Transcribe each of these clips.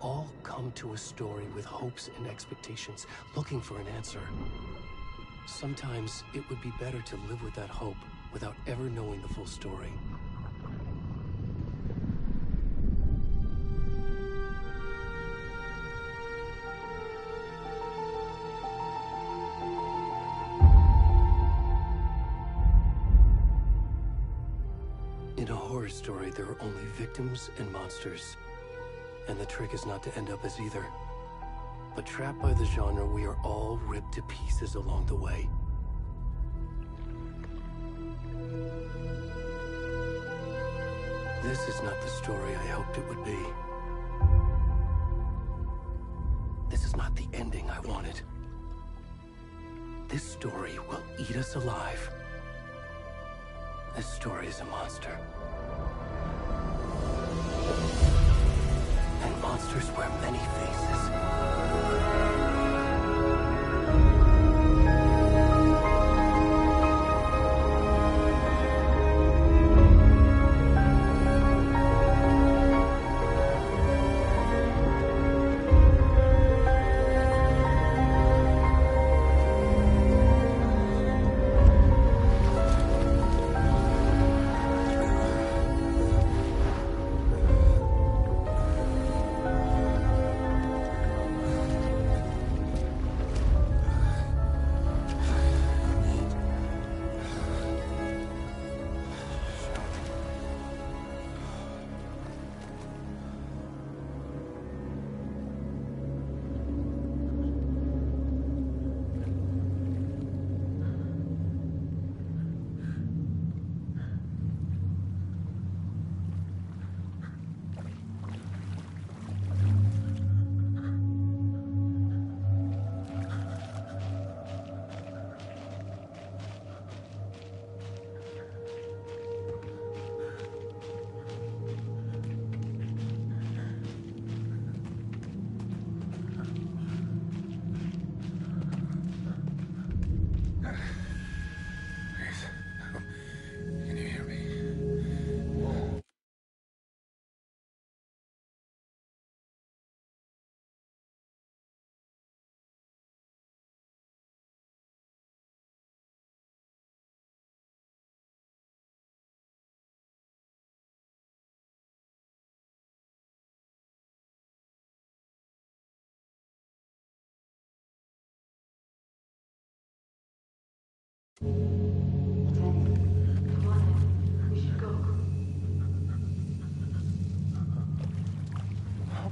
all come to a story with hopes and expectations, looking for an answer. Sometimes it would be better to live with that hope without ever knowing the full story. In a horror story, there are only victims and monsters. And the trick is not to end up as either. But trapped by the genre, we are all ripped to pieces along the way. This is not the story I hoped it would be. This is not the ending I wanted. This story will eat us alive. This story is a monster. And monsters wear many faces.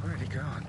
Where'd he gone?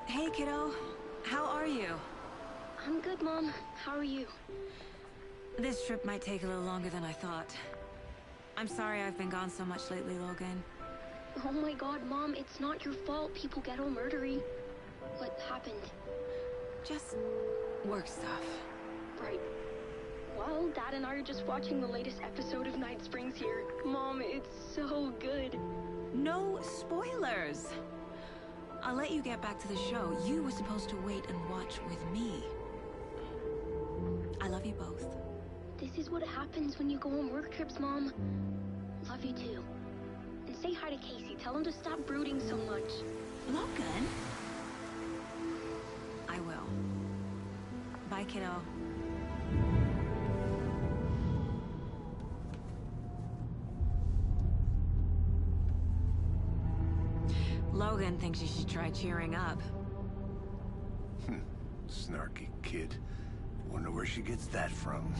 Hey, kiddo. How are you? I'm good, Mom. How are you? This trip might take a little longer than I thought. I'm sorry I've been gone so much lately, Logan. Oh my god, Mom, it's not your fault people get all murdery. What happened? Just work stuff. Right. Well, Dad and I are just watching the latest episode of Night Springs here. Mom, it's so good. No spoilers! I'll let you get back to the show. You were supposed to wait and watch with me. I love you both. This is what happens when you go on work trips, Mom. Love you too. And say hi to Casey. Tell him to stop brooding so much. Logan? I will. Bye, kiddo. Logan thinks you should try cheering up. Snarky kid. Wonder where she gets that from.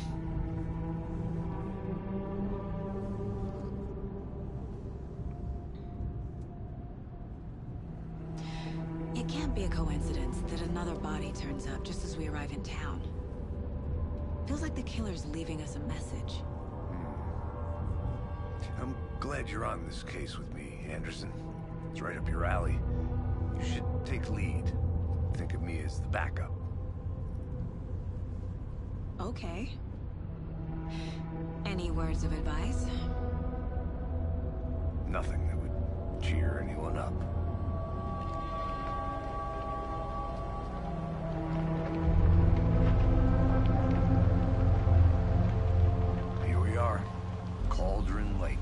It can't be a coincidence that another body turns up just as we arrive in town. Feels like the killer's leaving us a message. I'm glad you're on this case with me, Anderson. It's right up your alley. You should take lead. Think of me as the backup. Okay. Any words of advice? Nothing that would cheer anyone up. Here we are. Cauldron Lake.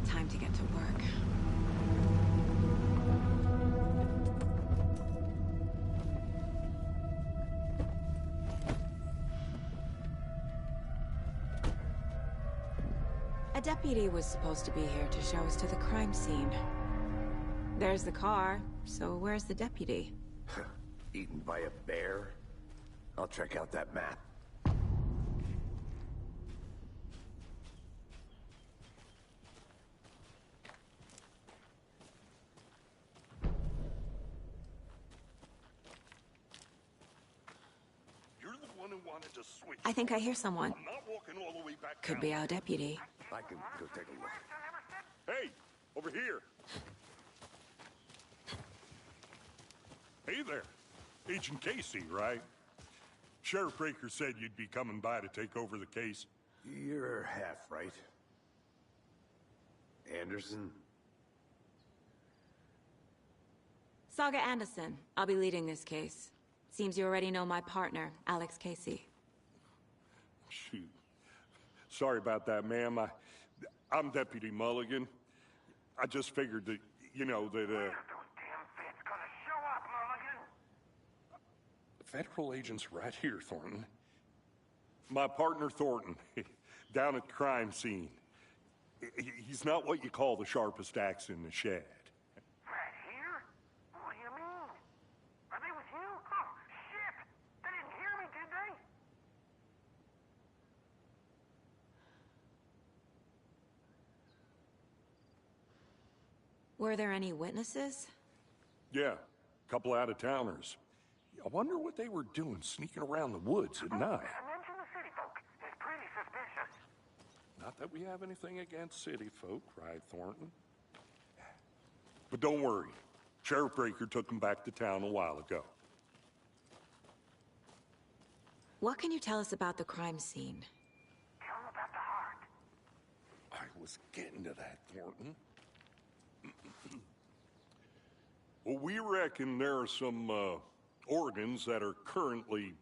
Time to get to work. A deputy was supposed to be here to show us to the crime scene. There's the car, so where's the deputy? Eaten by a bear? I'll check out that map. I think I hear someone. I'm not walking all the way back Could down. be our deputy. I can go take a look. Hey, over here. Hey there. Agent Casey, right? Sheriff Breaker said you'd be coming by to take over the case. You're half right. Anderson? Saga Anderson. I'll be leading this case. Seems you already know my partner, Alex Casey. Shoot. Sorry about that, ma'am. I'm Deputy Mulligan. I just figured that, you know, that, Those damn feds gonna show up, Mulligan. Federal agent's right here, Thornton. My partner, Thornton, down at the crime scene. He's not what you call the sharpest axe in the shed. Right here? What do you mean? Are they with you? Oh, shit! They didn't hear me, did they? Were there any witnesses? Yeah, a couple out-of-towners. I wonder what they were doing sneaking around the woods at night. Mention the city folk. It's pretty suspicious. Not that we have anything against city folk, right, Thornton? But don't worry. Sheriff Breaker took them back to town a while ago. What can you tell us about the crime scene? Tell them about the heart. I was getting to that, Thornton. Well, we reckon there are some organs that are currently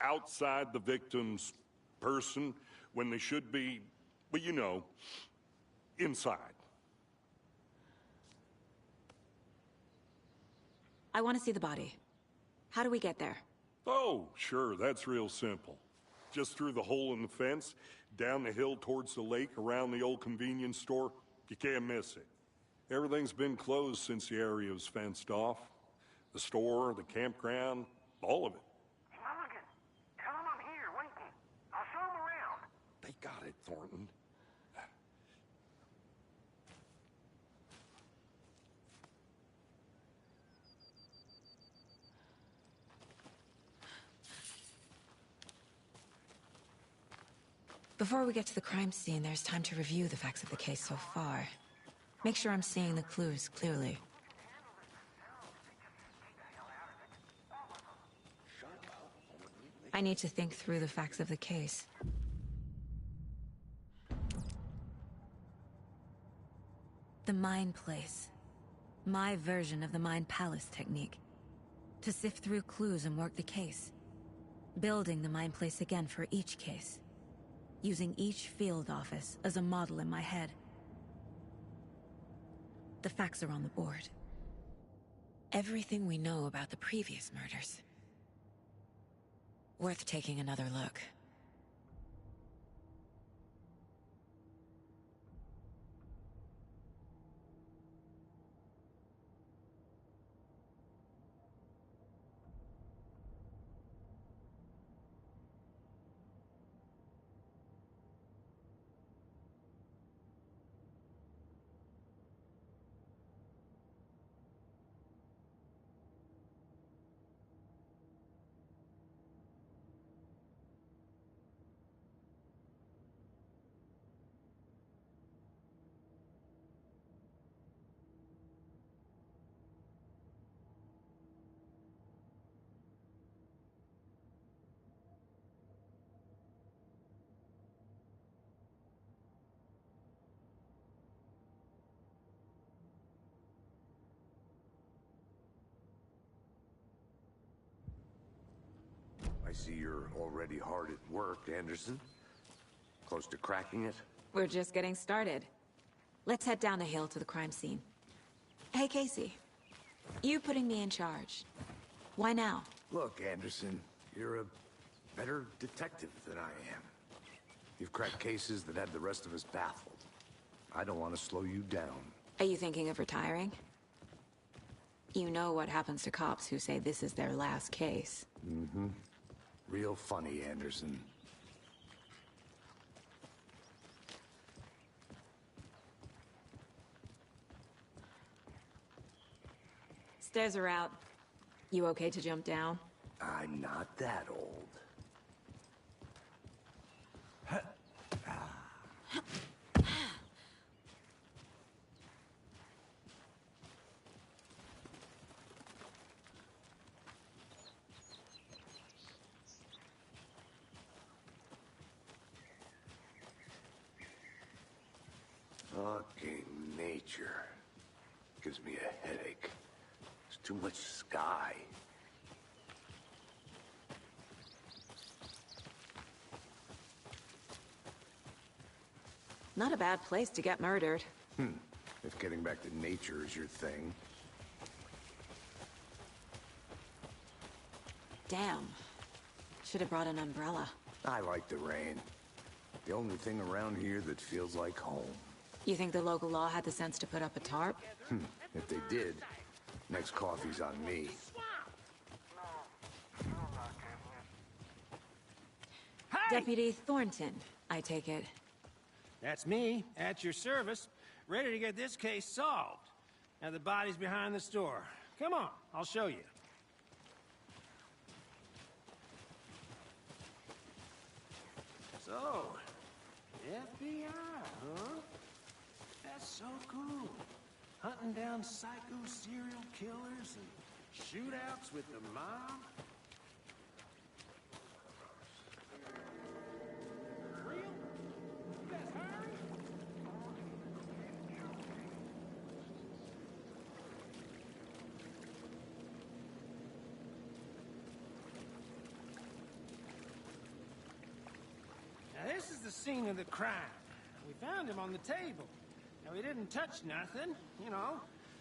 outside the victim's person when they should be, well, you know, inside. I want to see the body. How do we get there? Oh, sure, that's real simple. Just through the hole in the fence, down the hill towards the lake, around the old convenience store. You can't miss it. Everything's been closed since the area was fenced off. The store, the campground, all of it. Mulligan, tell them I'm here waiting. I'll show them around. They got it, Thornton. Before we get to the crime scene, there's time to review the facts of the case so far. Make sure I'm seeing the clues clearly. I need to think through the facts of the case. The Mind Place. My version of the Mind Palace technique. To sift through clues and work the case. Building the Mind Place again for each case. Using each field office as a model in my head. The facts are on the board. Everything we know about the previous murders. Worth taking another look. I see you're already hard at work, Anderson. Close to cracking it? We're just getting started. Let's head down the hill to the crime scene. Hey, Casey. You putting me in charge. Why now? Look, Anderson, you're a better detective than I am. You've cracked cases that had the rest of us baffled. I don't want to slow you down. Are you thinking of retiring? You know what happens to cops who say this is their last case. Mm-hmm. Real funny, Anderson. Stairs are out. You okay to jump down? I'm not that old. Fucking nature. Gives me a headache. There's too much sky. Not a bad place to get murdered. If getting back to nature is your thing. Damn. Should have brought an umbrella. I like the rain. The only thing around here that feels like home. You think the local law had the sense to put up a tarp? If they did, next coffee's on me. Deputy Thornton, I take it. That's me, at your service, ready to get this case solved. And the body's behind the store. Come on, I'll show you. So, FBI, huh? That's so cool. Hunting down psycho serial killers and shootouts with the mob. Real? You guys hiring? Now this is the scene of the crime. We found him on the table. Now he didn't touch nothing, you know,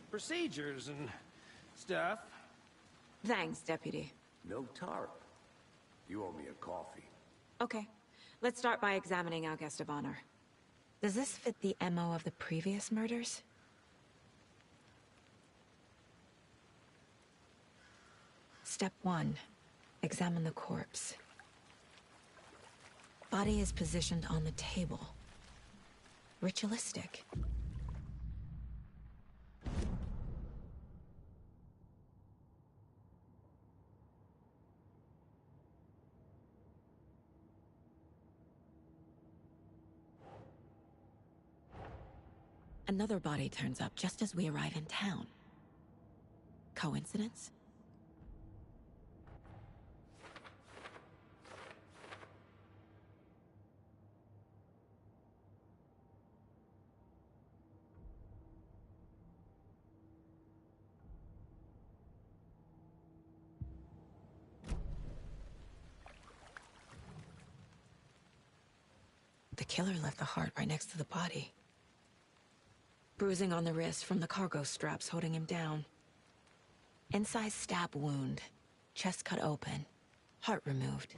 procedures and stuff. Thanks, Deputy. No tarp. You owe me a coffee. Okay, let's start by examining our guest of honor. Does this fit the MO of the previous murders? Step 1. Examine the corpse. Body is positioned on the table. Ritualistic. Another body turns up just as we arrive in town. Coincidence? The killer left the heart right next to the body. Bruising on the wrist from the cargo straps holding him down. Inside stab wound. Chest cut open. Heart removed.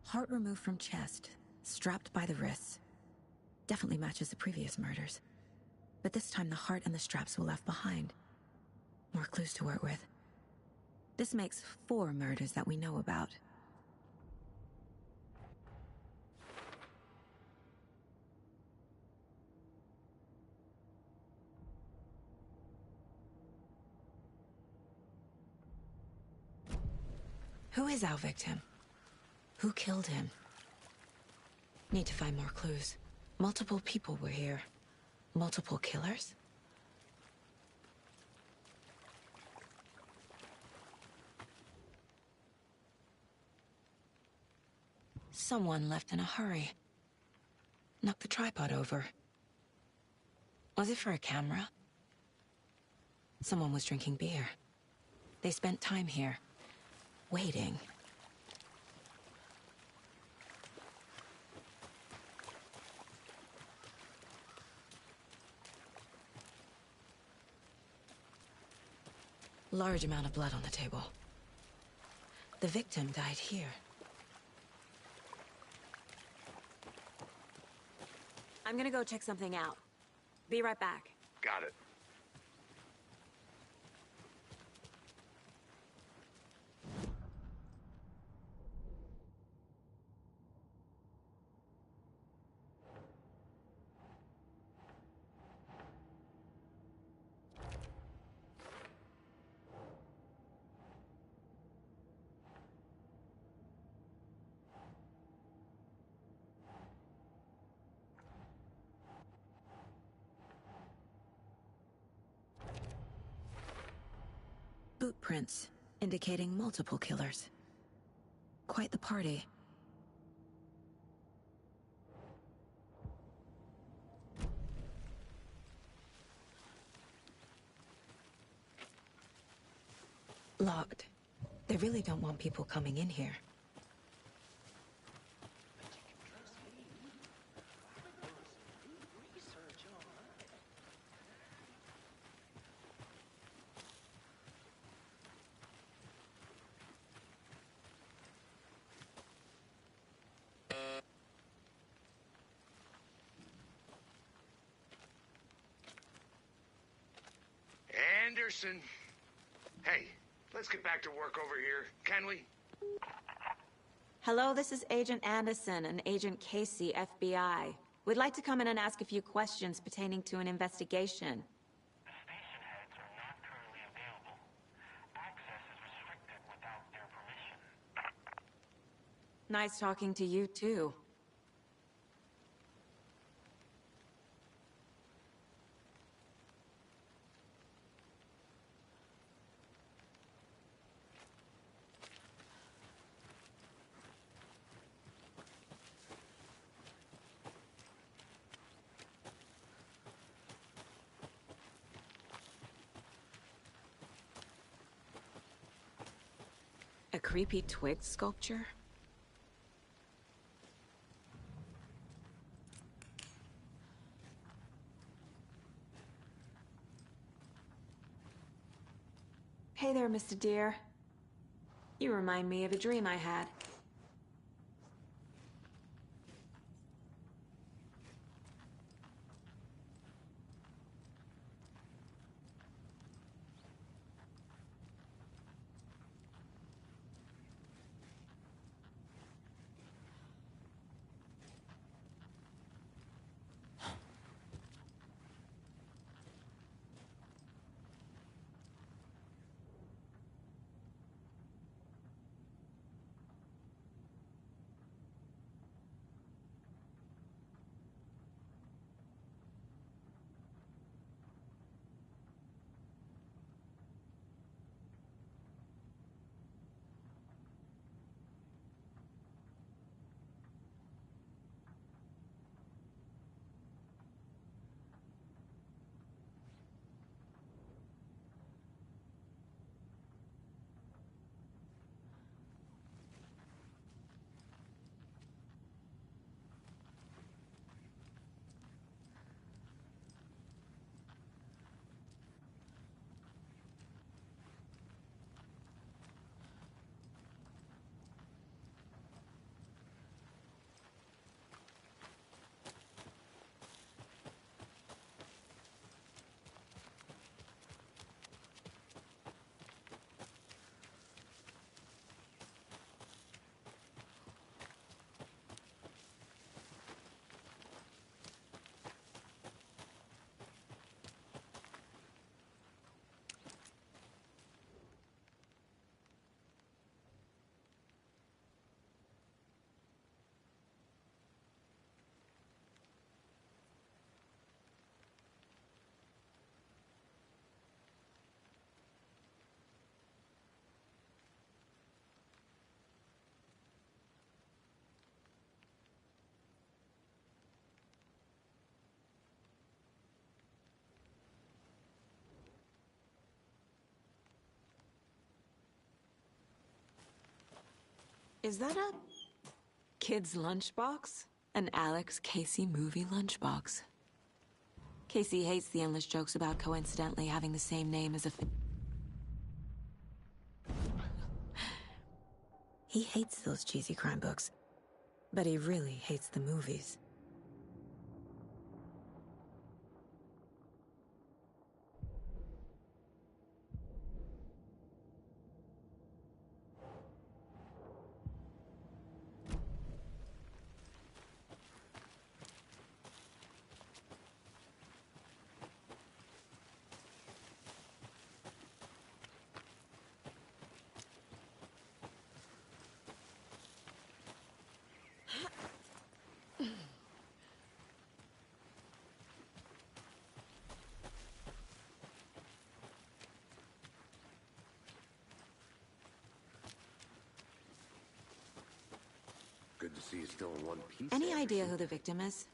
Heart removed from chest, strapped by the wrists. Definitely matches the previous murders. But this time the heart and the straps were left behind. More clues to work with. This makes 4 murders that we know about. Who is our victim? Who killed him? Need to find more clues. Multiple people were here. Multiple killers? Someone left in a hurry. Knocked the tripod over. Was it for a camera? Someone was drinking beer. They spent time here, waiting. Large amount of blood on the table. The victim died here. I'm gonna go check something out. Be right back. Got it. boot prints, indicating multiple killers. Quite the party. Locked. They really don't want people coming in here. Anderson. Hey, let's get back to work over here, can we? Hello, this is Agent Anderson and Agent Casey, FBI. We'd like to come in and ask a few questions pertaining to an investigation. The station heads are not currently available. Access is restricted without their permission. Nice talking to you, too. A creepy twig sculpture? Hey there, Mr. Deer. You remind me of a dream I had. Is that a kid's lunchbox? An Alex Casey movie lunchbox. Casey hates the endless jokes about coincidentally having the same name as a He hates those cheesy crime books, but he really hates the movies. see you still in one piece. Any idea Anderson. who the victim is?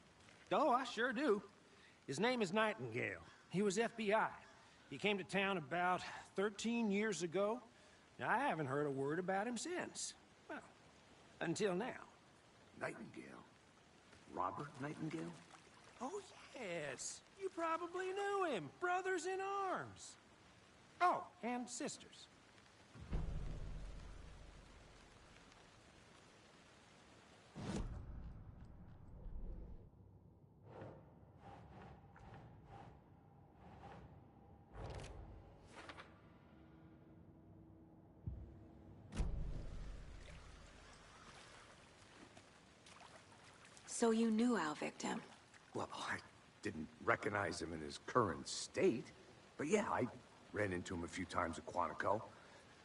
Oh, I sure do. His name is Nightingale. He was FBI. He came to town about 13 years ago. Now, I haven't heard a word about him since. Well, until now. Nightingale? Robert Nightingale? Oh, yes. You probably knew him. Brothers in arms. Oh, and sisters. So you knew our victim? Well, I didn't recognize him in his current state. But yeah, I ran into him a few times at Quantico.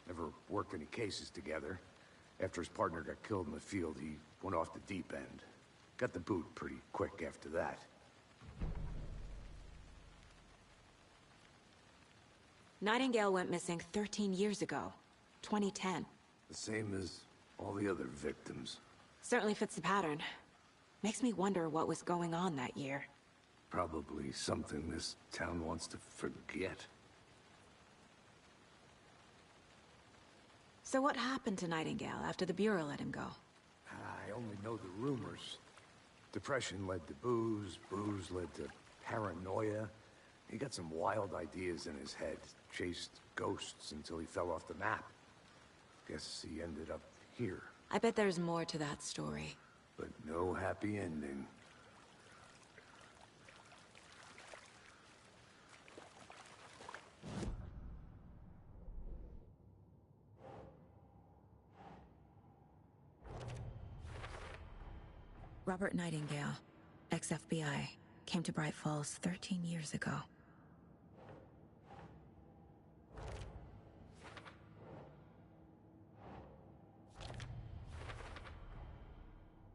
Never worked any cases together. After his partner got killed in the field, he went off the deep end. Got the boot pretty quick after that. Nightingale went missing 13 years ago. 2010. The same as all the other victims. Certainly fits the pattern. Makes me wonder what was going on that year. Probably something this town wants to forget. So what happened to Nightingale after the Bureau let him go? I only know the rumors. Depression led to booze, booze led to paranoia. He got some wild ideas in his head, chased ghosts until he fell off the map. Guess he ended up here, I bet there's more to that story. but no happy ending. Robert Nightingale, ex-FBI, came to Bright Falls 13 years ago.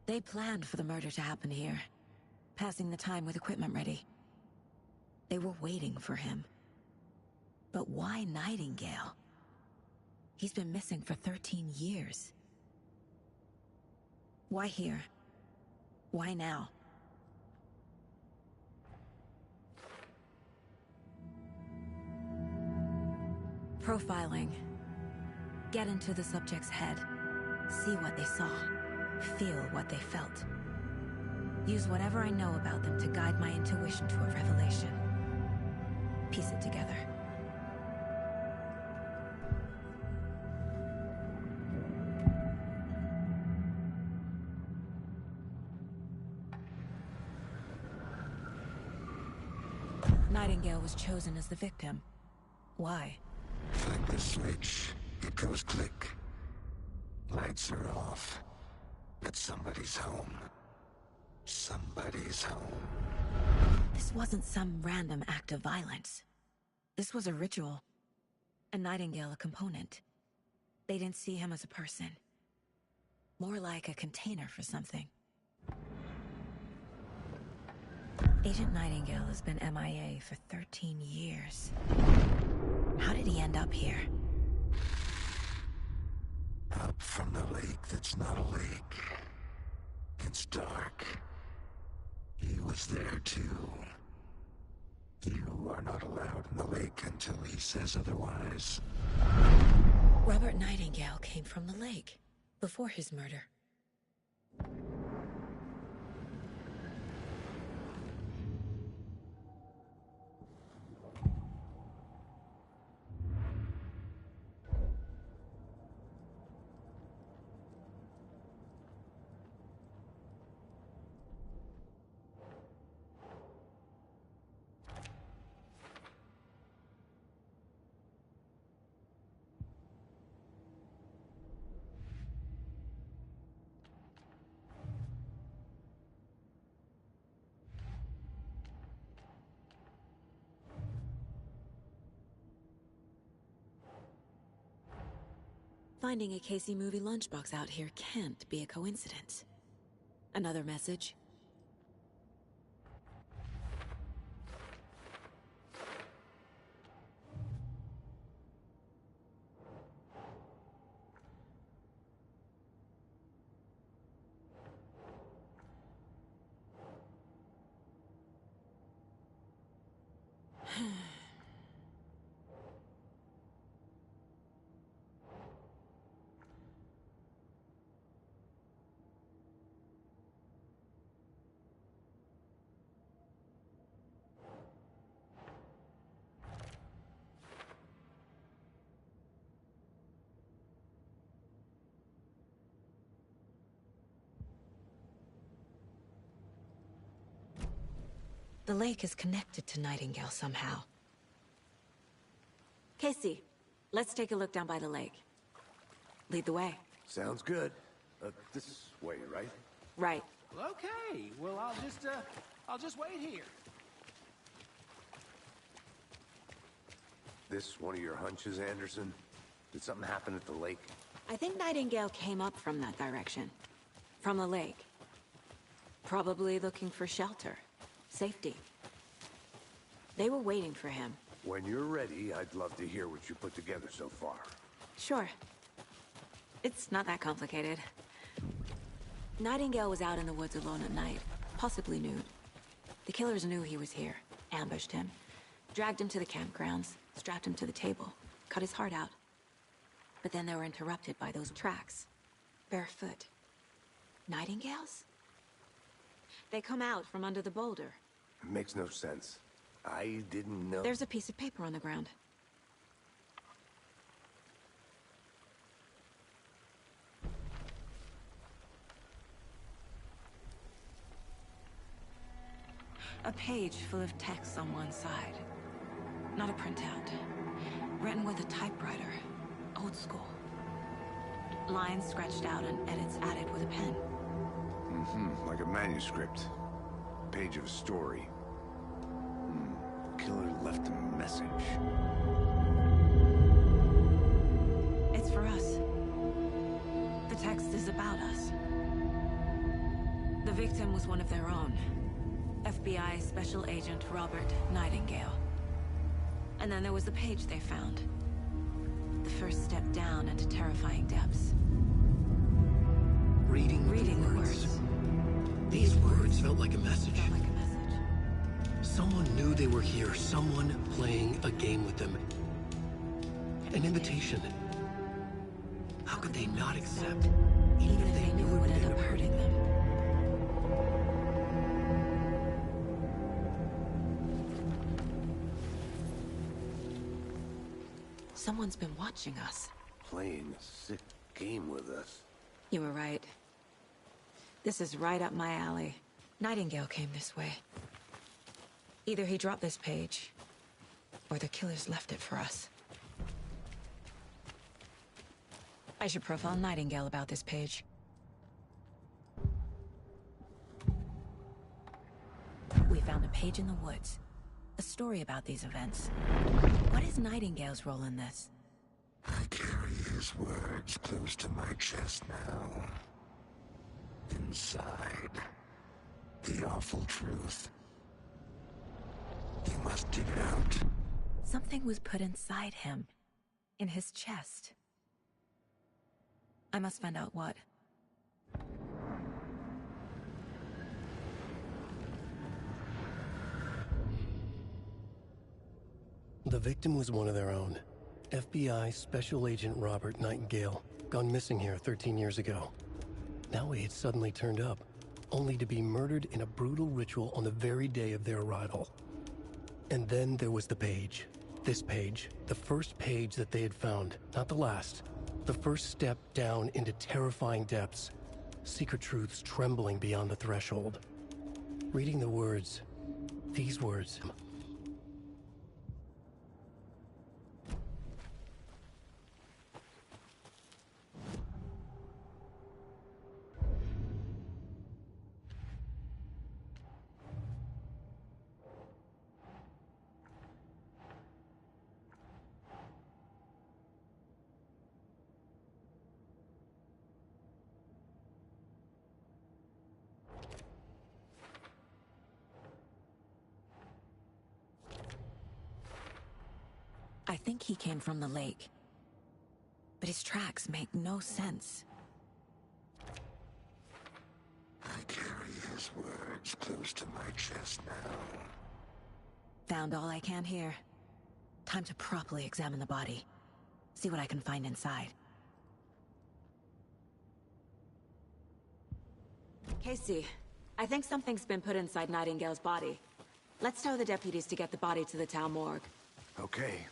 They planned for the murder to happen here, passing the time with equipment ready. They were waiting for him. But why Nightingale? He's been missing for 13 years. Why here? Why now? Profiling. Get into the subject's head. See what they saw. Feel what they felt. Use whatever I know about them to guide my intuition to a revelation. Piece it together. Nightingale was chosen as the victim. Why? Flip the switch, it goes click. Lights are off. But somebody's home. Somebody's home. This wasn't some random act of violence. This was a ritual. A Nightingale a component. They didn't see him as a person. More like a container for something. Agent Nightingale has been MIA for 13 years. How did he end up here? Up from the lake that's not a lake. It's dark. He was there too. You are not allowed in the lake until he says otherwise. Robert Nightingale came from the lake, before his murder. Finding a Casey movie lunchbox out here can't be a coincidence. Another message? The lake is connected to Nightingale somehow. Casey, let's take a look down by the lake. Lead the way. Sounds good. This way, right? Right. Okay, well, I'll just wait here. This one of your hunches, Anderson? Did something happen at the lake? I think Nightingale came up from that direction. From the lake. Probably looking for shelter. Safety. They were waiting for him. When you're ready, I'd love to hear what you put together so far. Sure. It's not that complicated. Nightingale was out in the woods alone at night, possibly nude. The killers knew he was here, ambushed him, dragged him to the campgrounds, strapped him to the table, cut his heart out. But then they were interrupted by those tracks. Barefoot. Nightingales? They come out from under the boulder. It makes no sense. I didn't know. There's a piece of paper on the ground. A page full of text on one side. Not a printout. Written with a typewriter. Old school. Lines scratched out and edits added with a pen. Like a manuscript. Page of a story. Killer left a message. It's for us. The text is about us. The victim was one of their own. FBI Special Agent Robert Nightingale. And then there was the page they found. The first step down into terrifying depths. Reading the words. These words felt like a message. Someone knew they were here. Someone playing a game with them. An invitation. How could they not accept, even if they knew it would end up hurting them? Someone's been watching us. Playing a sick game with us. You were right. This is right up my alley. Nightingale came this way. Either he dropped this page, or the killers left it for us. I should profile Nightingale about this page. We found a page in the woods. A story about these events. What is Nightingale's role in this? I carry his words close to my chest now. Inside, the awful truth. You must dig it out. Something was put inside him. In his chest. I must find out what. The victim was one of their own. FBI Special Agent Robert Nightingale, gone missing here 13 years ago. Now he had suddenly turned up, only to be murdered in a brutal ritual on the very day of their arrival. And then there was the page. This page, the first page that they had found, not the last. The first step down into terrifying depths. Secret truths trembling beyond the threshold. Reading the words, these words. I think he came from the lake. But his tracks make no sense. I carry his words close to my chest now. Found all I can here. Time to properly examine the body. See what I can find inside. Casey, I think something's been put inside Nightingale's body. Let's tell the deputies to get the body to the town morgue. Okay.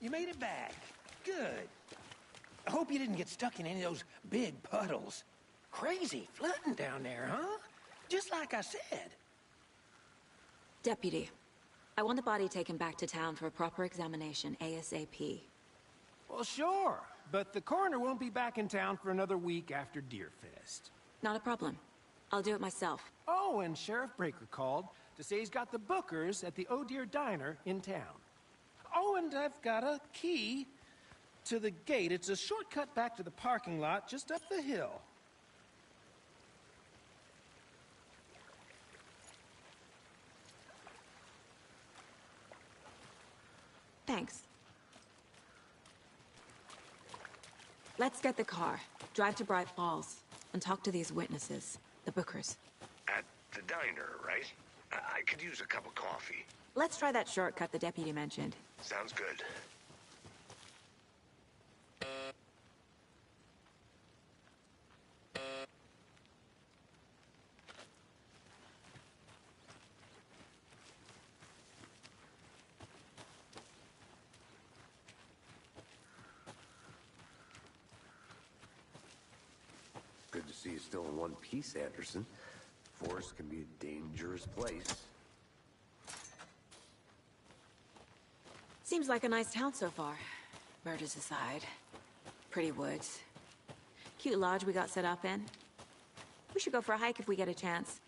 You made it back. Good. I hope you didn't get stuck in any of those big puddles. Crazy flooding down there, huh? Just like I said. Deputy, I want the body taken back to town for a proper examination, ASAP. Well, sure. But the coroner won't be back in town for another week after Deerfest. Not a problem. I'll do it myself. Oh, and Sheriff Breaker called to say he's got the Bookers at the Oh Deer Diner in town. Oh, and I've got a key to the gate. It's a shortcut back to the parking lot just up the hill. Thanks. Let's get the car, drive to Bright Falls, and talk to these witnesses, the Bookers. At the diner, right? I could use a cup of coffee. Let's try that shortcut the deputy mentioned. Sounds good. Good to see you still in one piece, Anderson. Forest can be a dangerous place. Seems like a nice town so far. Murders aside. Pretty woods. Cute lodge we got set up in. We should go for a hike if we get a chance.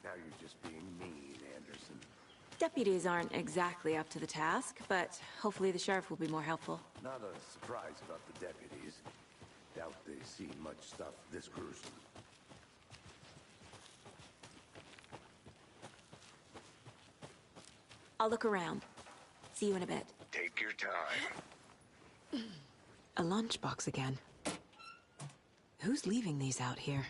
Now you're just being mean, Anderson. Deputies aren't exactly up to the task, but hopefully the sheriff will be more helpful. Not a surprise about the deputies. Doubt they see much stuff this gruesome. I'll look around. See you in a bit. Take your time. A lunchbox again. Who's leaving these out here?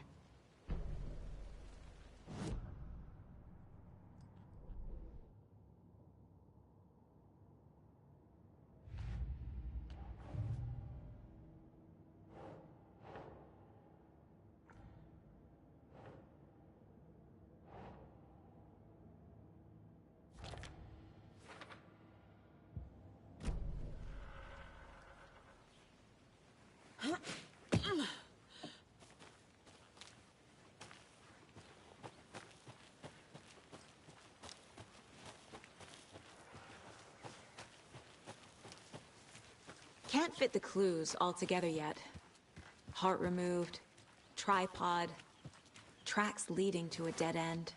Can't fit the clues all together yet. Heart removed, tripod, tracks leading to a dead end.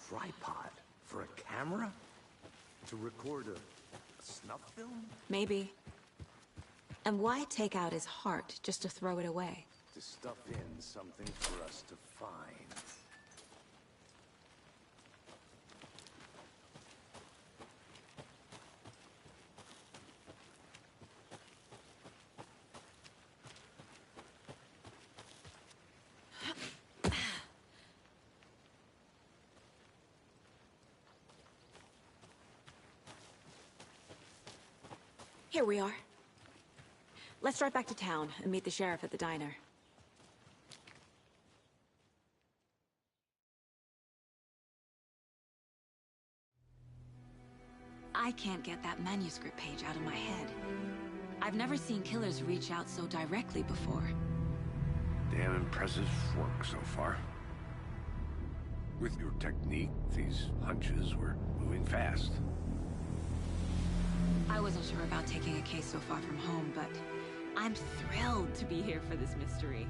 Tripod? For a camera? To record a snuff film? Maybe. And why take out his heart just to throw it away? To stuff in something for us to find. Here we are. Let's drive back to town and meet the sheriff at the diner. I can't get that manuscript page out of my head. I've never seen killers reach out so directly before. Damn impressive work so far. With your technique, these hunches were moving fast. I wasn't sure about taking a case so far from home, but I'm thrilled to be here for this mystery.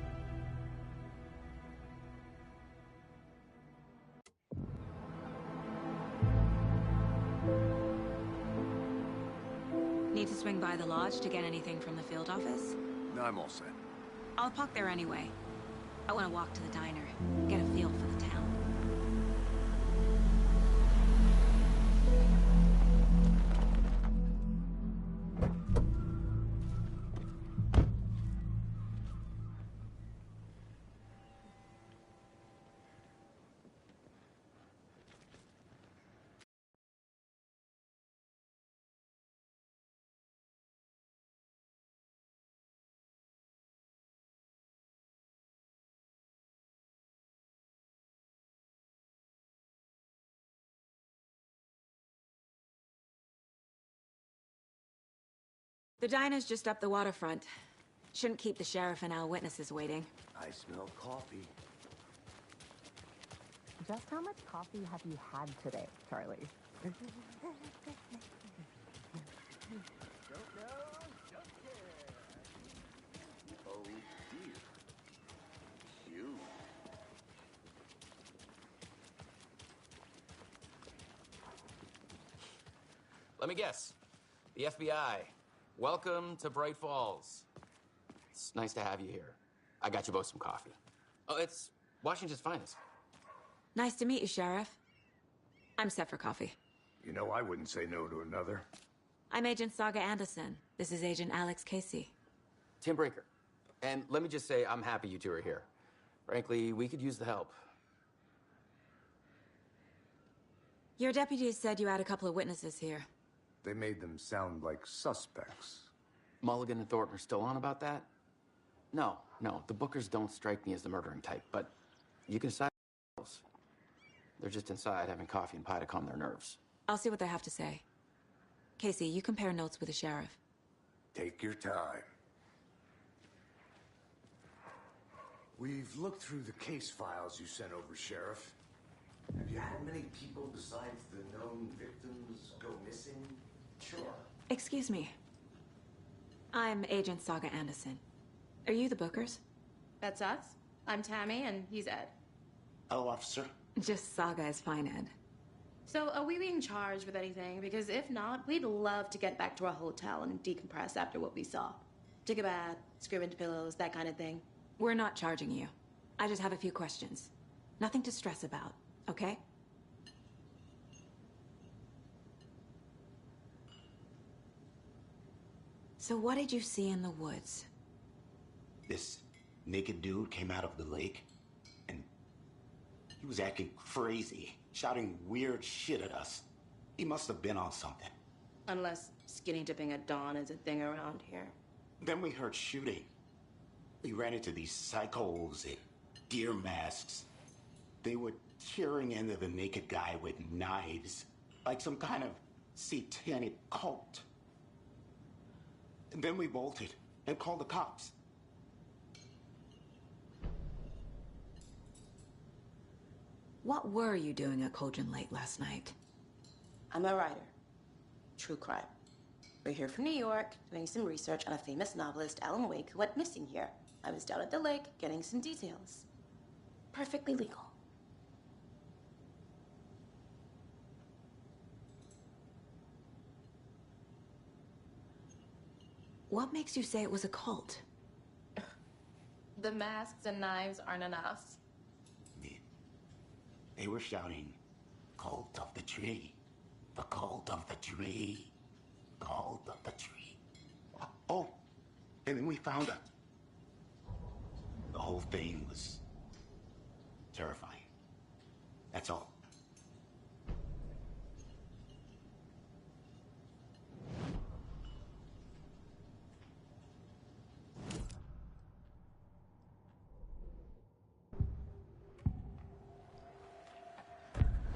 Need to swing by the lodge to get anything from the field office? No, I'm all set. I'll park there anyway. I want to walk to the diner, get a feel for the town. The diner's just up the waterfront. Shouldn't keep the sheriff and our witnesses waiting. I smell coffee. Just how much coffee have you had today, Charlie? Oh dear. You. Let me guess. The FBI. Welcome to Bright Falls. It's nice to have you here. I got you both some coffee. Oh, it's Washington's finest. Nice to meet you, Sheriff. I'm set for coffee. You know, I wouldn't say no to another. I'm Agent Saga Anderson. This is Agent Alex Casey. Tim Brinker. And let me just say, I'm happy you two are here. Frankly, we could use the help. Your deputies said you had a couple of witnesses here. They made them sound like suspects. Mulligan and Thornton are still on about that? No, the Bookers don't strike me as the murdering type, but you can decide. They're just inside having coffee and pie to calm their nerves. I'll see what they have to say. Casey, you compare notes with the sheriff. Take your time. We've looked through the case files you sent over, Sheriff. Have you had many people besides the known victims go missing? Sure. Excuse me. I'm Agent Saga Anderson. Are you the Bookers? That's us. I'm Tammy, and he's Ed. Hello, officer. Just Saga is fine, Ed. So, are we being charged with anything? Because if not, we'd love to get back to our hotel and decompress after what we saw. Take a bath, scream into pillows, that kind of thing. We're not charging you. I just have a few questions. Nothing to stress about, okay? So what did you see in the woods? This naked dude came out of the lake, and he was acting crazy, shouting weird shit at us. He must have been on something. Unless skinny dipping at dawn is a thing around here. Then we heard shooting. We ran into these psychos in deer masks. They were tearing into the naked guy with knives, like some kind of satanic cult. And then we bolted and called the cops. What were you doing at Cauldron Lake last night? I'm a writer. True crime. We're here from New York, doing some research on a famous novelist, Alan Wake, who went missing here. I was down at the lake, getting some details. Perfectly legal. What makes you say it was a cult? The masks and knives aren't enough. They were shouting, "Cult of the tree, the cult of the tree, cult of the tree." Oh, and then we found it. The whole thing was terrifying. That's all.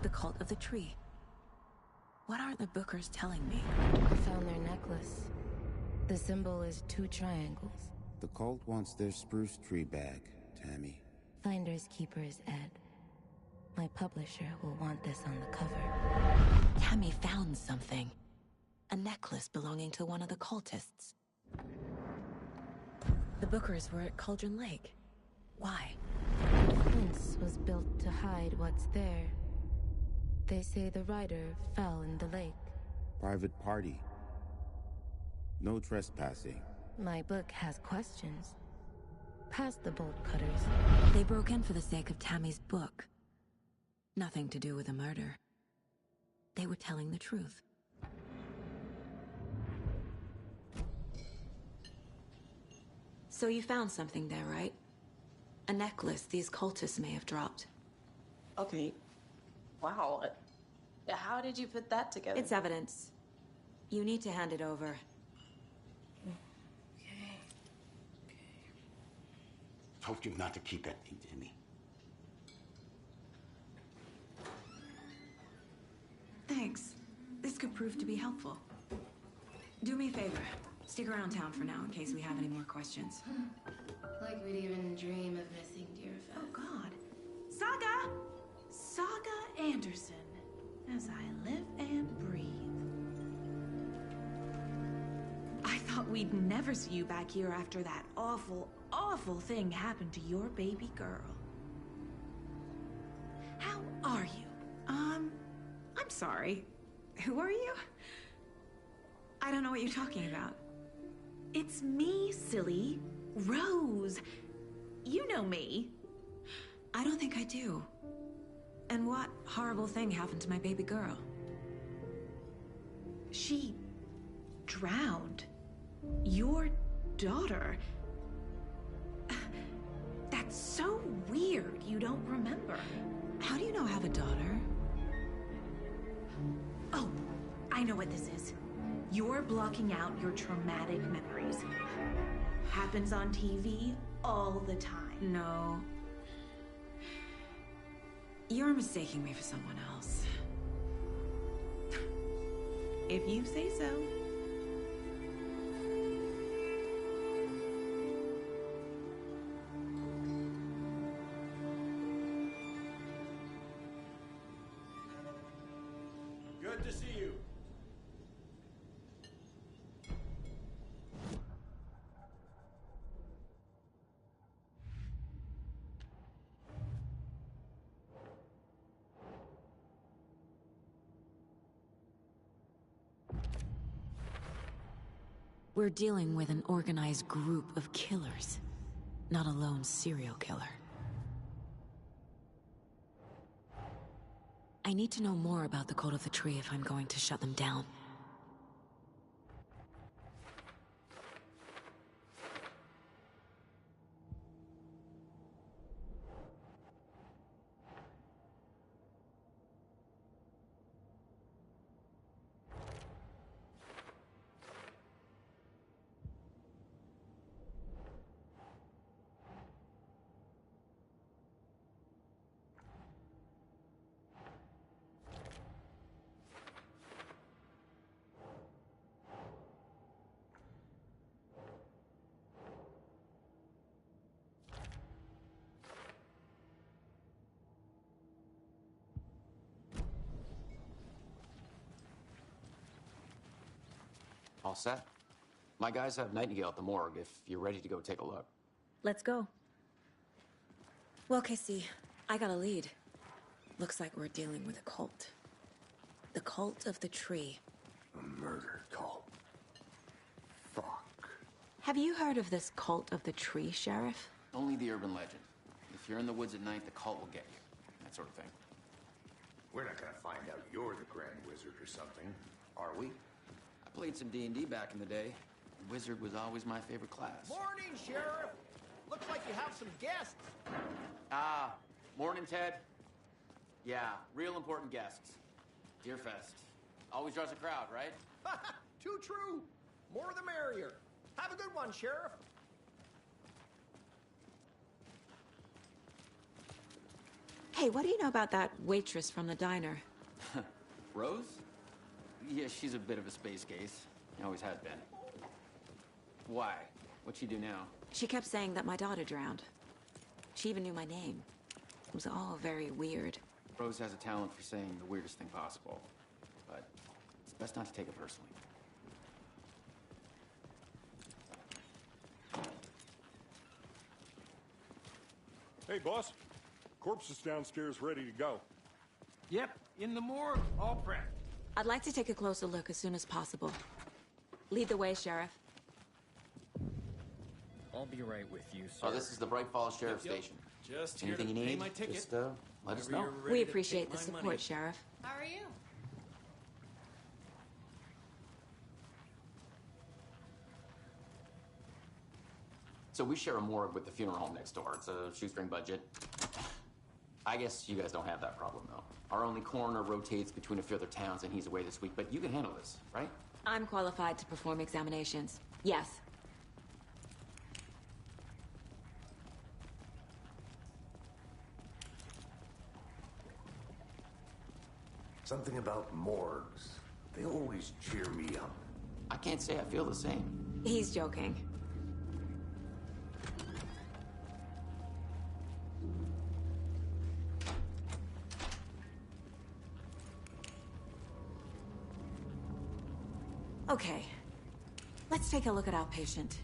The cult of the tree. What aren't the Bookers telling me? I found their necklace. The symbol is 2 triangles. The cult wants their spruce tree back, Tammy. Finders keepers, Ed. My publisher will want this on the cover. Tammy found something. A necklace belonging to one of the cultists. The Bookers were at Cauldron Lake. Why? The fence was built to hide what's there. They say the rider fell in the lake. Private party. No trespassing. My book has questions. Past the bolt cutters. They broke in for the sake of Tammy's book. Nothing to do with a murder. They were telling the truth. So you found something there, right? A necklace these cultists may have dropped. Okay. Wow. How did you put that together? It's evidence. You need to hand it over. Told you not to keep that thing to me. Thanks. This could prove to be helpful. Do me a favor. Stick around town for now in case we have any more questions. Like we'd even dream of missing Deerfest. Oh, God. Saga! Saga Anderson. As I live and breathe. I thought we'd never see you back here after that awful, awful thing happened to your baby girl. How are you? I'm sorry. Who are you? I don't know what you're talking about. It's me, silly. Rose. You know me. I don't think I do. And what horrible thing happened to my baby girl? She drowned. Your daughter. That's so weird you don't remember. How do you know I have a daughter? Oh, I know what this is. You're blocking out your traumatic memories. Happens on TV all the time. No. You're mistaking me for someone else. If you say so. Good to see you. We're dealing with an organized group of killers, not a lone serial killer. I need to know more about the Cult of the Tree if I'm going to shut them down. All set? My guys have Nightingale at the morgue if you're ready to go take a look. Let's go. Well, Casey, I got a lead. Looks like we're dealing with a cult. The Cult of the Tree. A murder cult. Fuck. Have you heard of this Cult of the Tree, Sheriff? Only the urban legend. If you're in the woods at night, the cult will get you. That sort of thing. We're not gonna find out you're the Grand Wizard or something, are we? I played some D&D back in the day. Wizard was always my favorite class. Morning, Sheriff. Looks like you have some guests. Ah, morning, Ted. Yeah, real important guests. Deerfest. Always draws a crowd, right? Too true. More the merrier. Have a good one, Sheriff. Hey, what do you know about that waitress from the diner? Rose? Yeah, she's a bit of a space case. Always has been. Why? What'd she do now? She kept saying that my daughter drowned. She even knew my name. It was all very weird. Rose has a talent for saying the weirdest thing possible. But it's best not to take it personally. Hey, boss. Corpse is downstairs ready to go. Yep, in the morgue, all prepped. I'd like to take a closer look as soon as possible. Lead the way, Sheriff. I'll be right with you, sir. Oh, this is the Bright Falls Sheriff Station. Just Anything you here to pay need, my ticket. just let us know. Whenever you're ready We to appreciate take the my support, money. Sheriff. How are you? So we share a morgue with the funeral home next door. It's a shoestring budget. I guess you guys don't have that problem, though. Our only coroner rotates between a few other towns, and he's away this week. But you can handle this, right? I'm qualified to perform examinations. Yes. Something about morgues. They always cheer me up. I can't say I feel the same. He's joking. Okay. Let's take a look at our patient.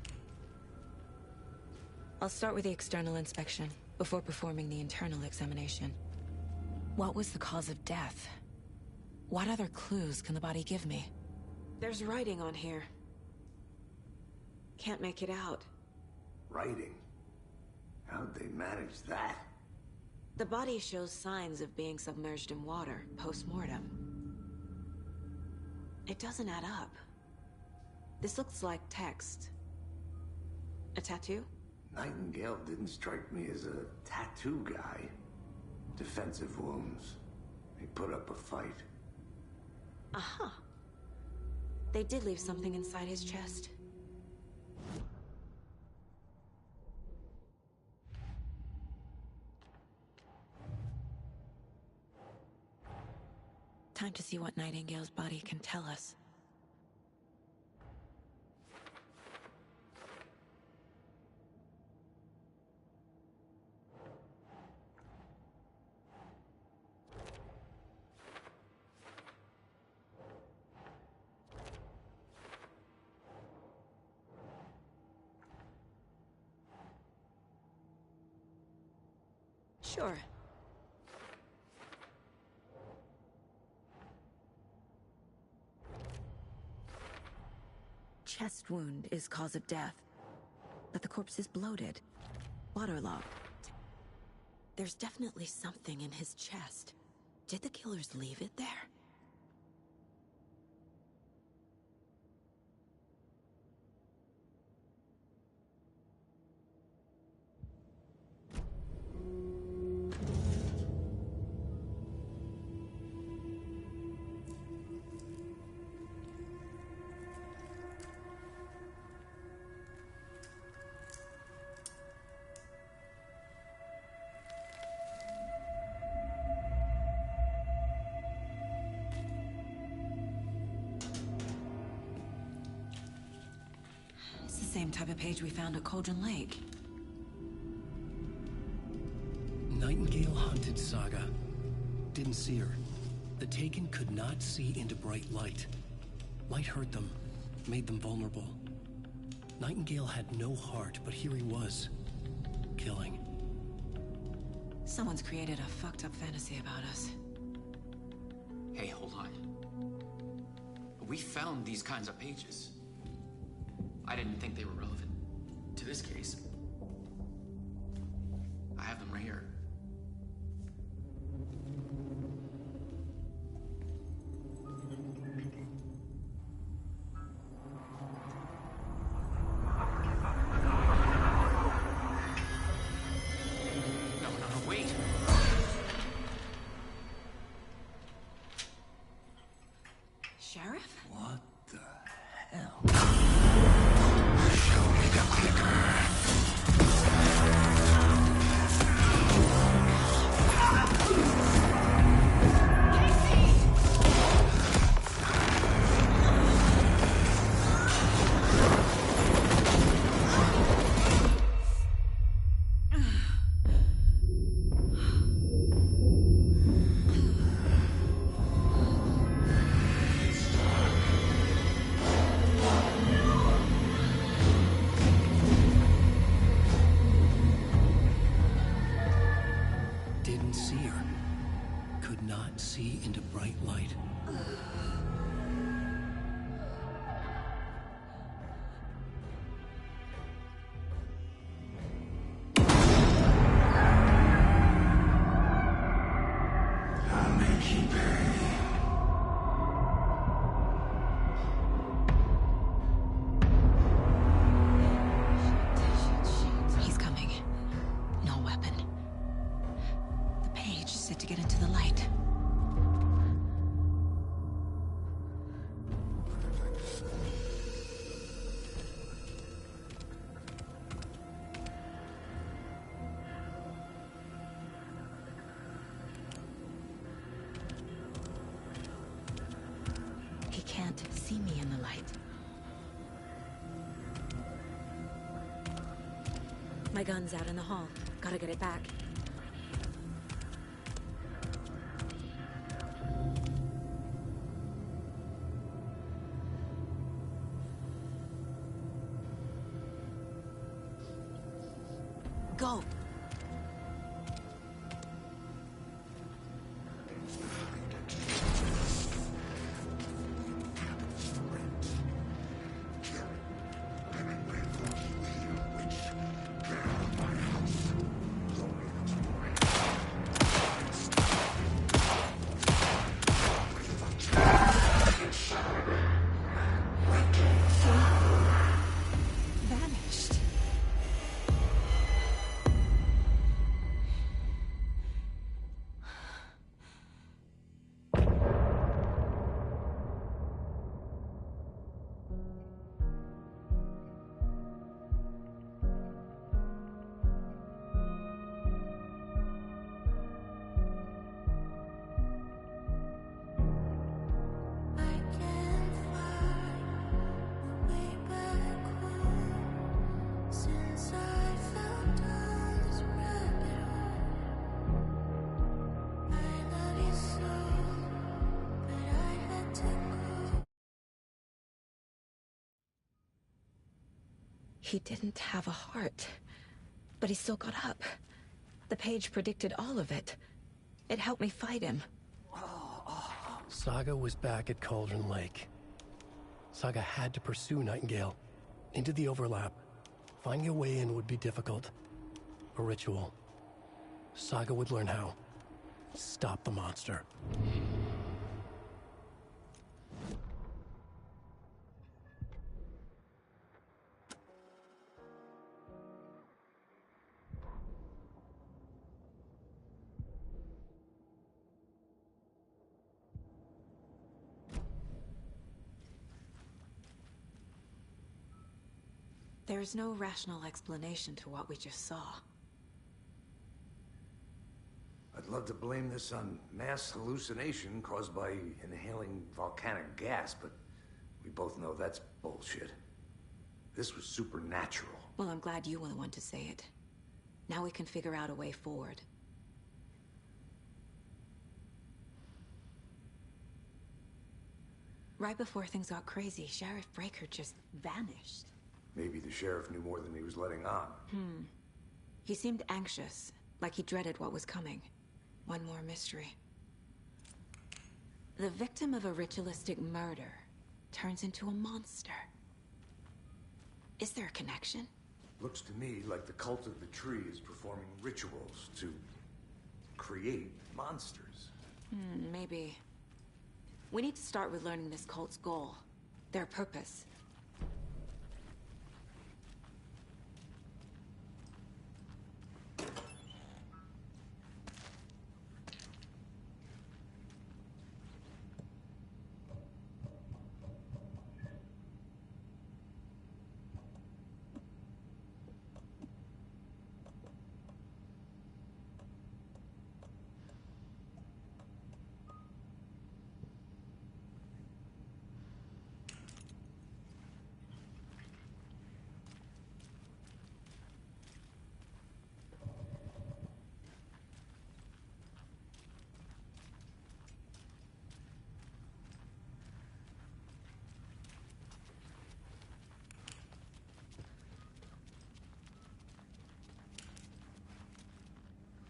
I'll start with the external inspection, before performing the internal examination. What was the cause of death? What other clues can the body give me? There's writing on here. Can't make it out. Writing? How'd they manage that? The body shows signs of being submerged in water, post-mortem. It doesn't add up. This looks like text. A tattoo? Nightingale didn't strike me as a tattoo guy. Defensive wounds. He put up a fight. Aha. They did leave something inside his chest. Time to see what Nightingale's body can tell us. Sure. Chest wound is cause of death, but the corpse is bloated, waterlogged. There's definitely something in his chest. Did the killers leave it there? Same type of page we found at Cauldron Lake. Nightingale hunted Saga. Didn't see her. The Taken could not see into bright light. Light hurt them, made them vulnerable. Nightingale had no heart, but here he was, killing. Someone's created a fucked up fantasy about us. Hey, hold on. We found these kinds of pages. I didn't think they were relevant to this case. I have them right here. No, wait. Sheriff? What the hell? Show me the clicker. My gun's out in the hall. Gotta get it back. Go! Vanished. He didn't have a heart, but he still got up. The page predicted all of it. It helped me fight him. Saga was back at Cauldron Lake. Saga had to pursue Nightingale. Into the overlap. Finding a way in would be difficult. A ritual. Saga would learn how. Stop the monster. There is no rational explanation to what we just saw. I'd love to blame this on mass hallucination caused by inhaling volcanic gas, but we both know that's bullshit. This was supernatural. Well, I'm glad you were the one to say it. Now we can figure out a way forward. Right before things got crazy, Sheriff Breaker just vanished. Maybe the sheriff knew more than he was letting on. He seemed anxious, like he dreaded what was coming. One more mystery. The victim of a ritualistic murder turns into a monster. Is there a connection? Looks to me like the cult of the tree is performing rituals to create monsters. Maybe. We need to start with learning this cult's goal. Their purpose.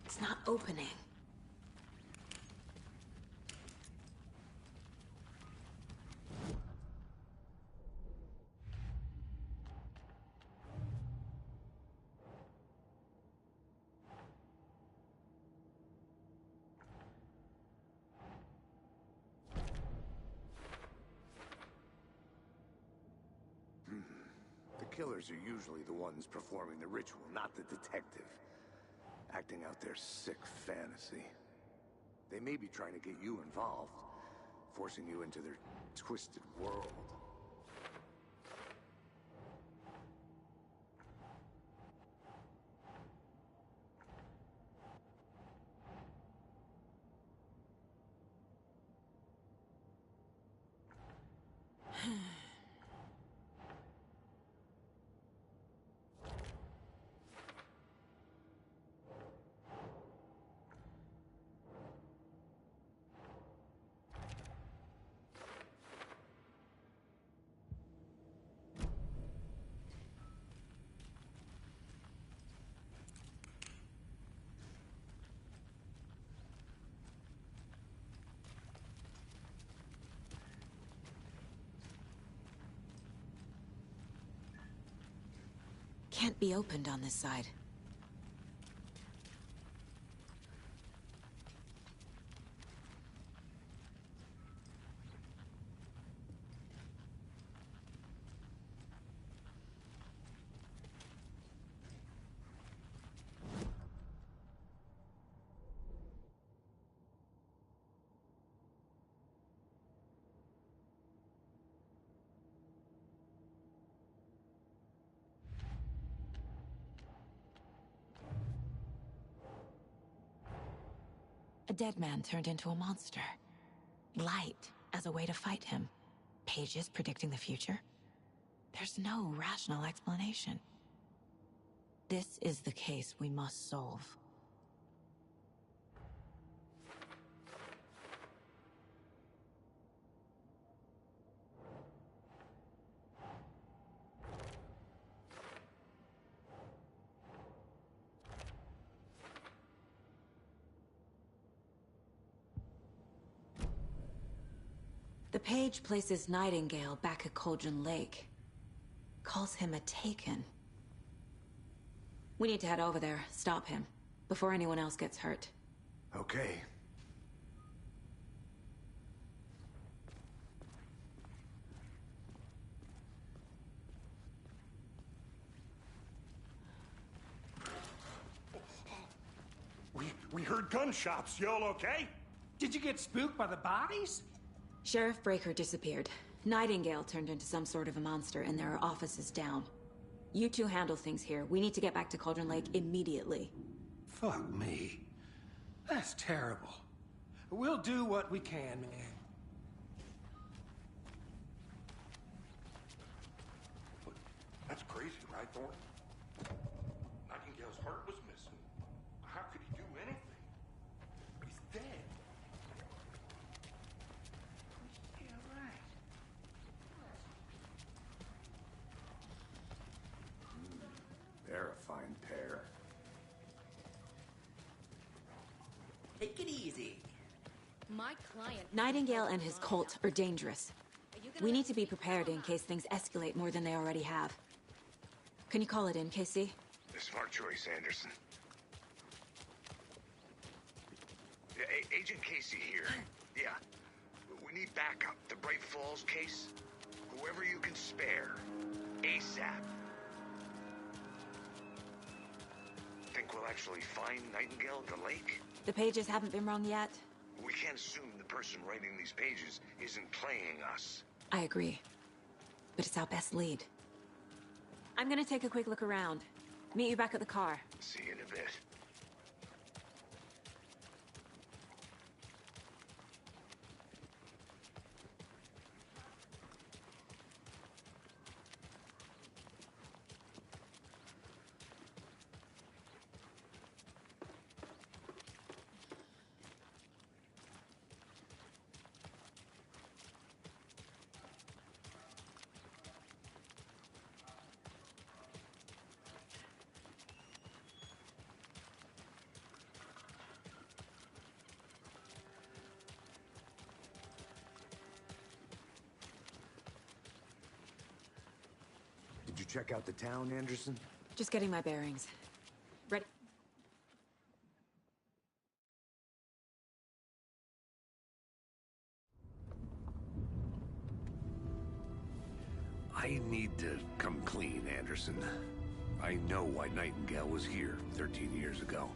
It's not opening. The killers are usually the ones performing the ritual, not the detective. Acting out their sick fantasy. They may be trying to get you involved, forcing you into their twisted world. Can't be opened on this side. A dead man turned into a monster. Light as a way to fight him. Pages predicting the future. There's no rational explanation. This is the case we must solve. The page places Nightingale back at Cauldron Lake. Calls him a Taken. We need to head over there, stop him, before anyone else gets hurt. Okay. We heard gunshots. Y'all okay? Did you get spooked by the bodies? Sheriff Breaker disappeared. Nightingale turned into some sort of a monster, and there are offices down. You two handle things here. We need to get back to Cauldron Lake immediately. Fuck me. That's terrible. We'll do what we can, man. That's crazy, right, Thornton? Nightingale's heart was missing. How could he do anything? He's dead. Yeah, right. They're a fine pair. Take it easy. My client... Nightingale and his cult are dangerous. We need to be prepared in case things escalate more than they already have. Can you call it in, KC? Smart choice, Anderson. Yeah, Agent Casey here. Yeah. We need backup. The Bright Falls case. Whoever you can spare. ASAP. Think we'll actually find Nightingale at the lake? The pages haven't been wrong yet. We can't assume the person writing these pages isn't playing us. I agree. But it's our best lead. I'm gonna take a quick look around. Meet you back at the car. See you in a bit. Did you check out the town, Anderson? Just getting my bearings. Ready? I need to come clean, Anderson. I know why Nightingale was here 13 years ago.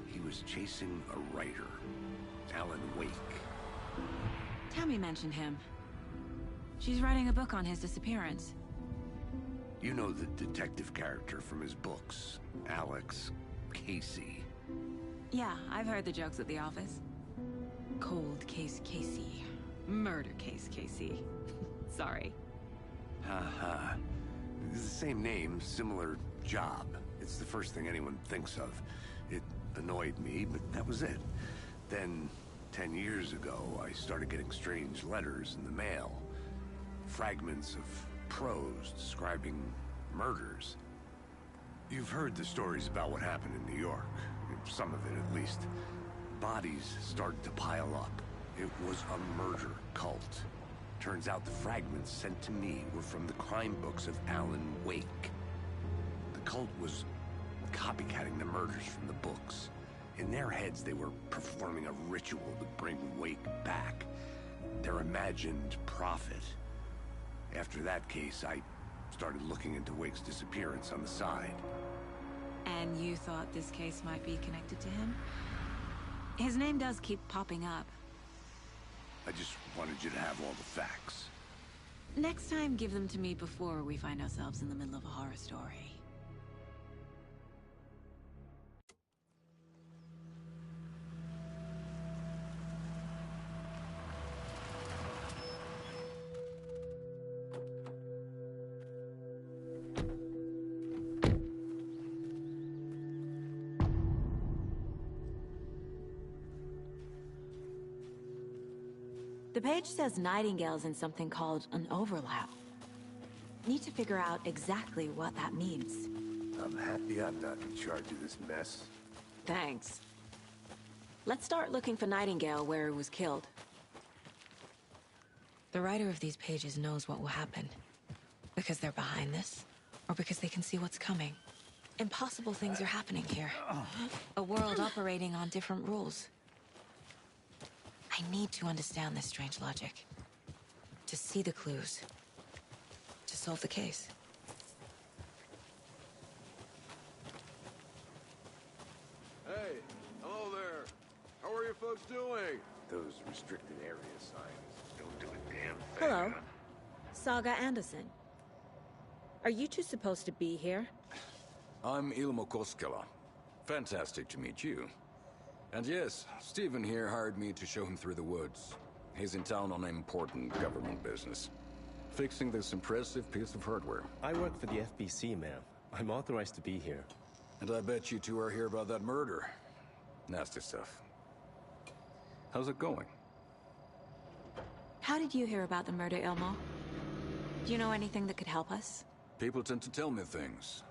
He was chasing a writer, Alan Wake. Tammy mentioned him. She's writing a book on his disappearance. You know the detective character from his books, Alex Casey. Yeah, I've heard the jokes at the office. Cold case Casey. Murder case Casey. Sorry. Haha. It's the same name, similar job. It's the first thing anyone thinks of. It annoyed me, but that was it. Then, 10 years ago, I started getting strange letters in the mail. Fragments of prose describing murders. You've heard the stories about what happened in New York. Some of it, at least. Bodies started to pile up. It was a murder cult. Turns out the fragments sent to me were from the crime books of Alan Wake. cult was copycatting the murders from the books. In their heads, they were performing a ritual to bring Wake back. Their imagined prophet. After that case, I started looking into Wake's disappearance on the side. And you thought this case might be connected to him? His name does keep popping up. I just wanted you to have all the facts. Next time, give them to me before we find ourselves in the middle of a horror story. The page says Nightingale's in something called an overlap. Need to figure out exactly what that means. I'm happy I'm not in charge of this mess. Thanks. Let's start looking for Nightingale where he was killed. The writer of these pages knows what will happen. Because they're behind this, or because they can see what's coming. Impossible things are happening here. A world operating on different rules. I need to understand this strange logic. To see the clues. To solve the case. Hey, hello there. How are you folks doing? Those restricted area signs don't do a damn thing. Hello. Saga Anderson. Are you two supposed to be here? I'm Ilmo Koskela. Fantastic to meet you. And yes, Stephen here hired me to show him through the woods. He's in town on important government business. Fixing this impressive piece of hardware. I work for the FBC, ma'am. I'm authorized to be here. And I bet you two are here about that murder. Nasty stuff. How's it going? How did you hear about the murder, Ilmo? Do you know anything that could help us? People tend to tell me things.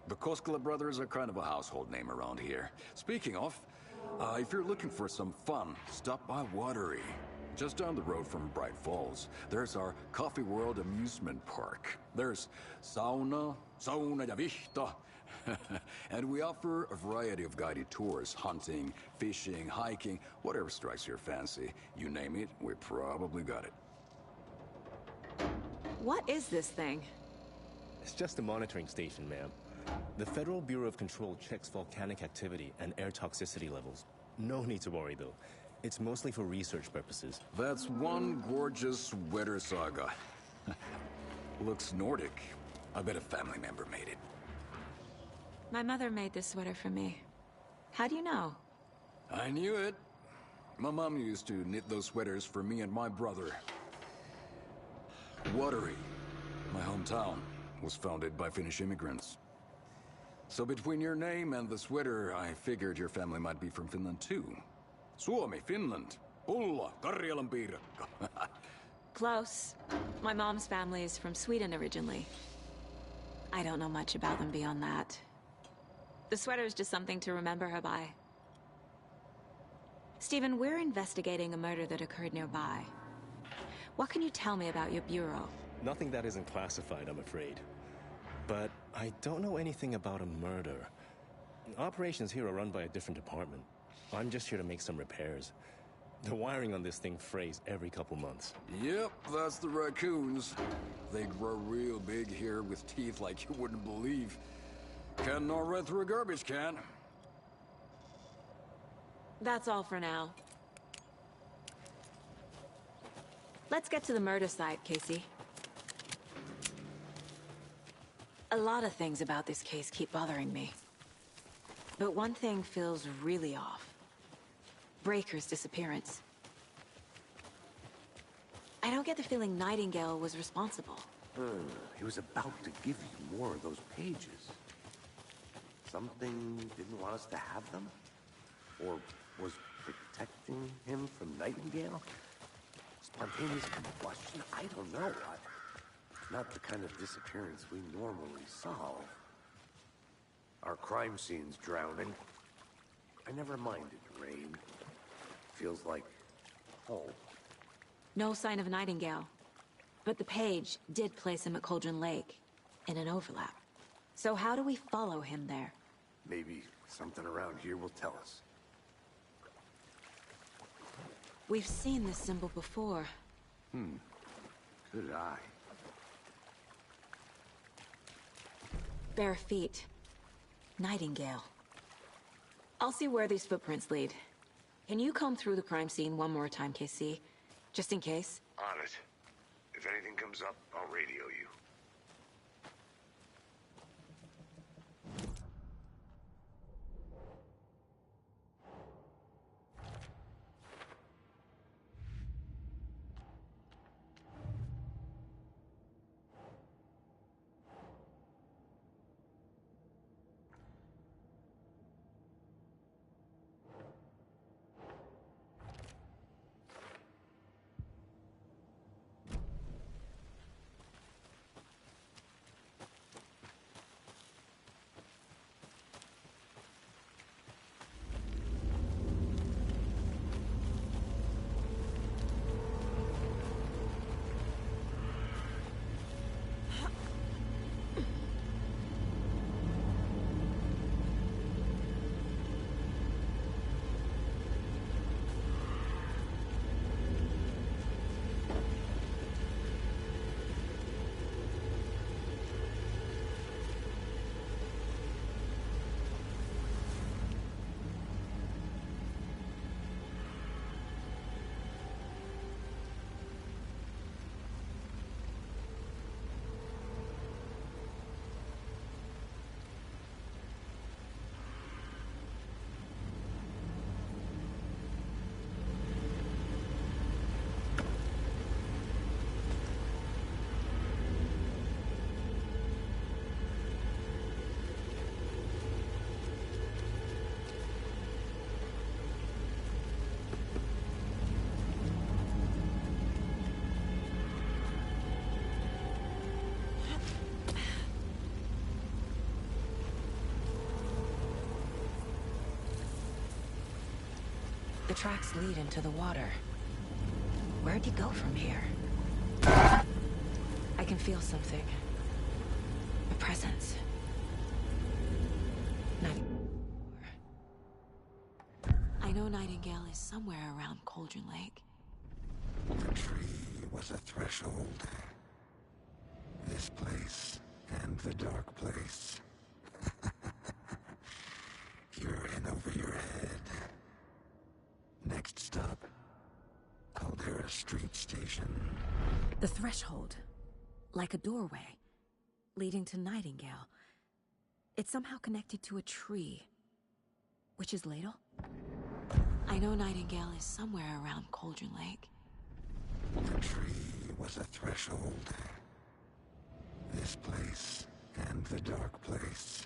The Koskela brothers are kind of a household name around here. Speaking of, if you're looking for some fun, stop by Watery. Just down the road from Bright Falls, there's our Coffee World amusement park. There's sauna ja vihta. And we offer a variety of guided tours, hunting, fishing, hiking, whatever strikes your fancy. You name it, we probably got it. What is this thing? It's just a monitoring station, ma'am. The Federal Bureau of Control checks volcanic activity and air toxicity levels. No need to worry, though. It's mostly for research purposes. That's one gorgeous sweater, Saga. Looks Nordic. I bet a family member made it. My mother made this sweater for me. How do you know? I knew it. My mom used to knit those sweaters for me and my brother. Watery, my hometown, was founded by Finnish immigrants. So between your name and the sweater, I figured your family might be from Finland too. Suomi, Finland. Ulla, Karjalan piirakka. Close. My mom's family is from Sweden originally. I don't know much about them beyond that. The sweater is just something to remember her by. Stephen, we're investigating a murder that occurred nearby. What can you tell me about your bureau? Nothing that isn't classified, I'm afraid. But I don't know anything about a murder. Operations here are run by a different department. I'm just here to make some repairs. The wiring on this thing frays every couple months. Yep, that's the raccoons. They grow real big here with teeth like you wouldn't believe. Can't gnaw right through a garbage can. That's all for now. Let's get to the murder site, Casey. A lot of things about this case keep bothering me. But one thing feels really off. Breaker's disappearance. I don't get the feeling Nightingale was responsible. He was about to give you more of those pages. Something didn't want us to have them? Or was protecting him from Nightingale? Spontaneous combustion? I don't know. Not the kind of disappearance we normally solve. Our crime scene's drowning. I never minded rain. Feels like home. No sign of Nightingale. But the page did place him at Cauldron Lake, in an overlap. So how do we follow him there? Maybe something around here will tell us. We've seen this symbol before. Good eye. Bare feet. Nightingale. I'll see where these footprints lead. Can you comb through the crime scene one more time, KC? Just in case? On it. If anything comes up, I'll radio you. The tracks lead into the water. Where'd you go from here? I can feel something. A presence. I know Nightingale is somewhere around Cauldron Lake. The tree was a threshold. This place and the dark place. You're in over your head. Next stop, Caldera Street Station. The threshold. Like a doorway. Leading to Nightingale. It's somehow connected to a tree. Witch's Ladle? I know Nightingale is somewhere around Cauldron Lake. The tree was a threshold. This place and the dark place.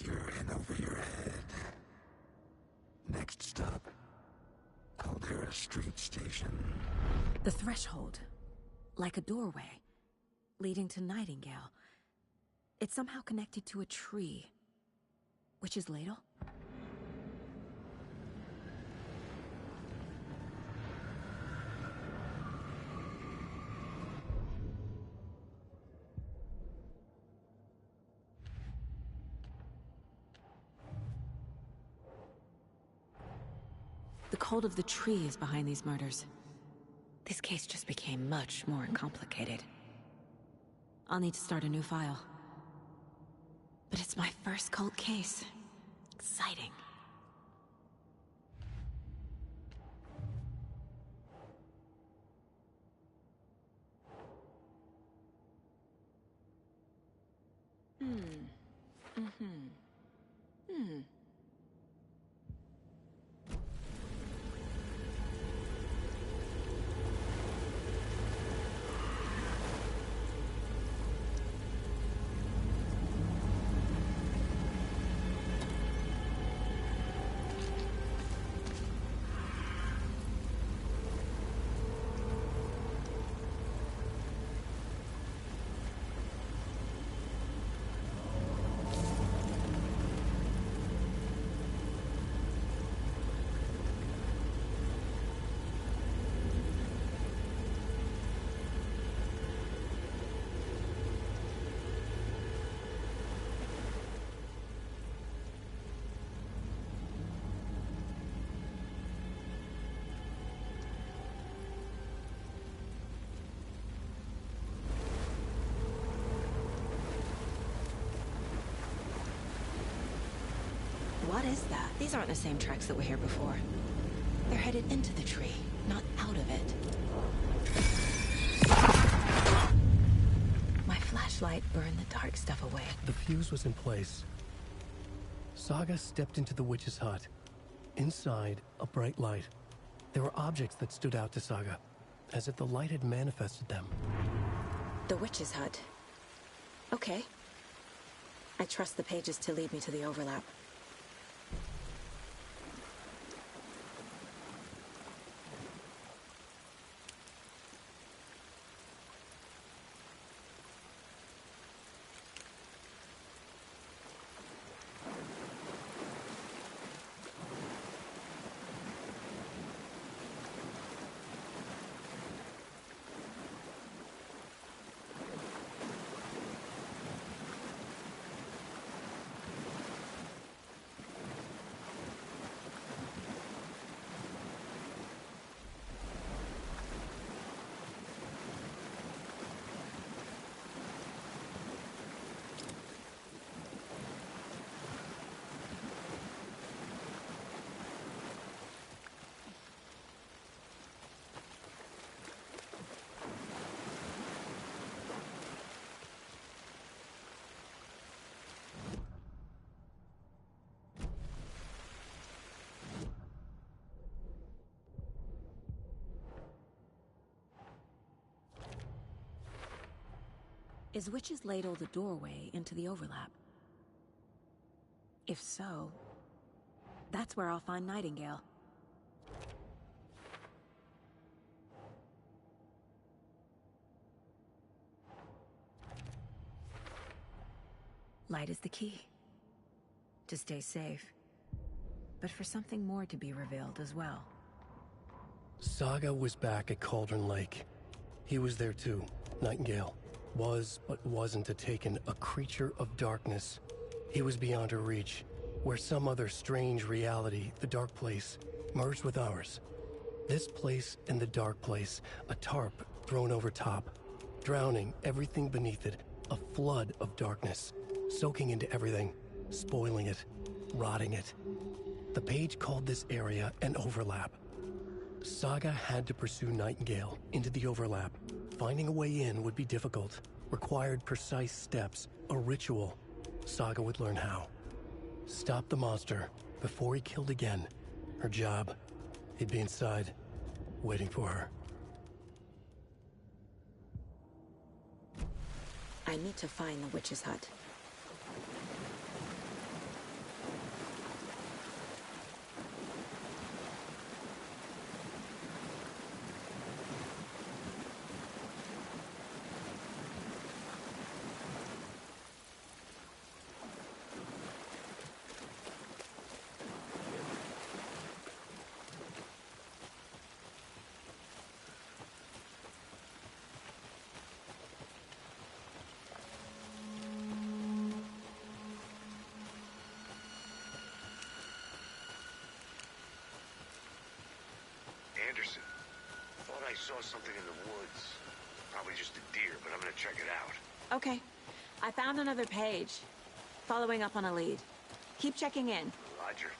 You're in over your head. Next stop, Caldera Street Station. The threshold. Like a doorway. Leading to Nightingale. It's somehow connected to a tree. Witch's Ladle? The cult of the tree is behind these murders. This case just became much more complicated. I'll need to start a new file. But it's my first cult case. Exciting. What is that? These aren't the same tracks that were here before. They're headed into the tree, not out of it. My flashlight burned the dark stuff away. The fuse was in place. Saga stepped into the witch's hut. Inside, a bright light. There were objects that stood out to Saga, as if the light had manifested them. The witch's hut. Okay. I trust the pages to lead me to the overlap. Is Witch's Ladle the doorway into the overlap? If so, that's where I'll find Nightingale. Light is the key. To stay safe. But for something more to be revealed as well. Saga was back at Cauldron Lake. He was there too, Nightingale. Was, but wasn't a Taken, a creature of darkness. He was beyond her reach, where some other strange reality, the Dark Place, merged with ours. This place and the Dark Place, a tarp thrown over top, drowning everything beneath it, a flood of darkness, soaking into everything, spoiling it, rotting it. The page called this area an overlap. Saga had to pursue Nightingale into the overlap. Finding a way in would be difficult, required precise steps, a ritual. Saga would learn how. Stop the monster before he killed again. Her job, he'd be inside, waiting for her. I need to find the witch's hut. Anderson, thought I saw something in the woods. Probably just a deer, but I'm gonna check it out. Okay. I found another page. Following up on a lead. Keep checking in. Roger.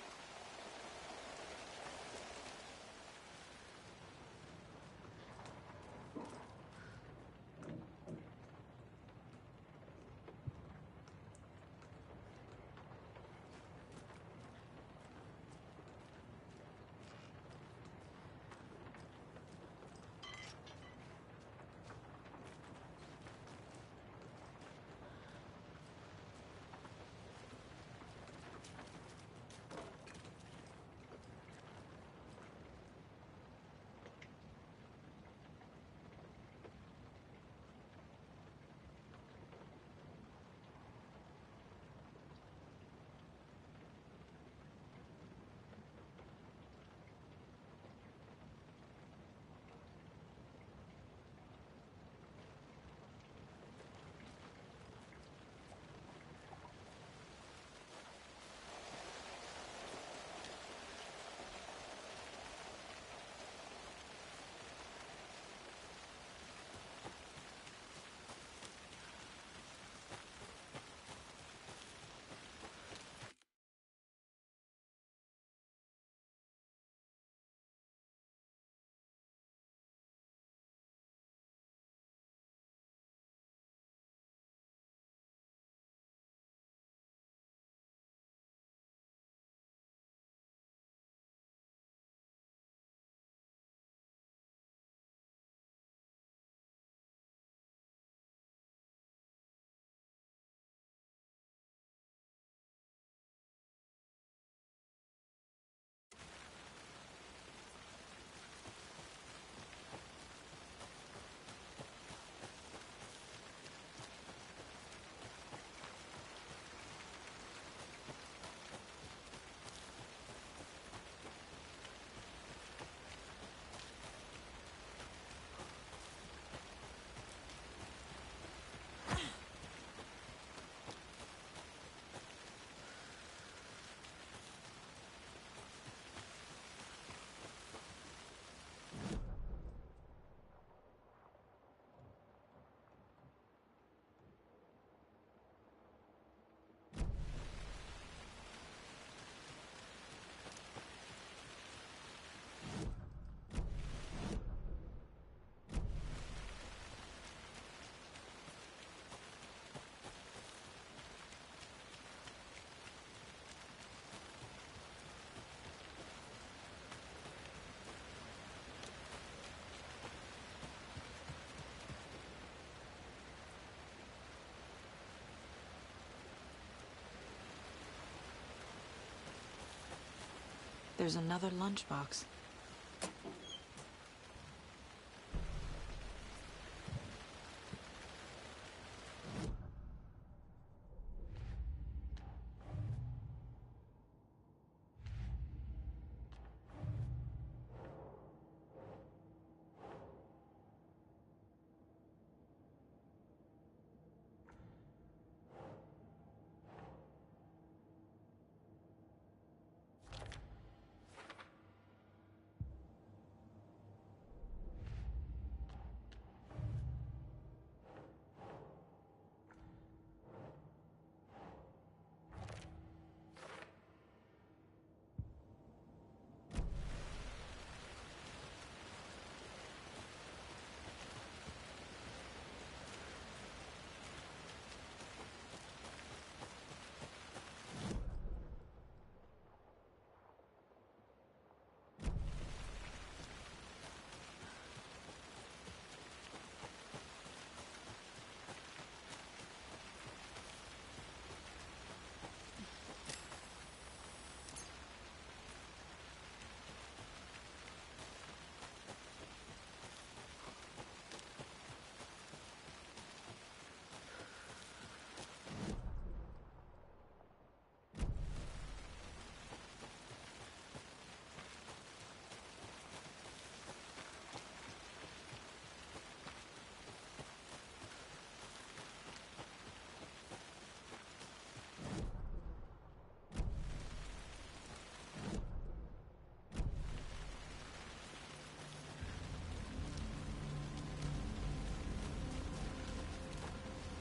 There's another lunchbox.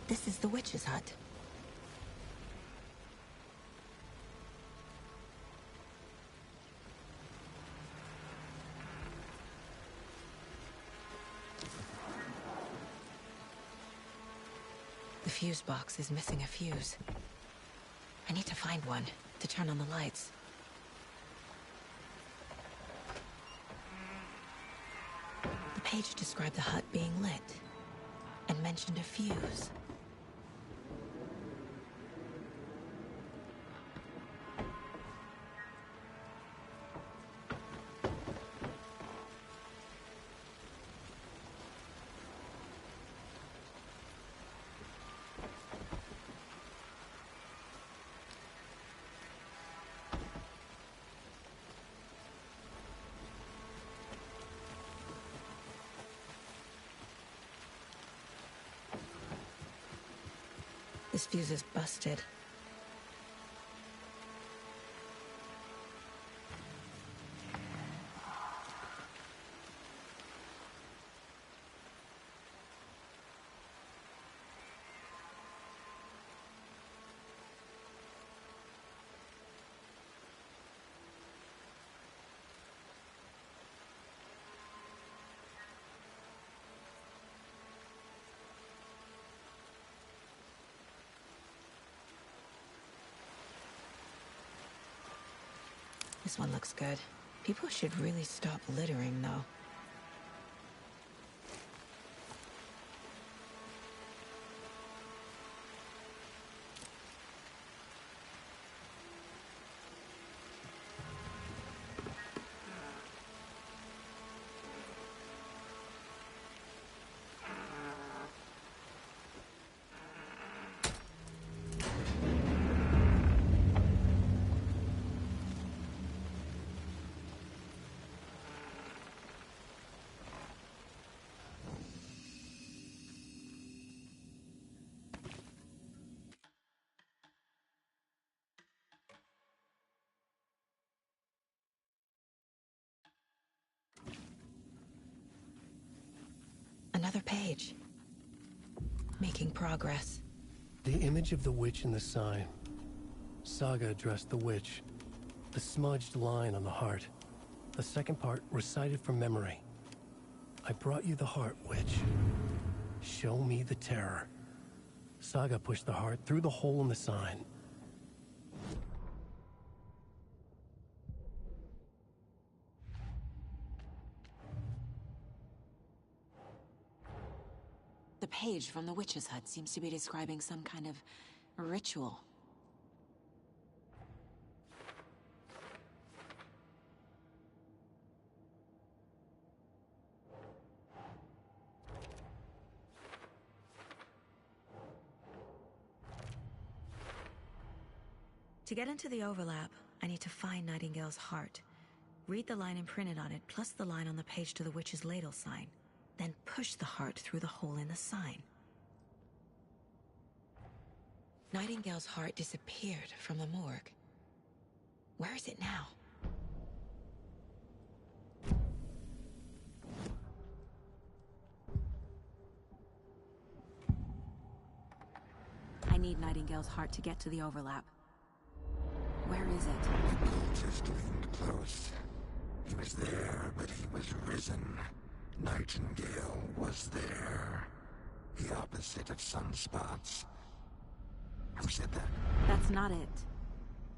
This is the witch's hut. The fuse box is missing a fuse. I need to find one to turn on the lights. The page described the hut being lit and mentioned a fuse. This fuse is busted. This one looks good. People should really stop littering, though. Another page. Making progress. The image of the witch in the sign. Saga addressed the witch. The smudged line on the heart. The second part recited from memory. I brought you the heart, witch. Show me the terror. Saga pushed the heart through the hole in the sign. The page from the witch's hut seems to be describing some kind of ritual. To get into the overlap, I need to find Nightingale's heart. Read the line imprinted on it, plus the line on the page to the witch's ladle sign. Then push the heart through the hole in the sign. Nightingale's heart disappeared from the morgue. Where is it now? I need Nightingale's heart to get to the overlap. Where is it? The cultist leaned close. He was there, but he was risen. Nightingale was there. The opposite of sunspots. Who said that? That's not it.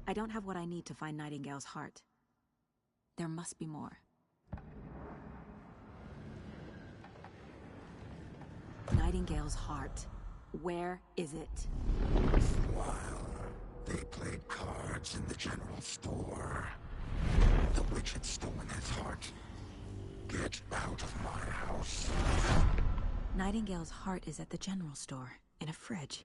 I don't have what I need to find Nightingale's heart. There must be more. Nightingale's heart. Where is it? For a while, they played cards in the general store. The witch had stolen his heart. Get out of my house. Nightingale's heart is at the general store, in a fridge.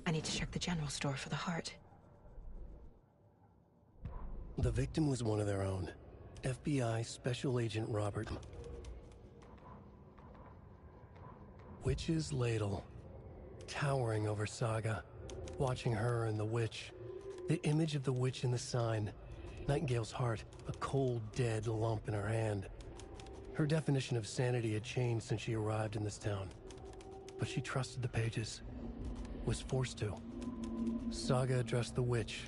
I need to check the general store for the heart. The victim was one of their own. FBI Special Agent Robert. Witch's ladle. Towering over Saga. Watching her and the witch. The image of the witch in the sign. Nightingale's heart. A cold, dead lump in her hand. Her definition of sanity had changed since she arrived in this town. But she trusted the pages. Was forced to. Saga addressed the witch.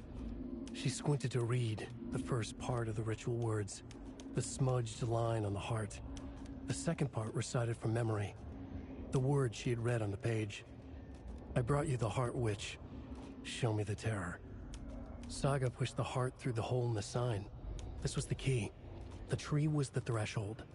She squinted to read the first part of the ritual words, the smudged line on the heart. The second part recited from memory, the words she had read on the page. I brought you the heart, witch. Show me the terror. Saga pushed the heart through the hole in the sign. This was the key. The tree was the threshold.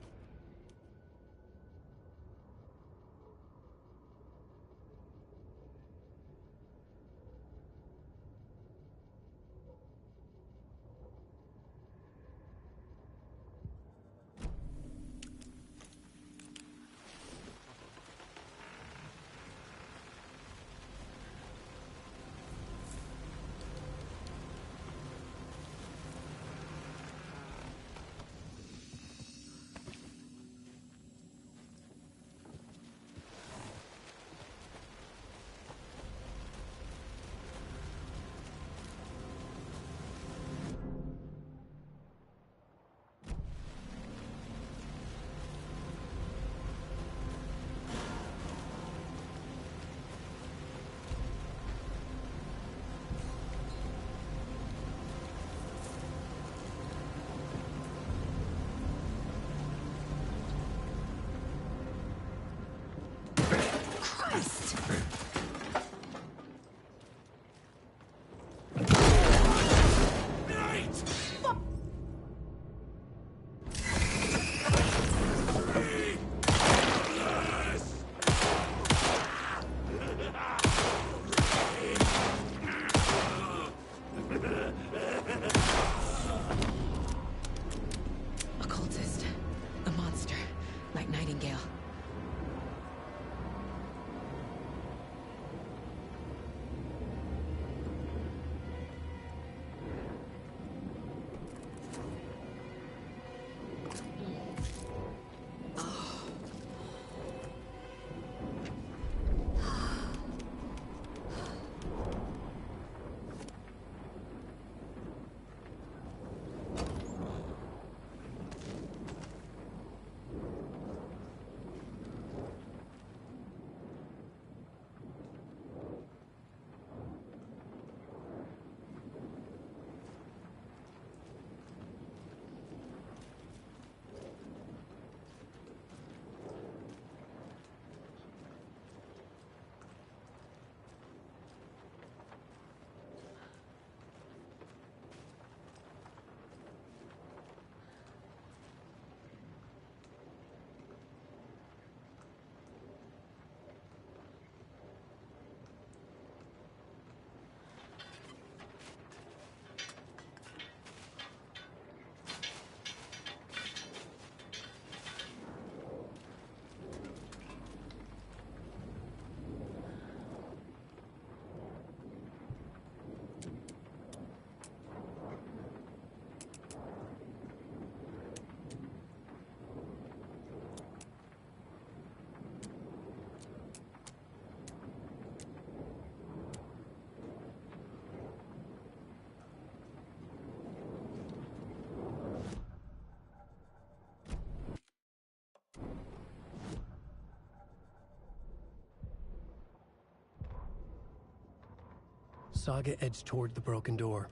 Saga edged toward the broken door,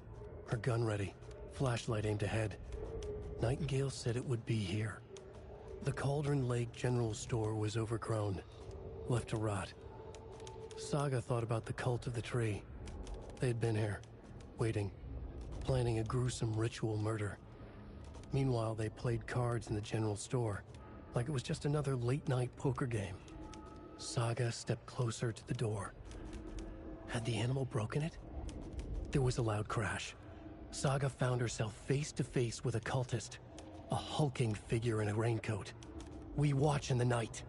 her gun ready, flashlight aimed ahead. Nightingale said it would be here. The Cauldron Lake General Store was overgrown, left to rot. Saga thought about the cult of the tree. They had been here, waiting, planning a gruesome ritual murder. Meanwhile, they played cards in the general store, like it was just another late-night poker game. Saga stepped closer to the door. Had the animal broken it? There was a loud crash. Saga found herself face to face with a cultist, a hulking figure in a raincoat. We watch in the night.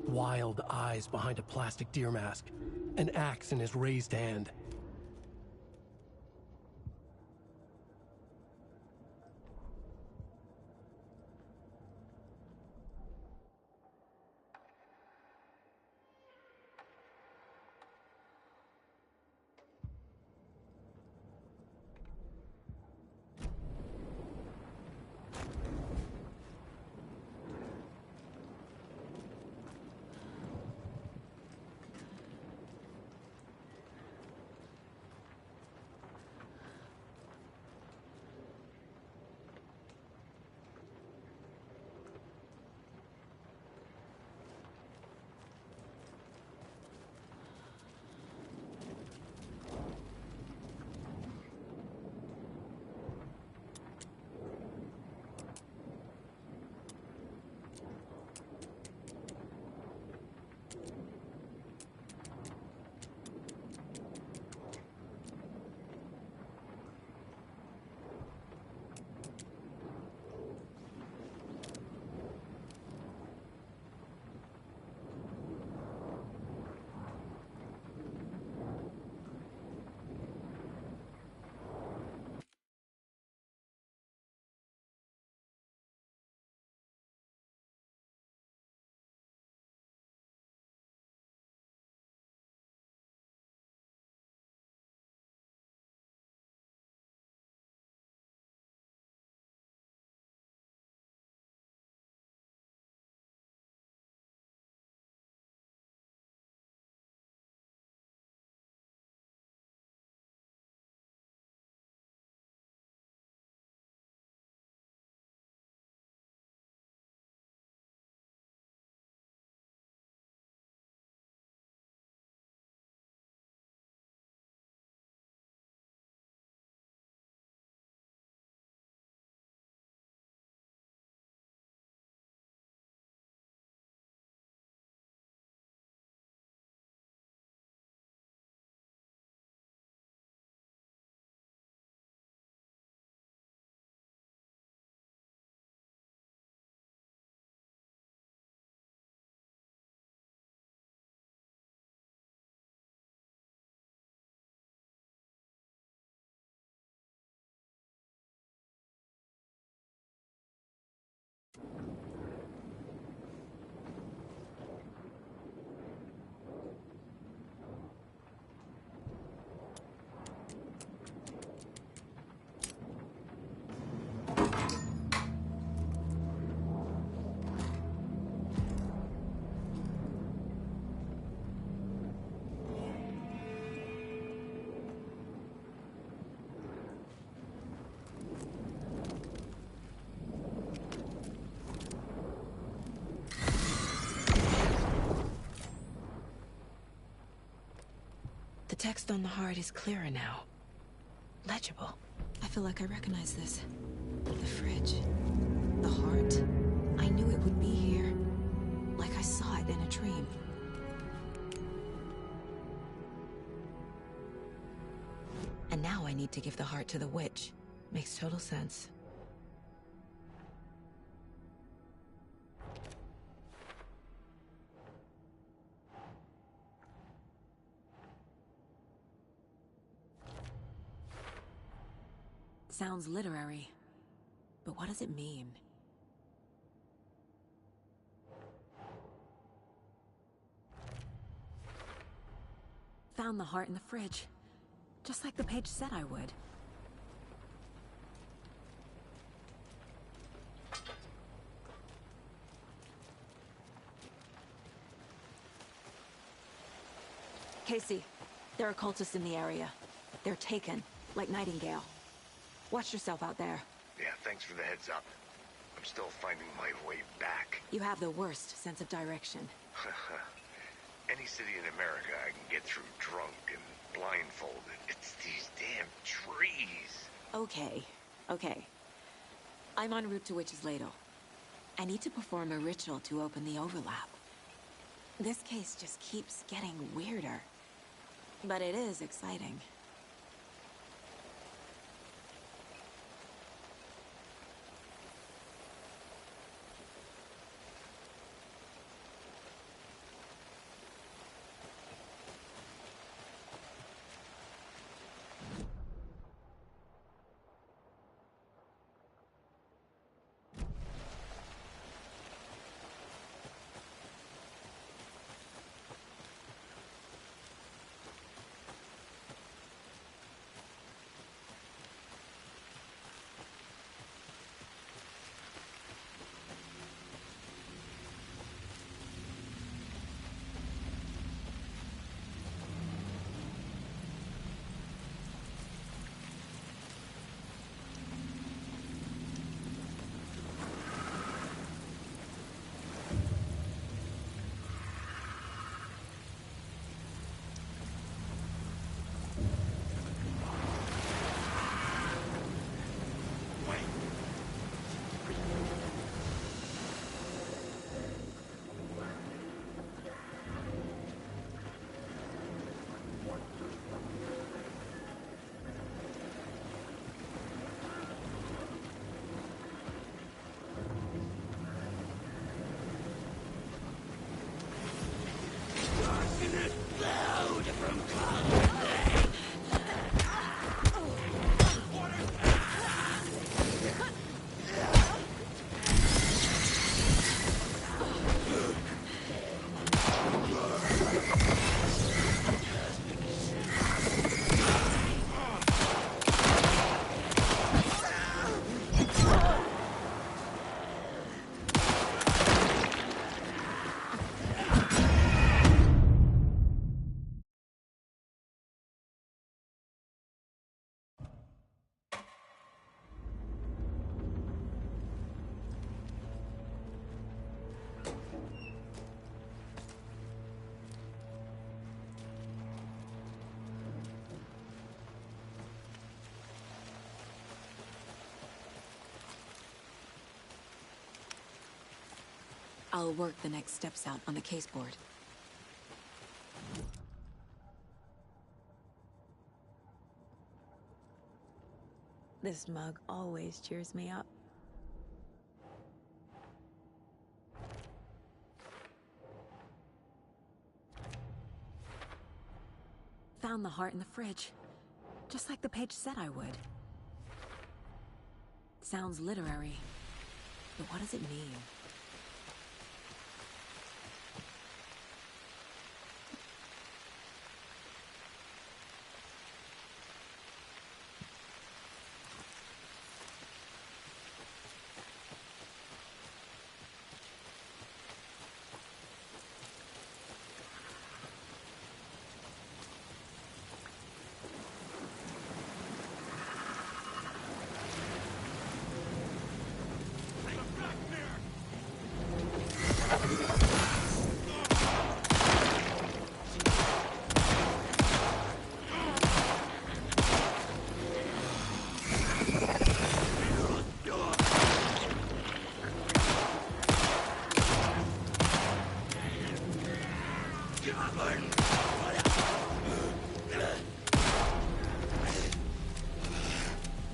Wild eyes behind a plastic deer mask, an axe in his raised hand. The text on the heart is clearer now. Legible. I feel like I recognize this. The fridge. The heart. I knew it would be here. Like I saw it in a dream. And now I need to give the heart to the witch. Makes total sense. Sounds literary, but what does it mean? Found the heart in the fridge, just like the page said I would. Casey, there are cultists in the area. They're taken, like Nightingale. Watch yourself out there. Yeah, thanks for the heads up. I'm still finding my way back. You have the worst sense of direction. Any city in America I can get through drunk and blindfolded. It's these damn trees. Okay, okay. I'm en route to Witch's Ladle. I need to perform a ritual to open the overlap. This case just keeps getting weirder. But it is exciting. I'll work the next steps out on the case board. This mug always cheers me up. Found the heart in the fridge, just like the page said I would. Sounds literary, but what does it mean?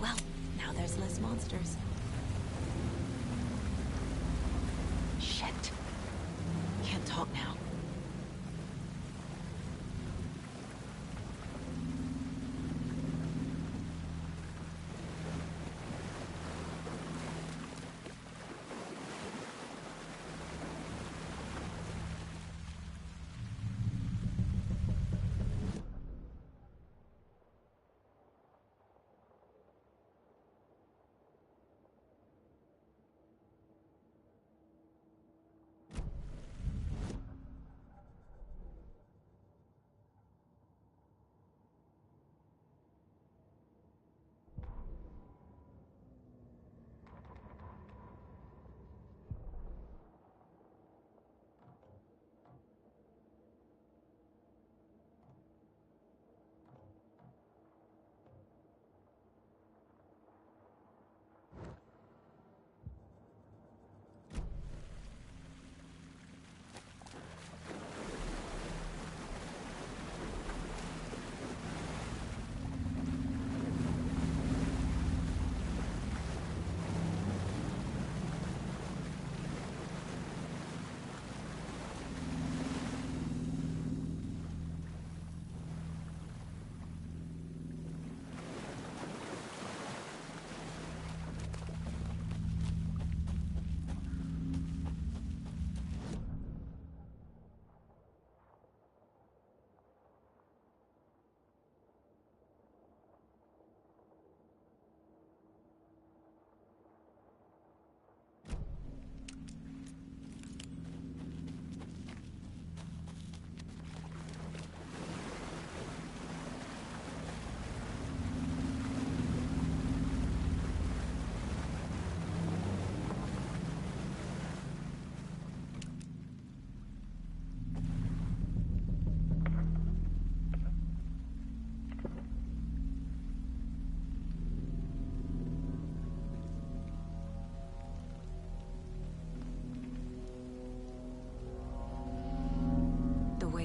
Well, now there's less monsters. Shit. Can't talk now.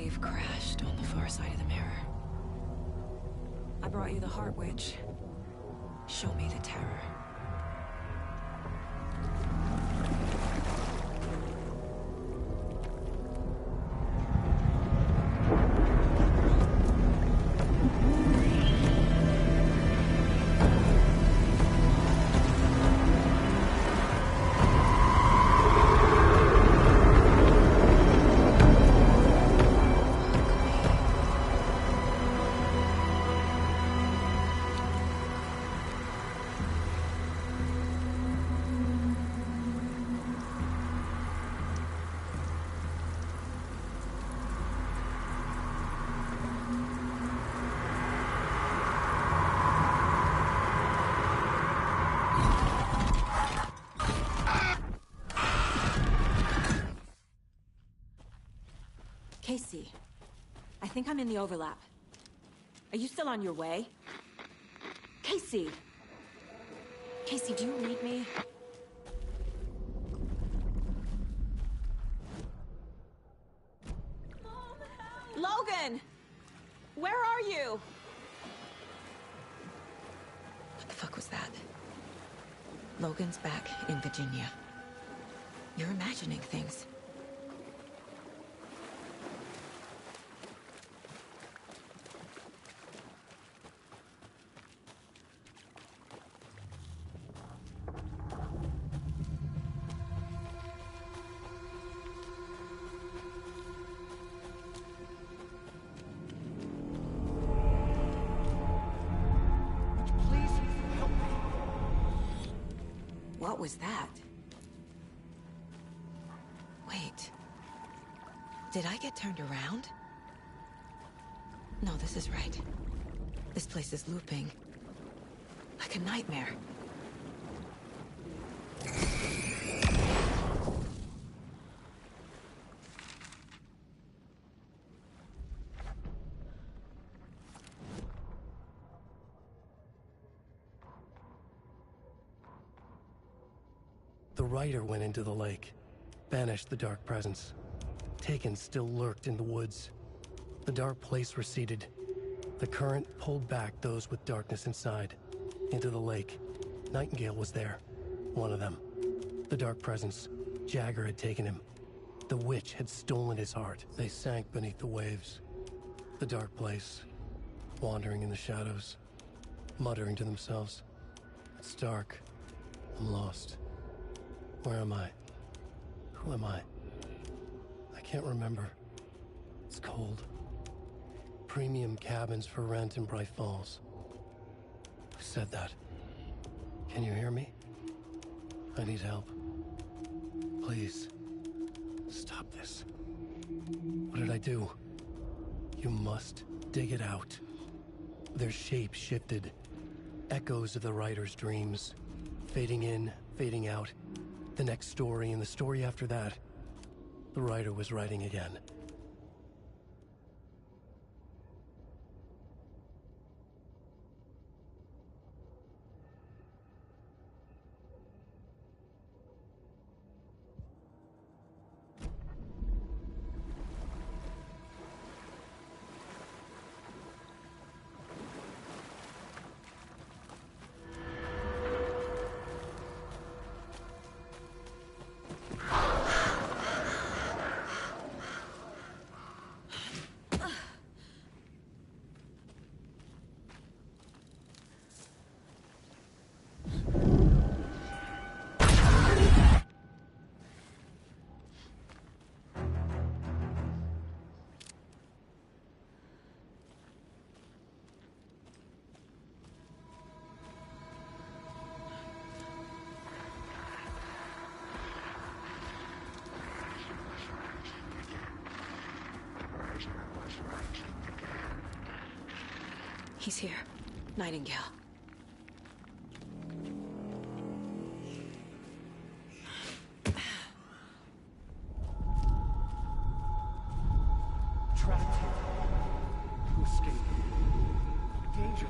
wave crashed on the far side of the mirror. I brought you the Heart Witch. Show me the terror. Casey, I think I'm in the overlap. Are you still on your way? Casey! Casey, do you read me? Logan! Where are you? What the fuck was that? Logan's back in Virginia. You're imagining things. What was that? Wait. Did I get turned around? No, this is right. This place is looping. Like a nightmare. The Rider went into the lake, banished the dark presence. Taken still lurked in the woods. The dark place receded. The current pulled back those with darkness inside, into the lake. Nightingale was there, one of them. The dark presence, Jagger had taken him. The witch had stolen his heart. They sank beneath the waves. The dark place, wandering in the shadows, muttering to themselves. It's dark. I'm lost. Where am I? Who am I? I can't remember. It's cold. Premium cabins for rent in Bright Falls. Who said that? Can you hear me? I need help. Please. Stop this. What did I do? You must dig it out. Their shape shifted. Echoes of the Rider's dreams. Fading in, fading out. The next story and the story after that. The Rider was writing again. He's here. Nightingale. Trapped here. To escape. Danger.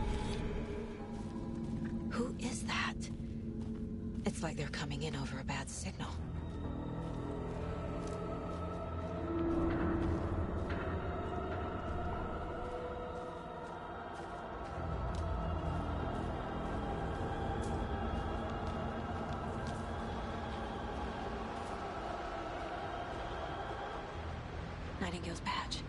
Who is that? It's like they're coming in over a bad signal. Nightingale's badge.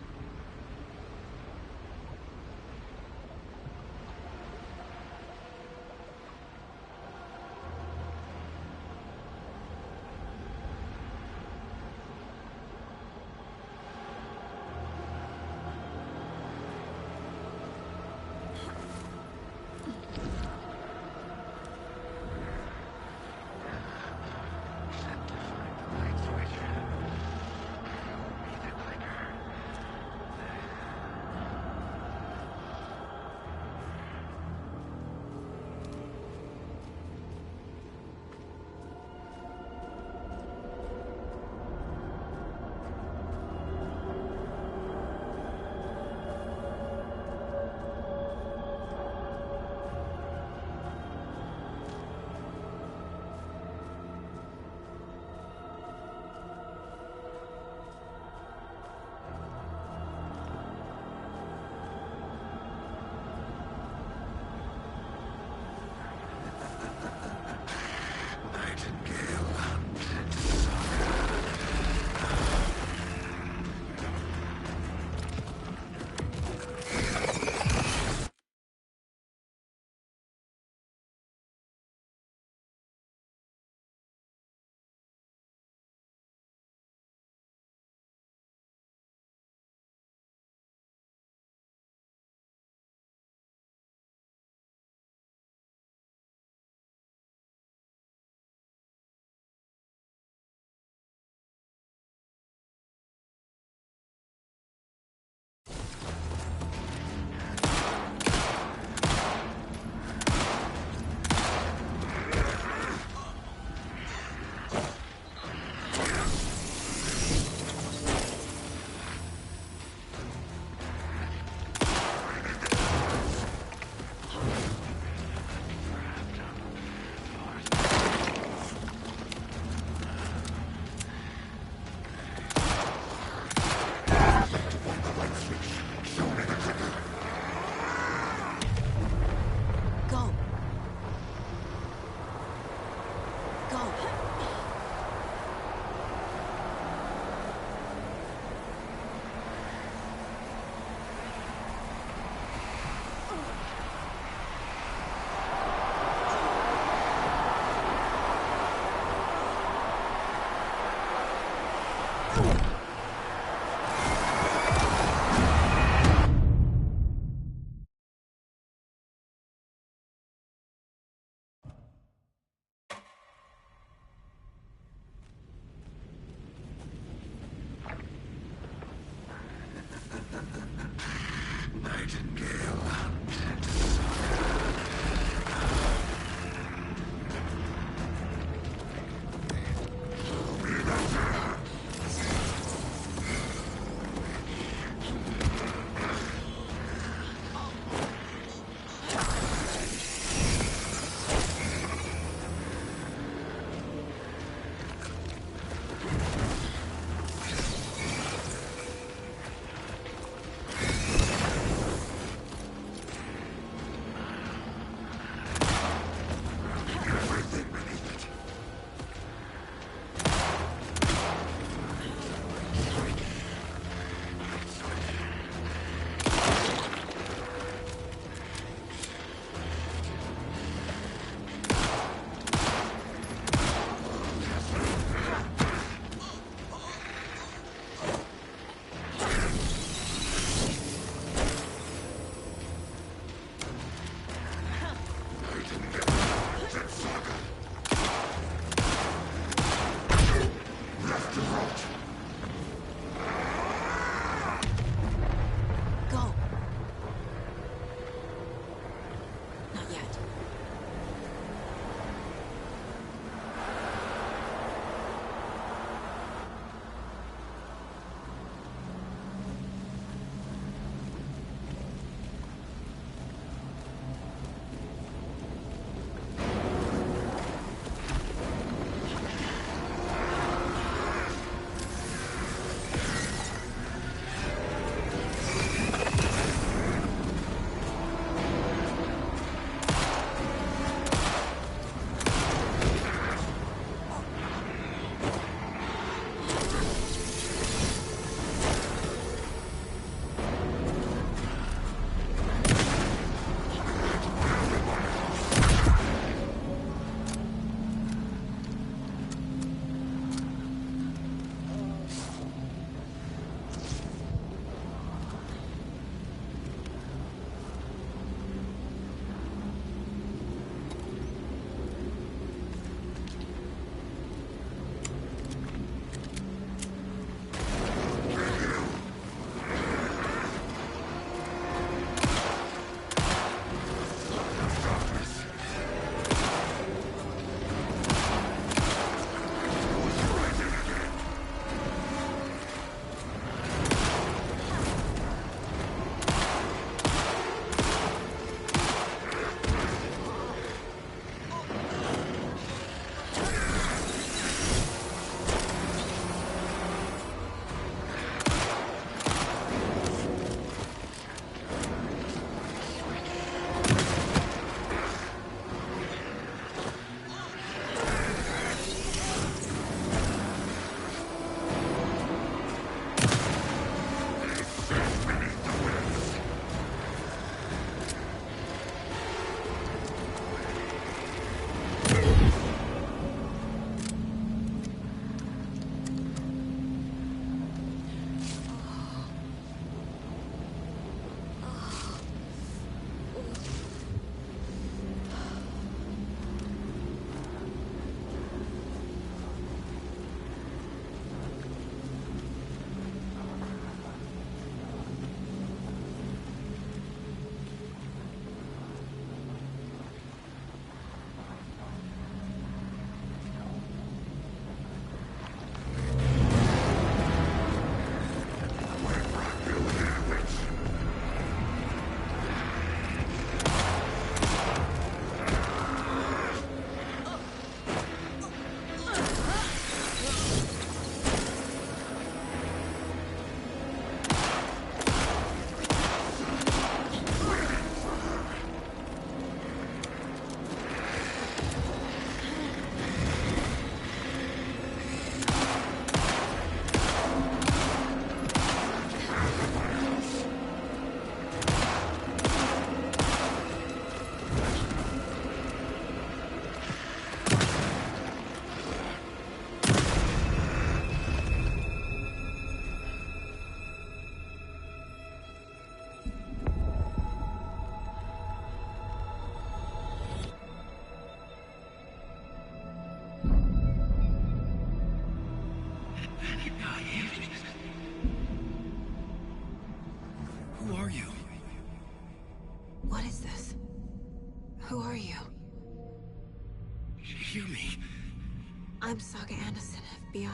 I'm Saga Anderson, FBI.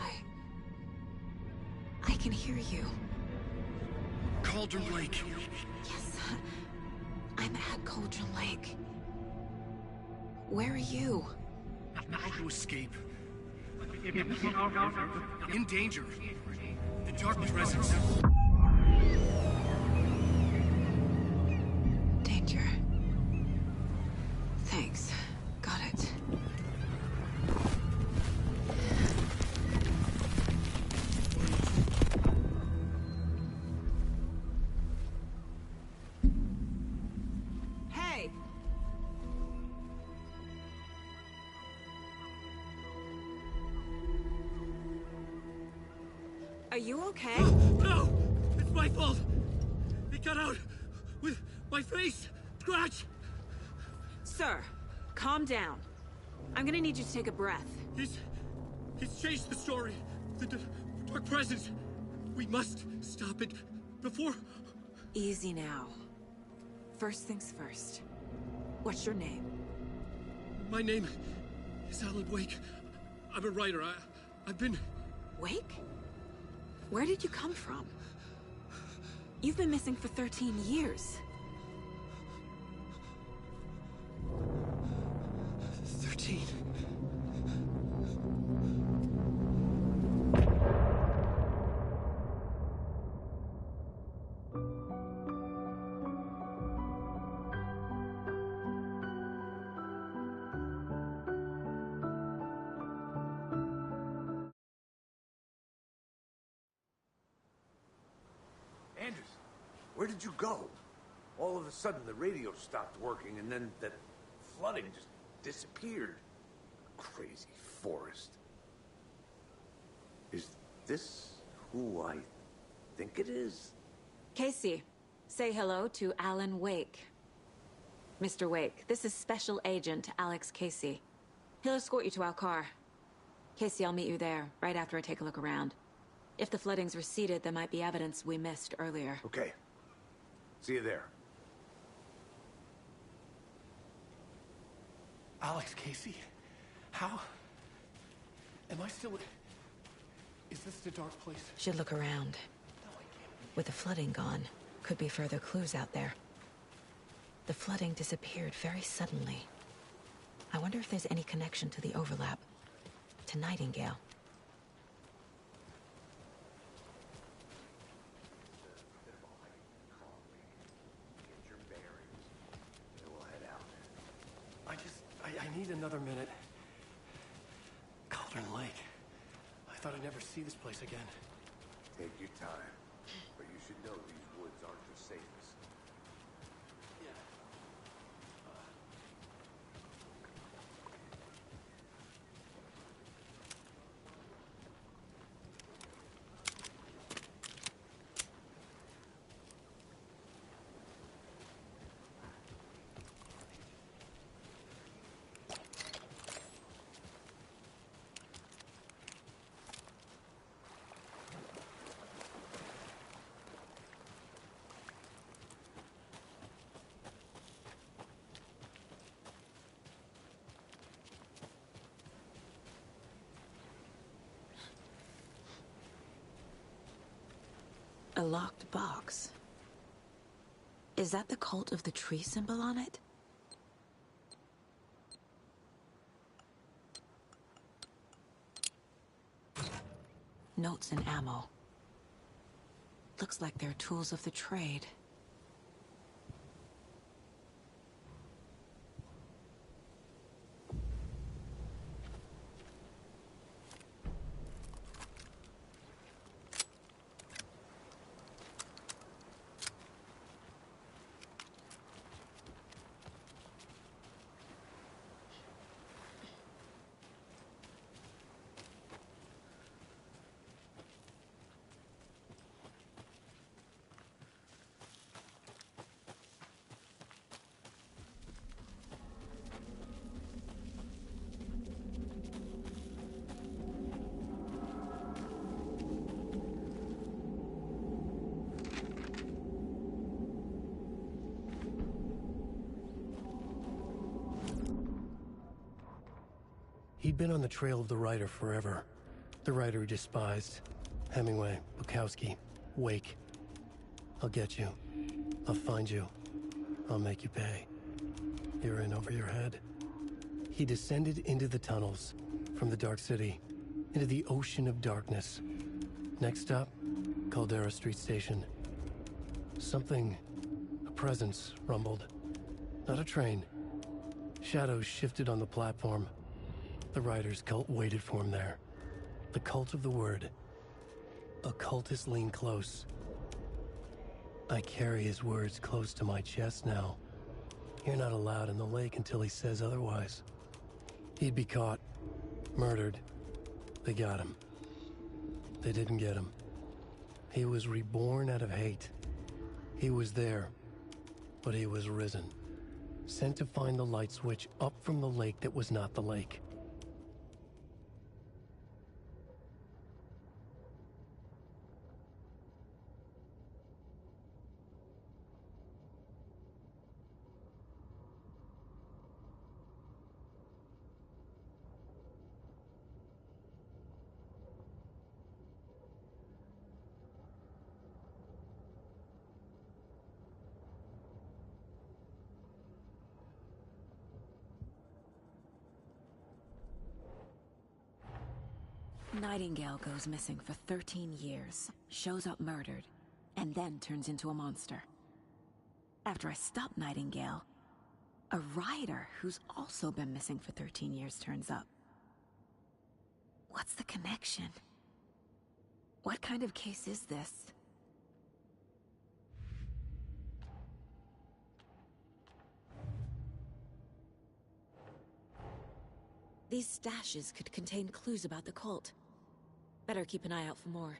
I can hear you. Cauldron Lake. Yes, I'm at Cauldron Lake. Where are you? How to escape. In danger. The Dark Presence. Danger. Thanks. Got it. Hey! Are you okay? No! It's my fault! It got out with my face! Scratch! Sir, calm down. I'm gonna need you to take a breath. He's changed the story. The Dark Presence. We must stop it before... Easy now. First things first. What's your name? My name is Alan Wake. I'm a writer. I've been... Wake? Where did you come from? You've been missing for 13 years. 13. Anders, where did you go? All of a sudden the radio stopped working and then that flooding just disappeared. Crazy forest. Is this who I think it is? Casey, say hello to Alan Wake. Mr. Wake, this is Special Agent Alex Casey. He'll escort you to our car. Casey, I'll meet you there, right after I take a look around. If the flooding's receded, there might be evidence we missed earlier. Okay. See you there. Alex Casey? How? Am I still... Is this the dark place? Should look around. With the flooding gone, could be further clues out there. The flooding disappeared very suddenly. I wonder if there's any connection to the overlap. To Nightingale. I need another minute. Cauldron Lake. I thought I'd never see this place again. Take your time. But you should know these woods aren't the safest. A locked box. Is that the cult of the tree symbol on it? Notes and ammo. Looks like they're tools of the trade. He'd been on the trail of the writer forever. The writer he despised. Hemingway, Bukowski, Wake. I'll get you. I'll find you. I'll make you pay. You're in over your head. He descended into the tunnels, from the Dark City, into the ocean of darkness. Next stop, Caldera Street Station. Something, a presence, rumbled. Not a train. Shadows shifted on the platform. The writer's cult waited for him there. The cult of the word. Occultists lean close. I carry his words close to my chest now. You're not allowed in the lake until he says otherwise. He'd be caught. Murdered. They got him. They didn't get him. He was reborn out of hate. He was there, but he was risen. Sent to find the light switch up from the lake that was not the lake. Nightingale goes missing for 13 years, shows up murdered, and then turns into a monster. After I stop Nightingale, a writer who's also been missing for 13 years turns up. What's the connection? What kind of case is this? These stashes could contain clues about the cult. Better keep an eye out for more.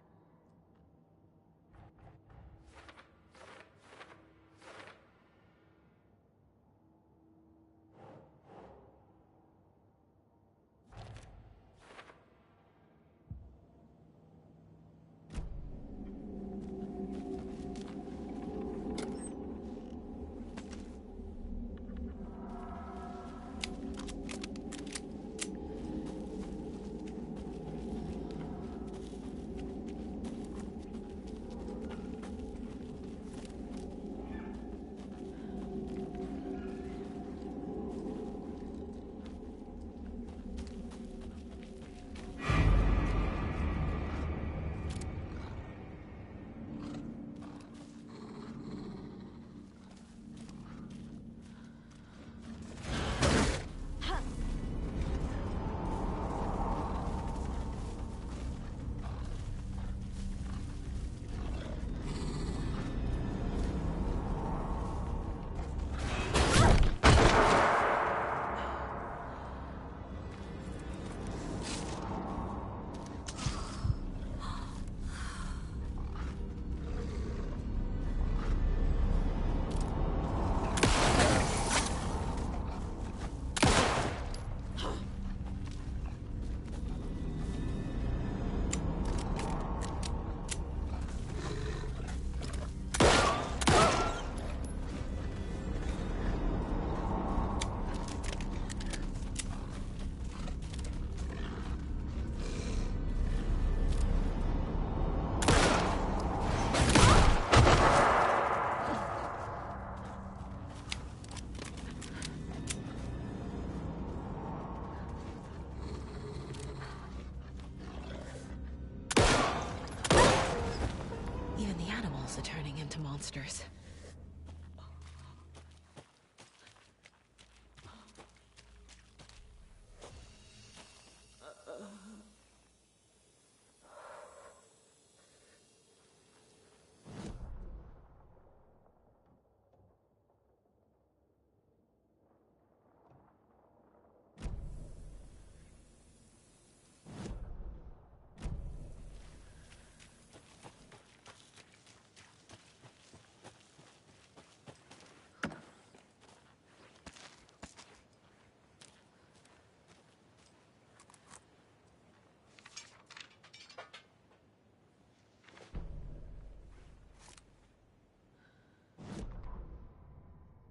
Are turning into monsters.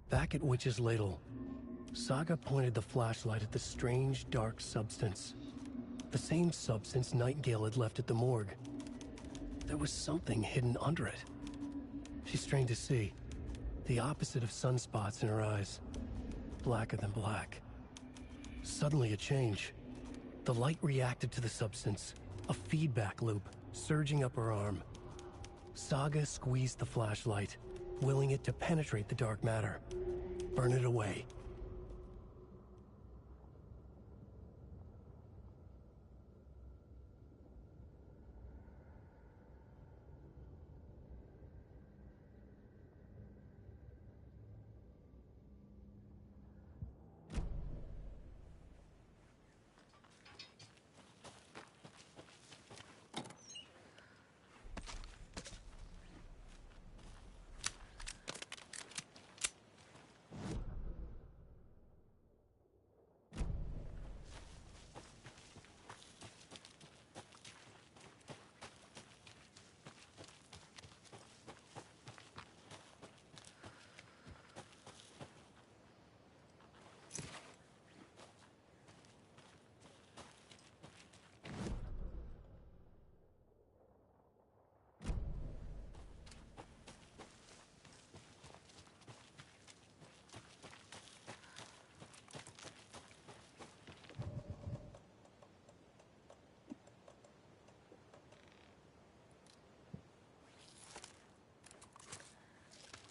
Back at Witch's Ladle, Saga pointed the flashlight at the strange, dark substance. The same substance Nightingale had left at the morgue. There was something hidden under it. She strained to see. The opposite of sunspots in her eyes. Blacker than black. Suddenly a change. The light reacted to the substance. A feedback loop, surging up her arm. Saga squeezed the flashlight, willing it to penetrate the dark matter. Burn it away.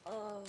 Oh.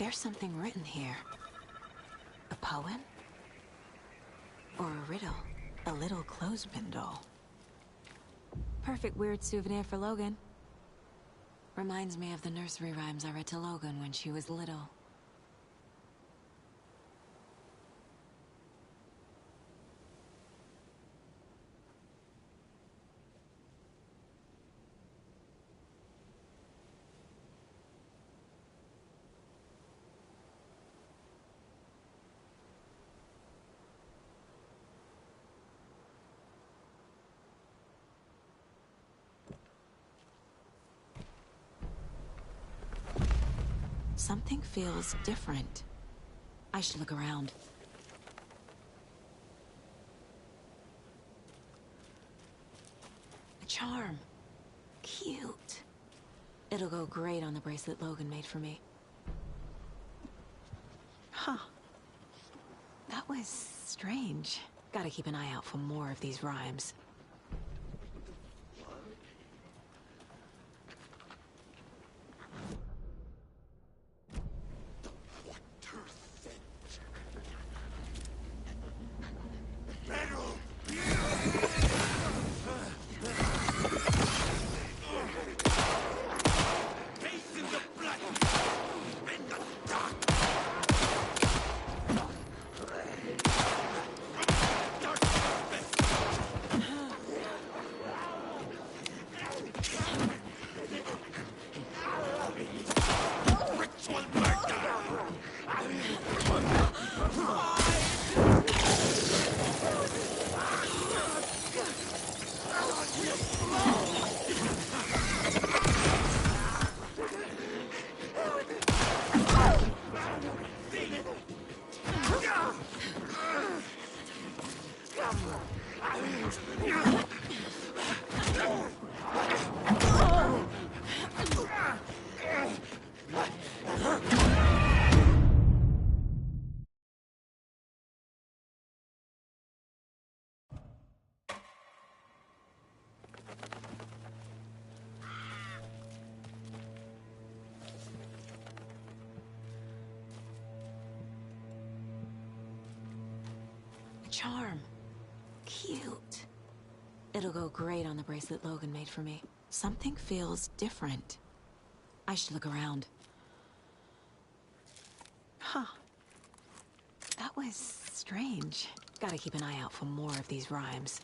There's something written here. A poem? Or a riddle? A little clothespin doll. Perfect weird souvenir for Logan. Reminds me of the nursery rhymes I read to Logan when she was little. Something feels different. I should look around. A charm. Cute. It'll go great on the bracelet Logan made for me. Huh. That was strange. Gotta keep an eye out for more of these rhymes. charm. Cute. It'll go great on the bracelet Logan made for me. Something feels different. I should look around. Huh. That was strange. Gotta keep an eye out for more of these rhymes.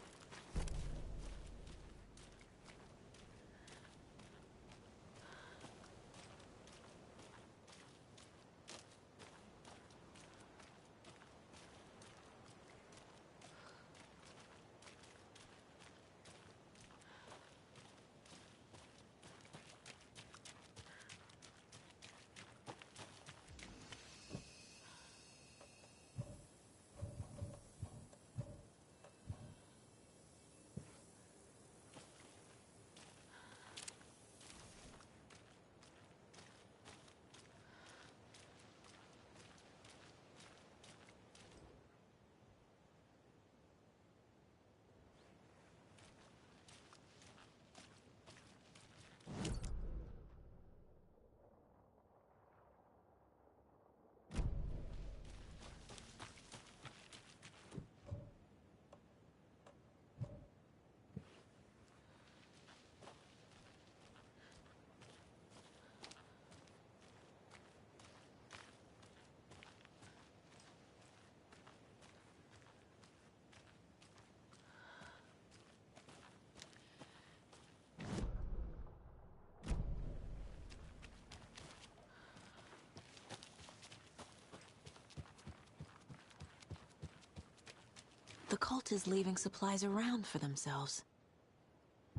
The cult is leaving supplies around for themselves.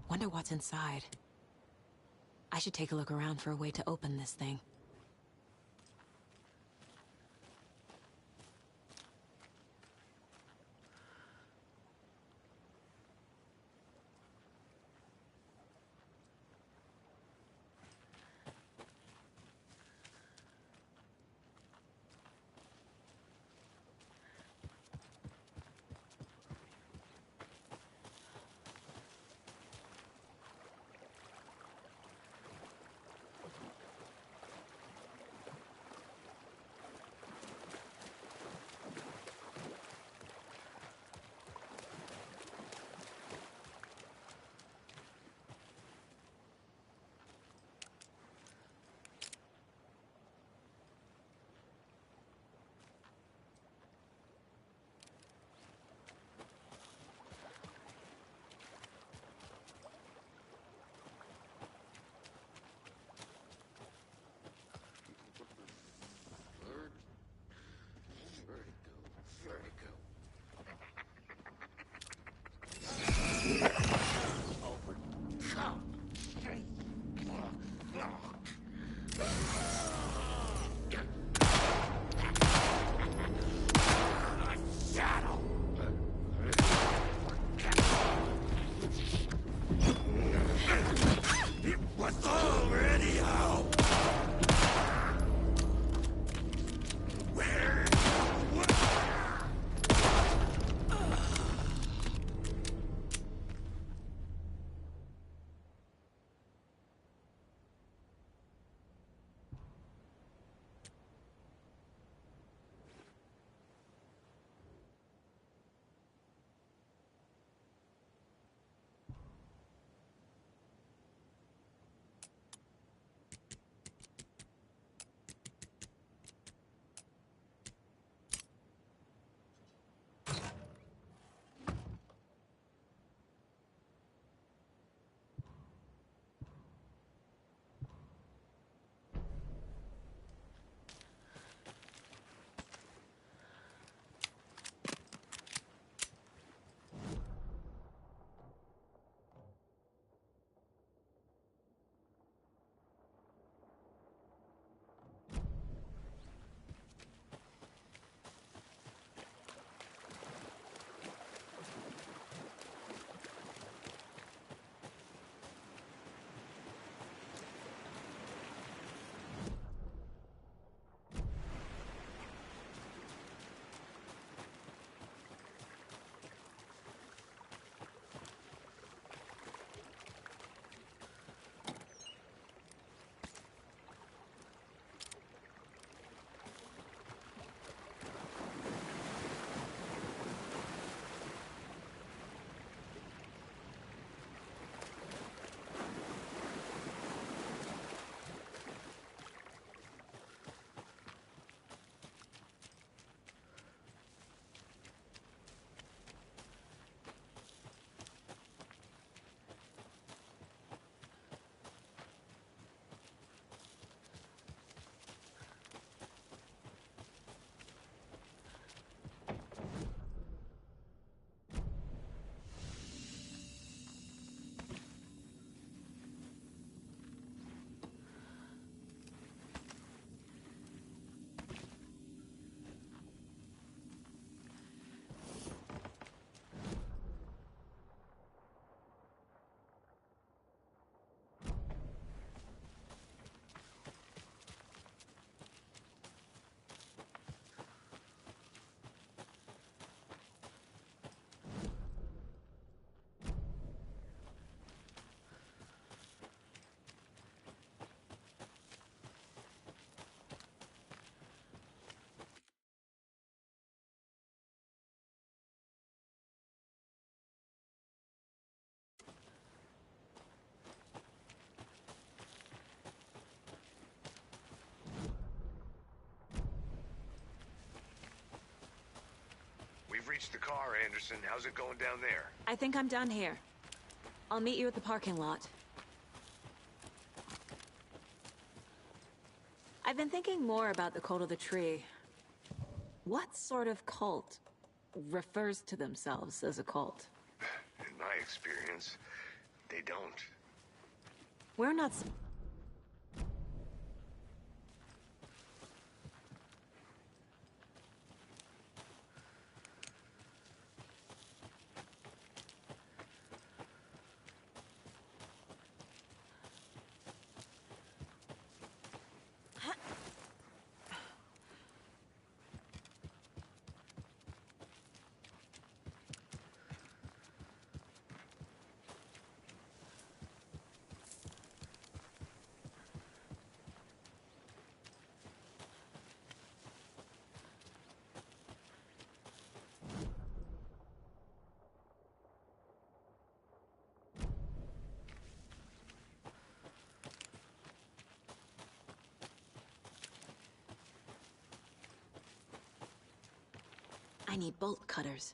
Wonder what's inside. I should take a look around for a way to open this thing. reached the car, Anderson. How's it going down there? I think I'm done here. I'll meet you at the parking lot. I've been thinking more about the Cult of the Tree. What sort of cult refers to themselves as a cult? In my experience, they don't. We're not... I need bolt cutters.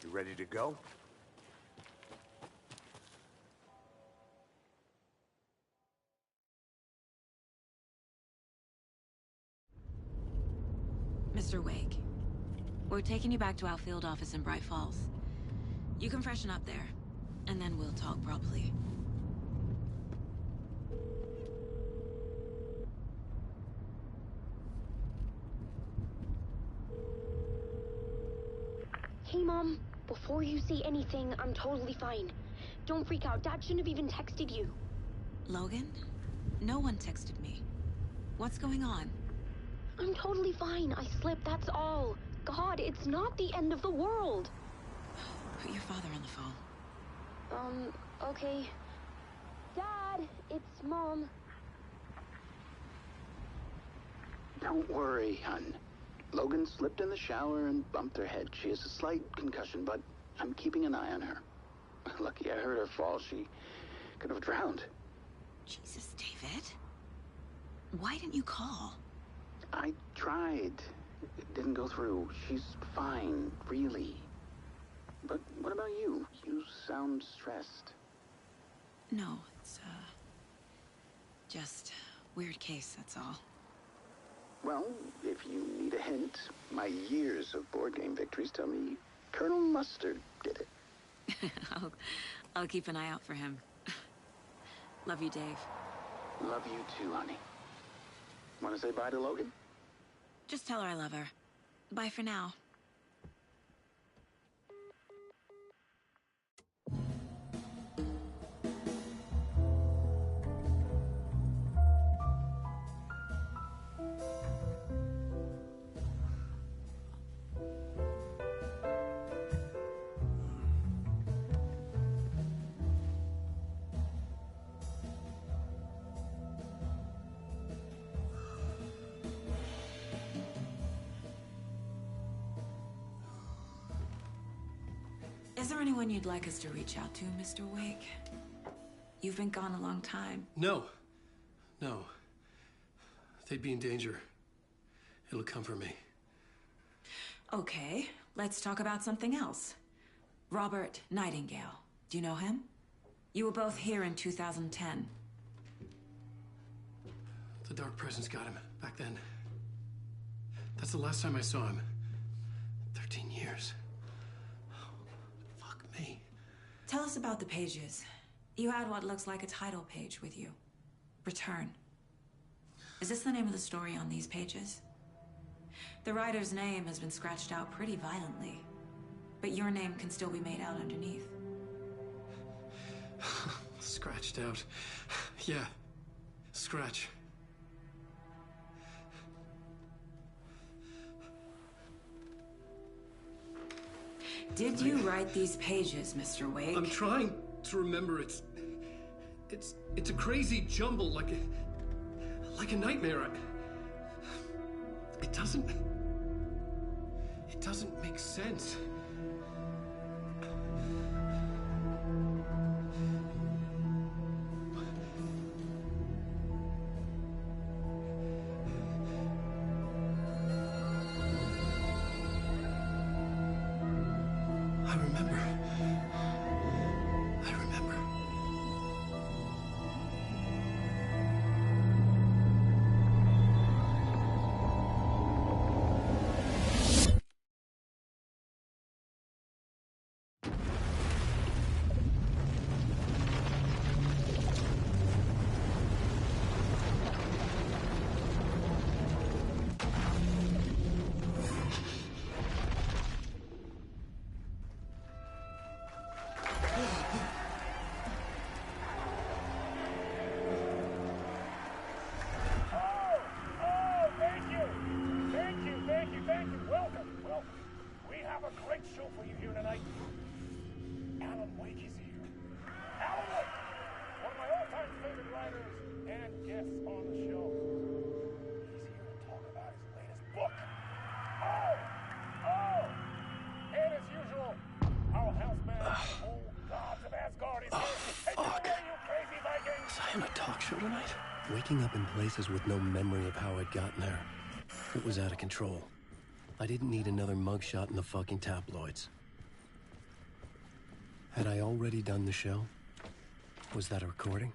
You ready to go? Mr. Wake, we're taking you back to our field office in Bright Falls. You can freshen up there, and then we'll talk properly. Hey, Mom. Before you say anything, I'm totally fine. Don't freak out. Dad shouldn't have even texted you. Logan? No one texted me. What's going on? I'm totally fine. I slipped, that's all. God, it's not the end of the world. Put your father on the phone. Okay. Dad, it's Mom. Don't worry, hon. Logan slipped in the shower and bumped her head. She has a slight concussion, but I'm keeping an eye on her. Lucky I heard her fall. She could have drowned. Jesus, David. Why didn't you call? I tried. It didn't go through. She's fine, really. But what about you? You sound stressed. No, it's, just weird case, that's all. Well, if you need a hint, my years of board game victories tell me Colonel Mustard did it. I'll keep an eye out for him. Love you, Dave. Love you too, honey. Want to say bye to Logan? Just tell her I love her. Bye for now. Is there anyone you'd like us to reach out to, Mr. Wake? You've been gone a long time. No. They'd be in danger. It'll come for me. Okay, let's talk about something else. Robert Nightingale. Do you know him? You were both here in 2010. The Dark Presence got him back then. That's the last time I saw him. 13 years. Fuck me. Tell us about the pages. You had what looks like a title page with you. Return. Is this the name of the story on these pages? The writer's name has been scratched out pretty violently, but your name can still be made out underneath. Scratched out. Yeah. Scratch. Did you write these pages, Mr. Wake? I'm trying to remember. It's a crazy jumble, like a nightmare. It doesn't make sense. Waking up in places with no memory of how I'd gotten there. It was out of control. I didn't need another mugshot in the fucking tabloids. Had I already done the show? Was that a recording?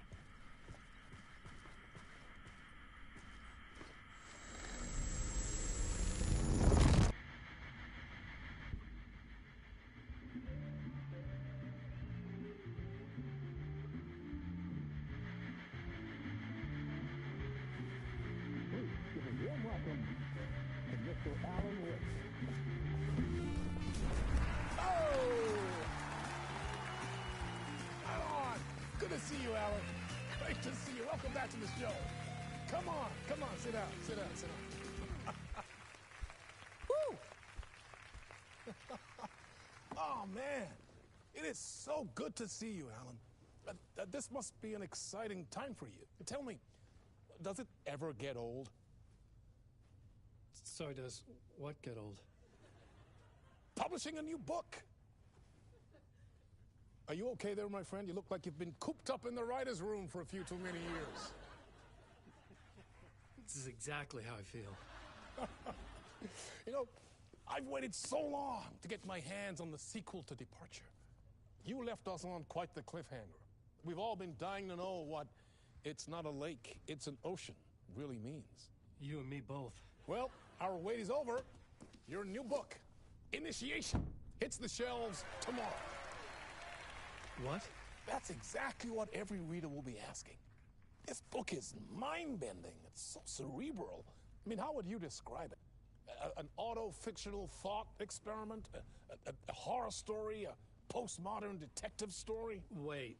So good to see you, Alan. This must be an exciting time for you. Tell me, does it ever get old? Sorry, does what get old? Publishing a new book. Are you okay there, my friend? You look like you've been cooped up in the writer's room for a few too many years. This is exactly how I feel. You know, I've waited so long to get my hands on the sequel to Departure. You left us on quite the cliffhanger. We've all been dying to know what "it's not a lake, it's an ocean" really means. You and me both. Well, our wait is over. Your new book, Initiation, hits the shelves tomorrow. What? That's exactly what every reader will be asking. This book is mind-bending. It's so cerebral. I mean, how would you describe it? An auto-fictional thought experiment? A horror story? A postmodern detective story? Wait.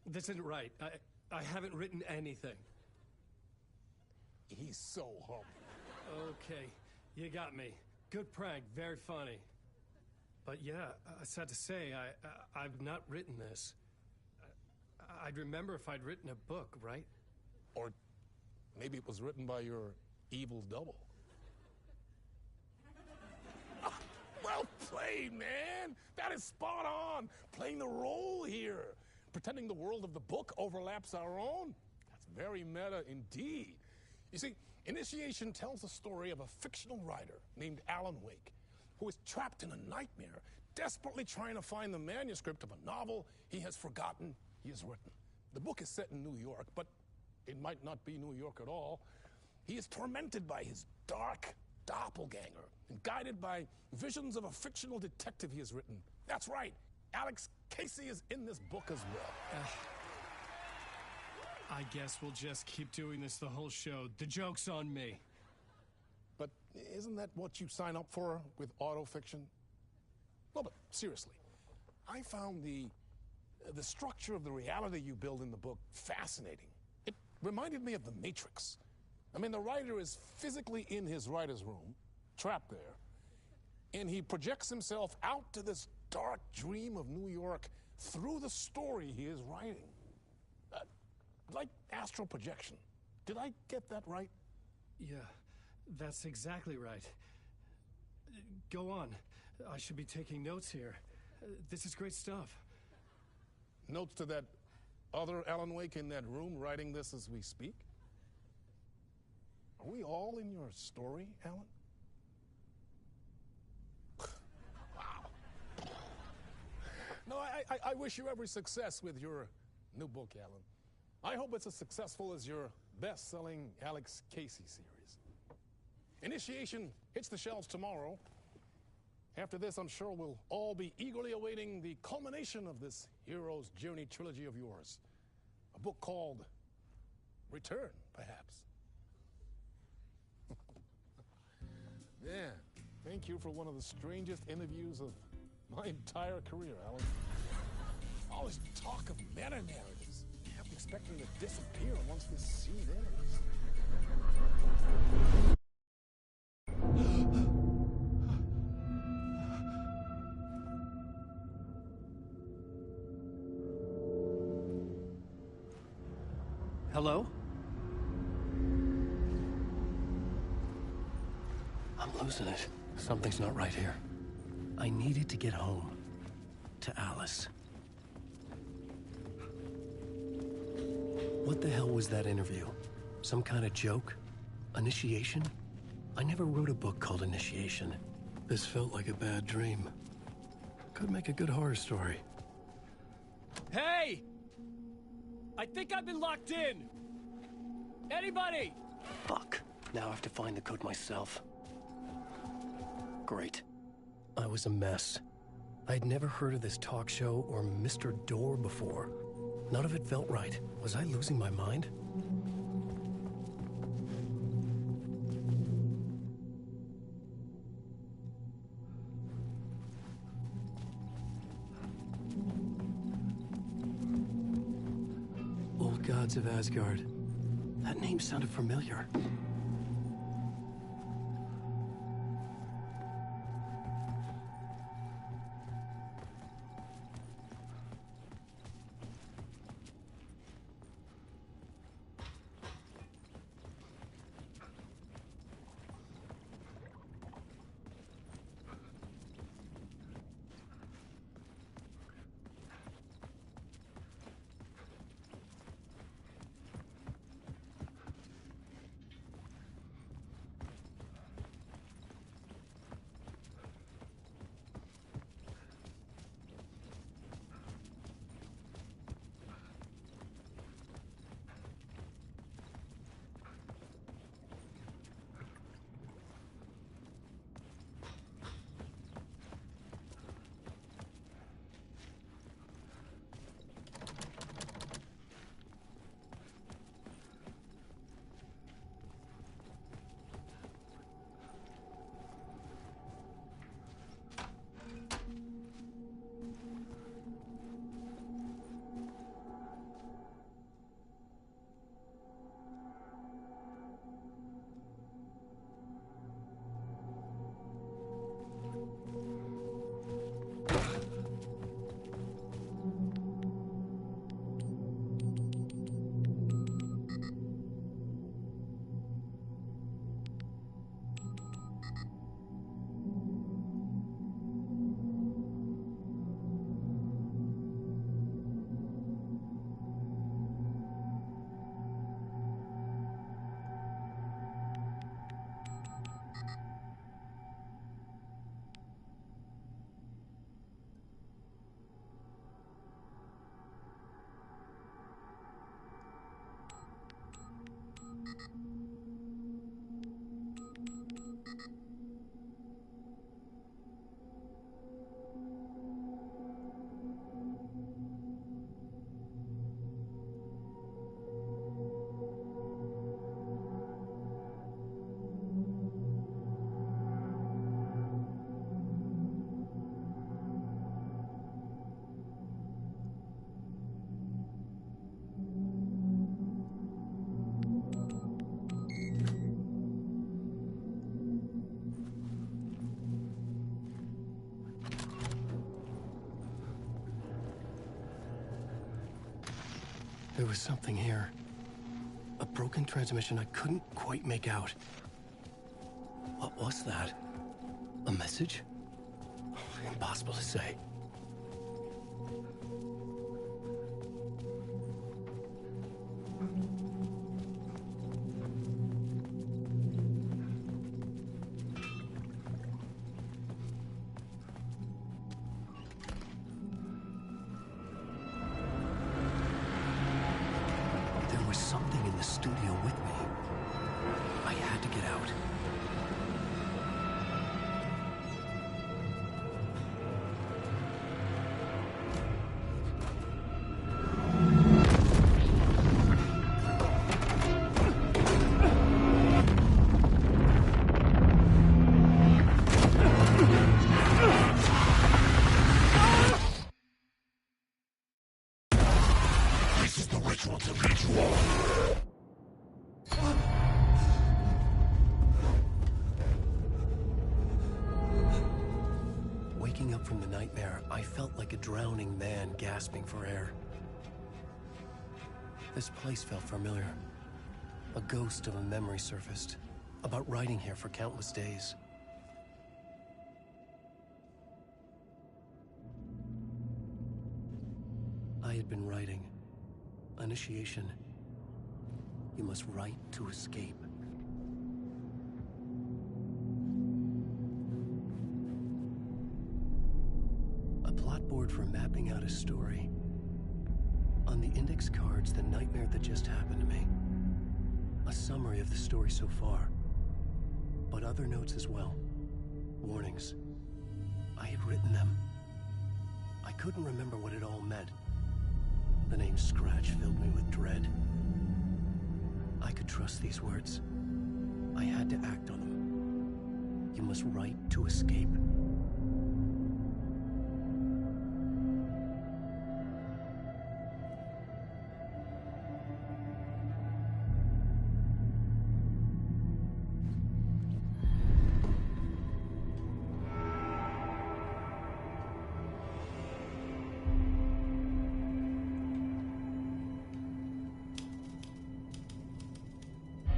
This isn't right. I haven't written anything. He's so humble. Okay, you got me. Good prank, very funny. But yeah, sad to say, I've not written this. I'd remember if I'd written a book, right? Or maybe it was written by your evil double. Well played, man! That is spot on! Playing the role here. Pretending the world of the book overlaps our own. That's very meta indeed. You see, Initiation tells the story of a fictional writer named Alan Wake, who is trapped in a nightmare, desperately trying to find the manuscript of a novel he has forgotten he has written. The book is set in New York, but it might not be New York at all. He is tormented by his dark doppelganger and guided by visions of a fictional detective he has written. That's right, Alex Casey is in this book as well. I guess we'll just keep doing this the whole show. The joke's on me. But isn't that what you sign up for with autofiction? No, but seriously, I found the structure of the reality you build in the book fascinating. It reminded me of The Matrix. I mean, the writer is physically in his writer's room, trapped there, and he projects himself out to this dark dream of New York through the story he is writing. Like astral projection. Did I get that right? Yeah, that's exactly right. Go on. I should be taking notes here. This is great stuff. Notes to that other Alan Wake in that room writing this as we speak? Are we all in your story, Alan? Wow. No, I wish you every success with your new book, Alan. I hope it's as successful as your best-selling Alex Casey series. Initiation hits the shelves tomorrow. After this, I'm sure we'll all be eagerly awaiting the culmination of this hero's journey trilogy of yours. A book called Return, perhaps. Yeah, thank you for one of the strangest interviews of my entire career, Alan. All this talk of meta-narratives. I'm expecting to disappear once this scene ends. Hello? I'm losing it. Something's not right here. I needed to get home. To Alice. What the hell was that interview? Some kind of joke? Initiation? I never wrote a book called Initiation. This felt like a bad dream. Could make a good horror story. Hey! I think I've been locked in! Anybody? Fuck. Now I have to find the code myself. Great. I was a mess. I'd never heard of this talk show or Mr. Door before. None of it felt right. Was I losing my mind? Old Gods of Asgard. That name sounded familiar. There was something here. A broken transmission I couldn't quite make out. What was that? A message? Impossible to say. There was something in the studio with me. I had to get out. Waking up from the nightmare, I felt like a drowning man gasping for air. This place felt familiar. A ghost of a memory surfaced, about riding here for countless days. I had been writing. Initiation. You must write to escape. A plot board for mapping out a story. On the index cards, the nightmare that just happened to me. A summary of the story so far. But other notes as well. Warnings. I had written them. I couldn't remember what it all meant. The name Scratch filled me with dread. I could trust these words. I had to act on them. You must write to escape.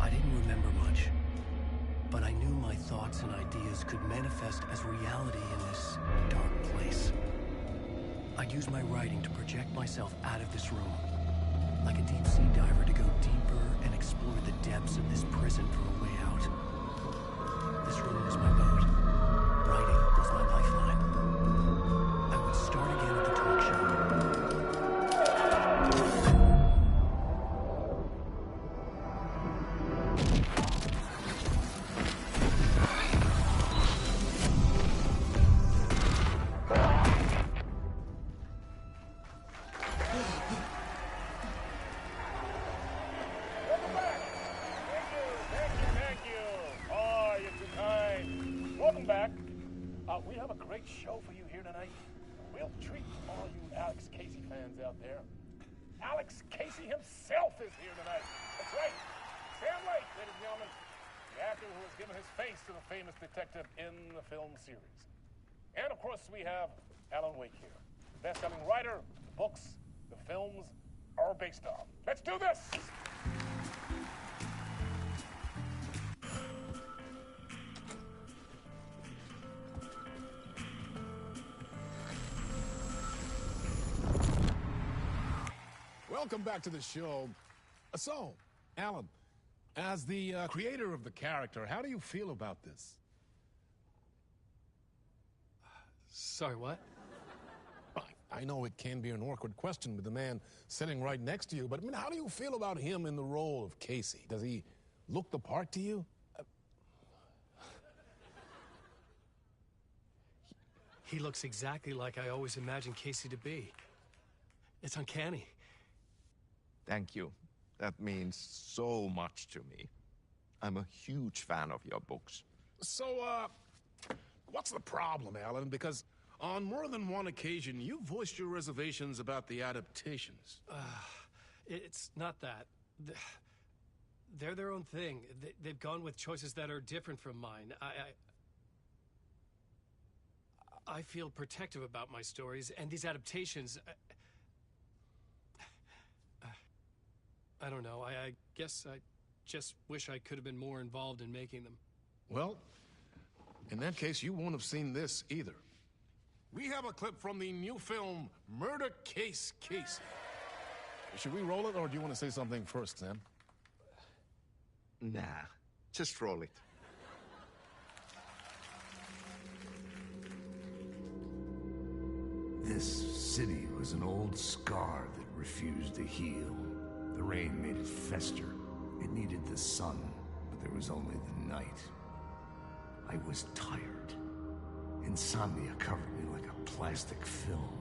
I didn't remember much, but I knew my thoughts and ideas could manifest as reality in this dark place. I'd use my writing to project myself out of this room, like a deep-sea diver to go deeper and explore the depths of this prison for a way out. This room was my boat. Writing was my lifeline. I would start again at the talk show. Thank you. Oh, you're too kind. Welcome back. We have a great show for you here tonight. We'll treat all you Alex Casey fans out there. Alex Casey himself is here tonight. That's right. Sam Lake, ladies and gentlemen, the actor who has given his face to the famous detective in the film series. And of course, we have Alan Wake here, best-selling writer, the books, the films are based on. Let's do this! Welcome back to the show. So, Alan, as the creator of the character, how do you feel about this? Sorry, what? I know it can be an awkward question with the man sitting right next to you, but I mean, how do you feel about him in the role of Casey? Does he look the part to you? He looks exactly like I always imagined Casey to be. It's uncanny. Thank you. That means so much to me. I'm a huge fan of your books. So, what's the problem, Alan? Because on more than one occasion, you voiced your reservations about the adaptations. It's not that. They're their own thing. They've gone with choices that are different from mine. I feel protective about my stories, and these adaptations... I don't know. I guess I just wish I could have been more involved in making them. Well, in that case, you won't have seen this either. We have a clip from the new film, Murder Case Casey. Should we roll it, or do you want to say something first, Sam? Nah, just roll it. This city was an old scar that refused to heal. The rain made it fester. It needed the sun, but there was only the night. I was tired. Insomnia covered me like a plastic film.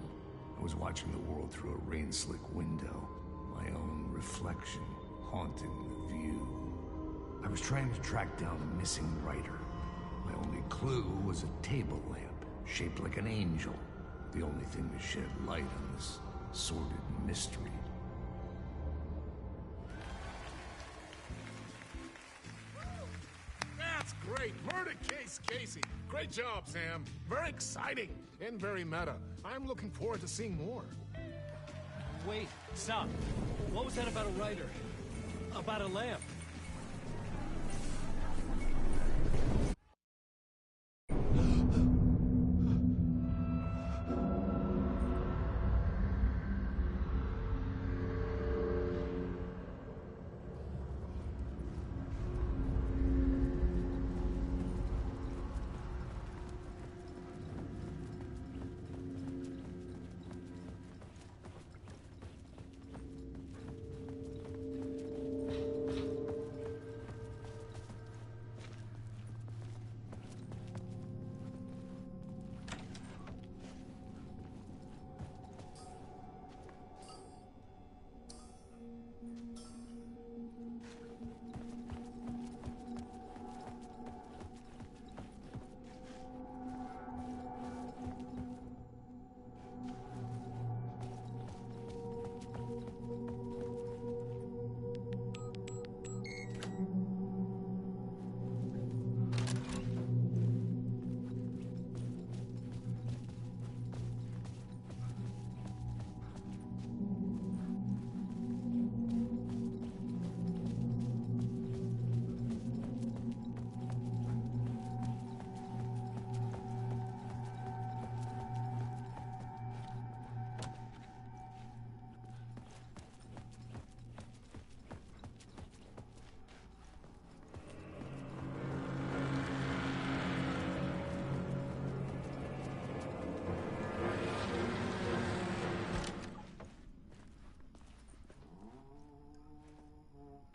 I was watching the world through a rain-slick window, my own reflection haunting the view. I was trying to track down a missing writer. My only clue was a table lamp, shaped like an angel. The only thing to shed light on this sordid mystery. That's great! Murder Case Casey! Great job, Sam. Very exciting and very meta. I'm looking forward to seeing more. Wait, stop. What was that about a writer? About a lamp?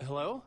Hello?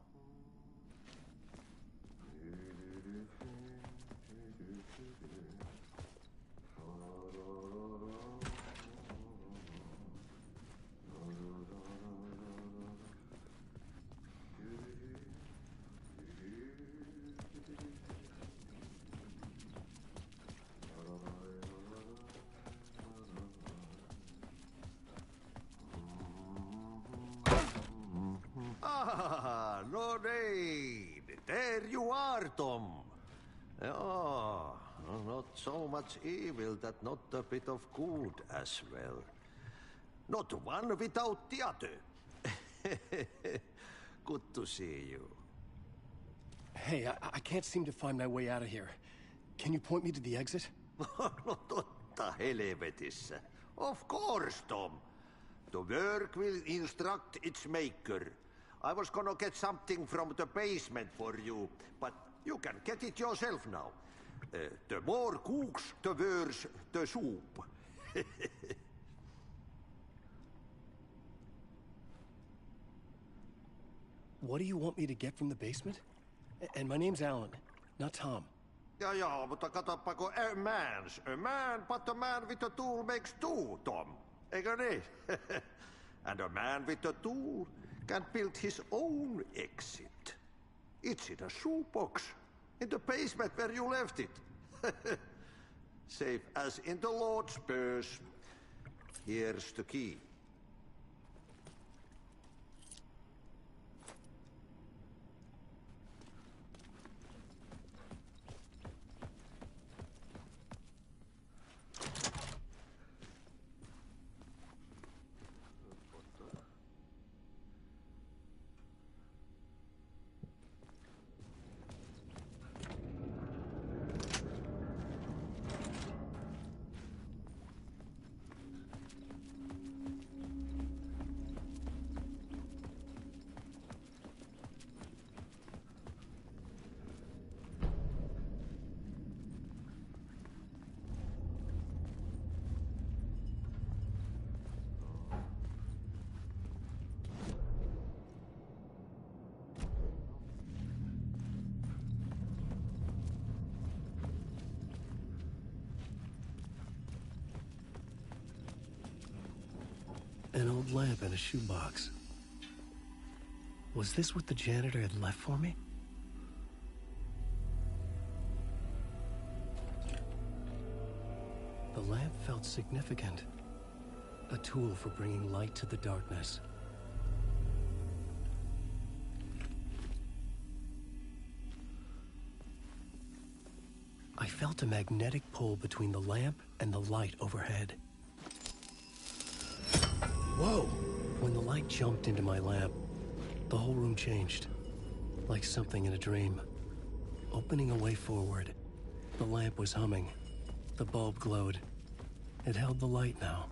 Ah, Lorraine! There you are, Tom. Oh, not so much evil that not a bit of good as well. Not one without the other. Good to see you. Hey, I can't seem to find my way out of here. Can you point me to the exit? No totta helvetissä. Of course, Tom. The work will instruct its maker. I was gonna get something from the basement for you, but you can get it yourself now. The more cooks, the worse the soup. What do you want me to get from the basement? And my name's Alan, not Tom. Ja, mutta katsopako a man, but a man with a tool makes two, Tom. Eikö niin? And a man with a tool can build his own exit. It's in a shoebox, in the basement where you left it. Safe as in the Lord's purse. Here's the key. An old lamp in a shoebox. Was this what the janitor had left for me? The lamp felt significant. A tool for bringing light to the darkness. I felt a magnetic pull between the lamp and the light overhead. Whoa! When the light jumped into my lamp, the whole room changed. Like something in a dream. Opening a way forward. The lamp was humming. The bulb glowed. It held the light now.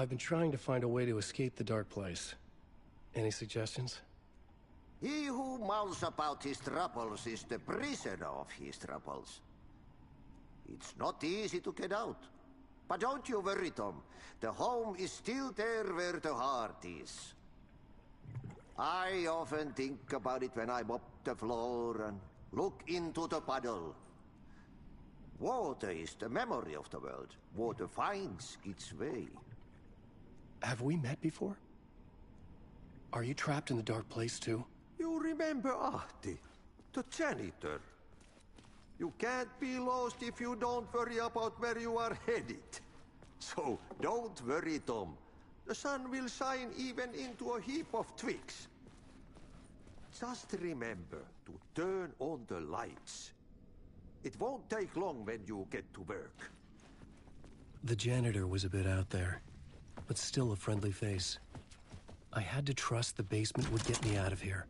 I've been trying to find a way to escape the dark place. Any suggestions? He who mouths about his troubles is the prisoner of his troubles. It's not easy to get out. But don't you worry, Tom. The home is still there where the heart is. I often think about it when I mop the floor and look into the puddle. Water is the memory of the world. Water finds its way. Have we met before? Are you trapped in the dark place too? You remember Ahti, the janitor. You can't be lost if you don't worry about where you are headed. So don't worry, Tom. The sun will shine even into a heap of twigs. Just remember to turn on the lights. It won't take long when you get to work. The janitor was a bit out there, but still a friendly face. I had to trust the basement would get me out of here.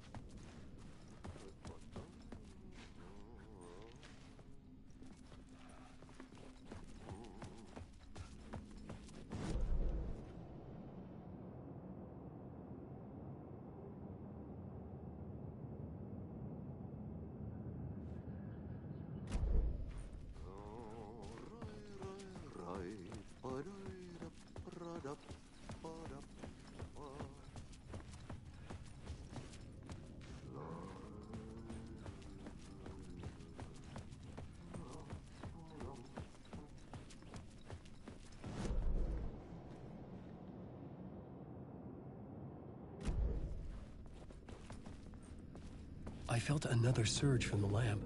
I felt another surge from the lamp.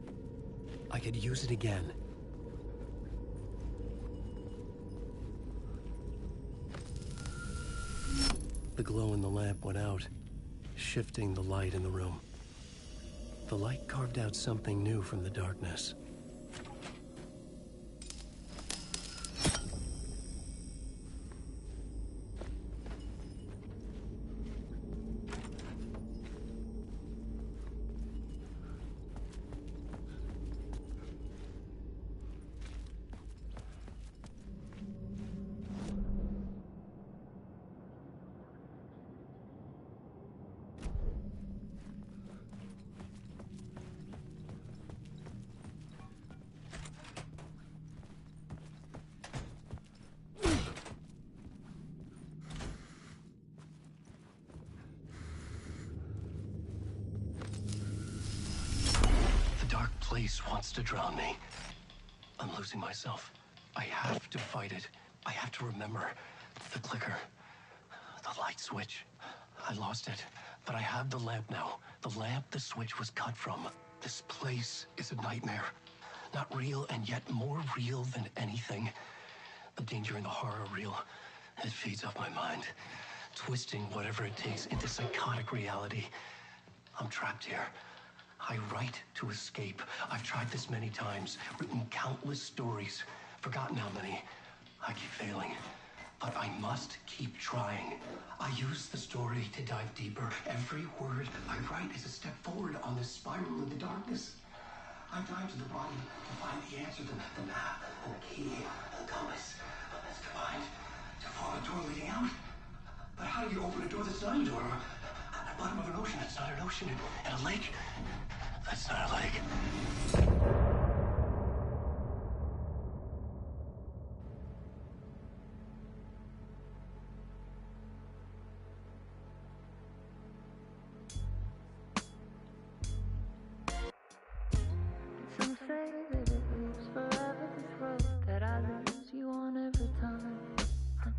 I could use it again. The glow in the lamp went out, shifting the light in the room. The light carved out something new from the darkness. place wants to drown me. I'm losing myself. I have to fight it. I have to remember the clicker, the light switch. I lost it, but I have the lamp now. The lamp the switch was cut from. This place is a nightmare. Not real, and yet more real than anything. The danger and the horror real. It feeds off my mind, twisting whatever it takes into psychotic reality. I'm trapped here. I write to escape. I've tried this many times, written countless stories, forgotten how many. I keep failing, but I must keep trying. I use the story to dive deeper. Every word I write is a step forward on this spiral in the darkness. I dive to the bottom to find the answer, the map, and the key, and the compass. That's combined to form a door leading out. But how do you open a door that's not a door? At the bottom of an ocean, that's not an ocean. And a lake, that's not a lake. Some say that it lives forever, this road that I lose you on every time. And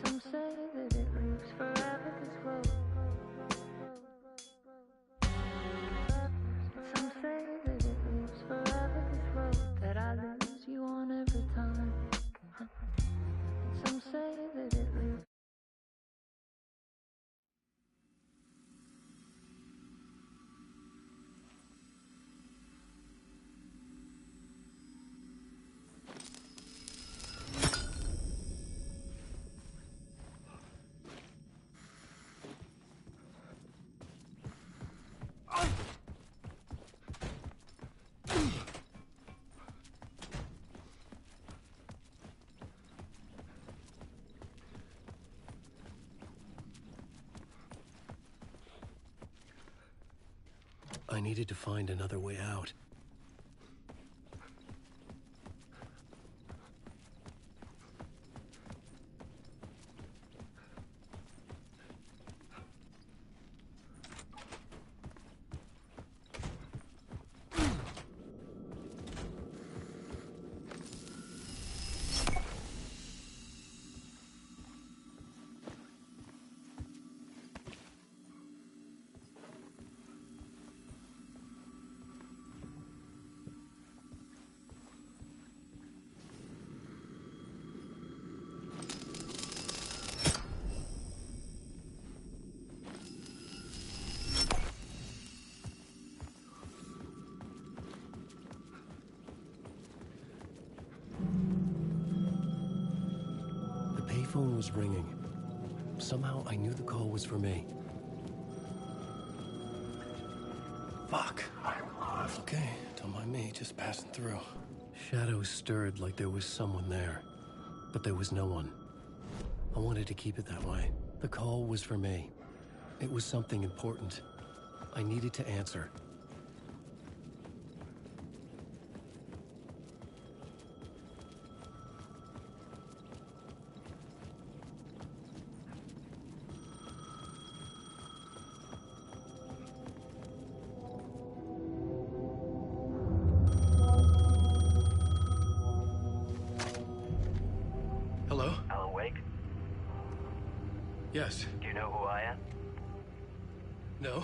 some say that it lives forever, this road. And some say that it lives forever, this road that I lose you on every time. And some say that it lives. I needed to find another way out. Phone was ringing. Somehow I knew the call was for me. Fuck. I'm lost. Okay, don't mind me, just passing through. Shadows stirred like there was someone there, but there was no one. I wanted to keep it that way. The call was for me. It was something important. I needed to answer. Yes. Do you know who I am? No.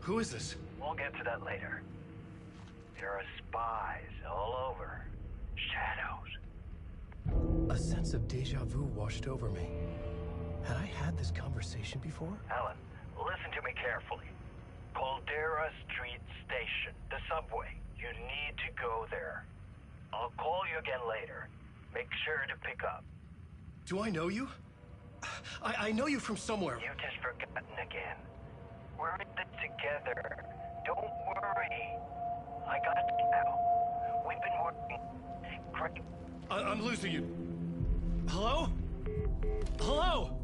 Who is this? We'll get to that later. There are spies all over. Shadows. A sense of deja vu washed over me. Had I had this conversation before? Alan, listen to me carefully. Caldera Street Station, the subway. You need to go there. I'll call you again later. Make sure to pick up. Do I know you? I know you from somewhere. You've just forgotten again. We're in this together. Don't worry. I got you now. We've been working great. I'm losing you. Hello? Hello?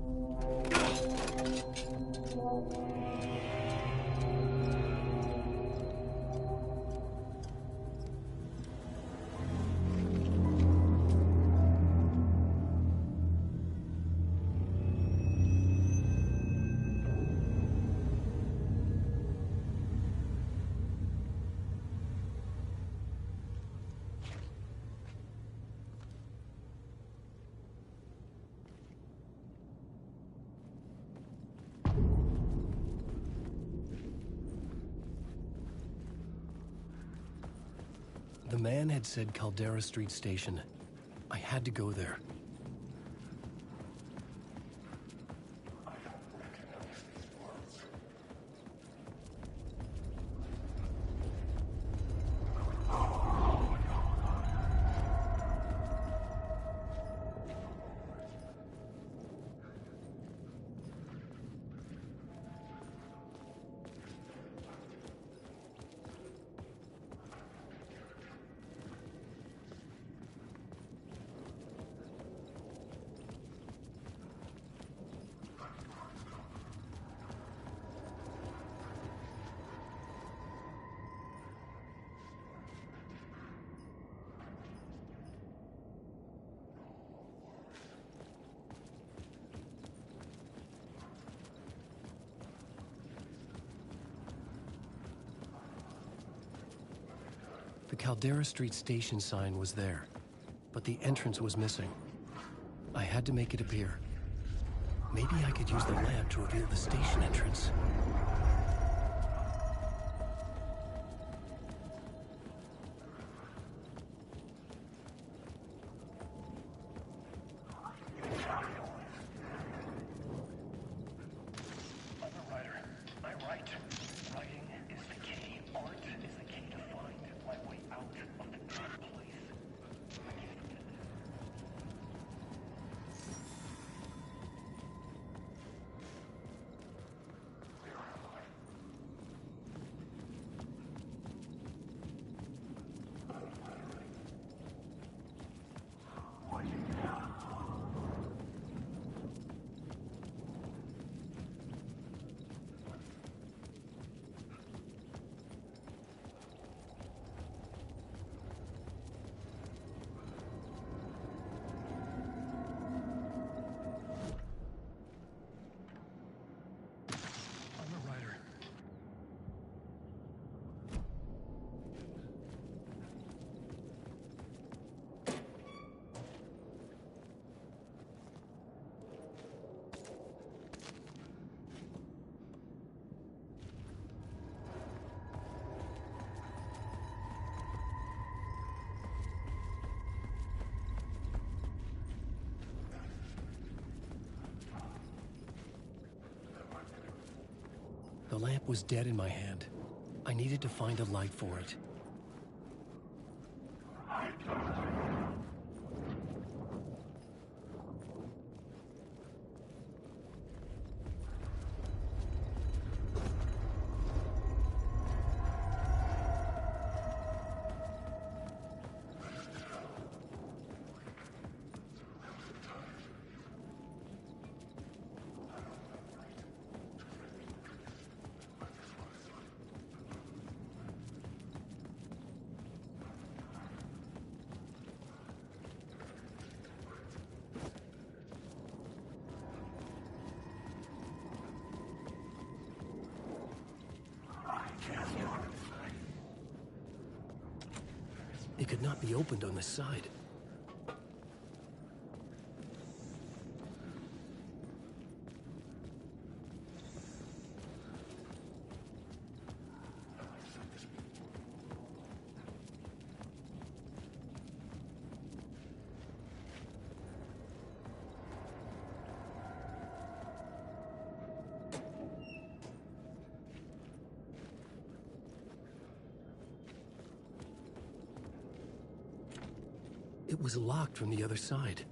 The man had said Caldera Street Station. I had to go there. The Caldera Street Station sign was there, but the entrance was missing. I had to make it appear. Maybe I could use the lamp to reveal the station entrance. The lamp was dead in my hand. I needed to find a light for it. It could not be opened on the side. It was locked from the other side.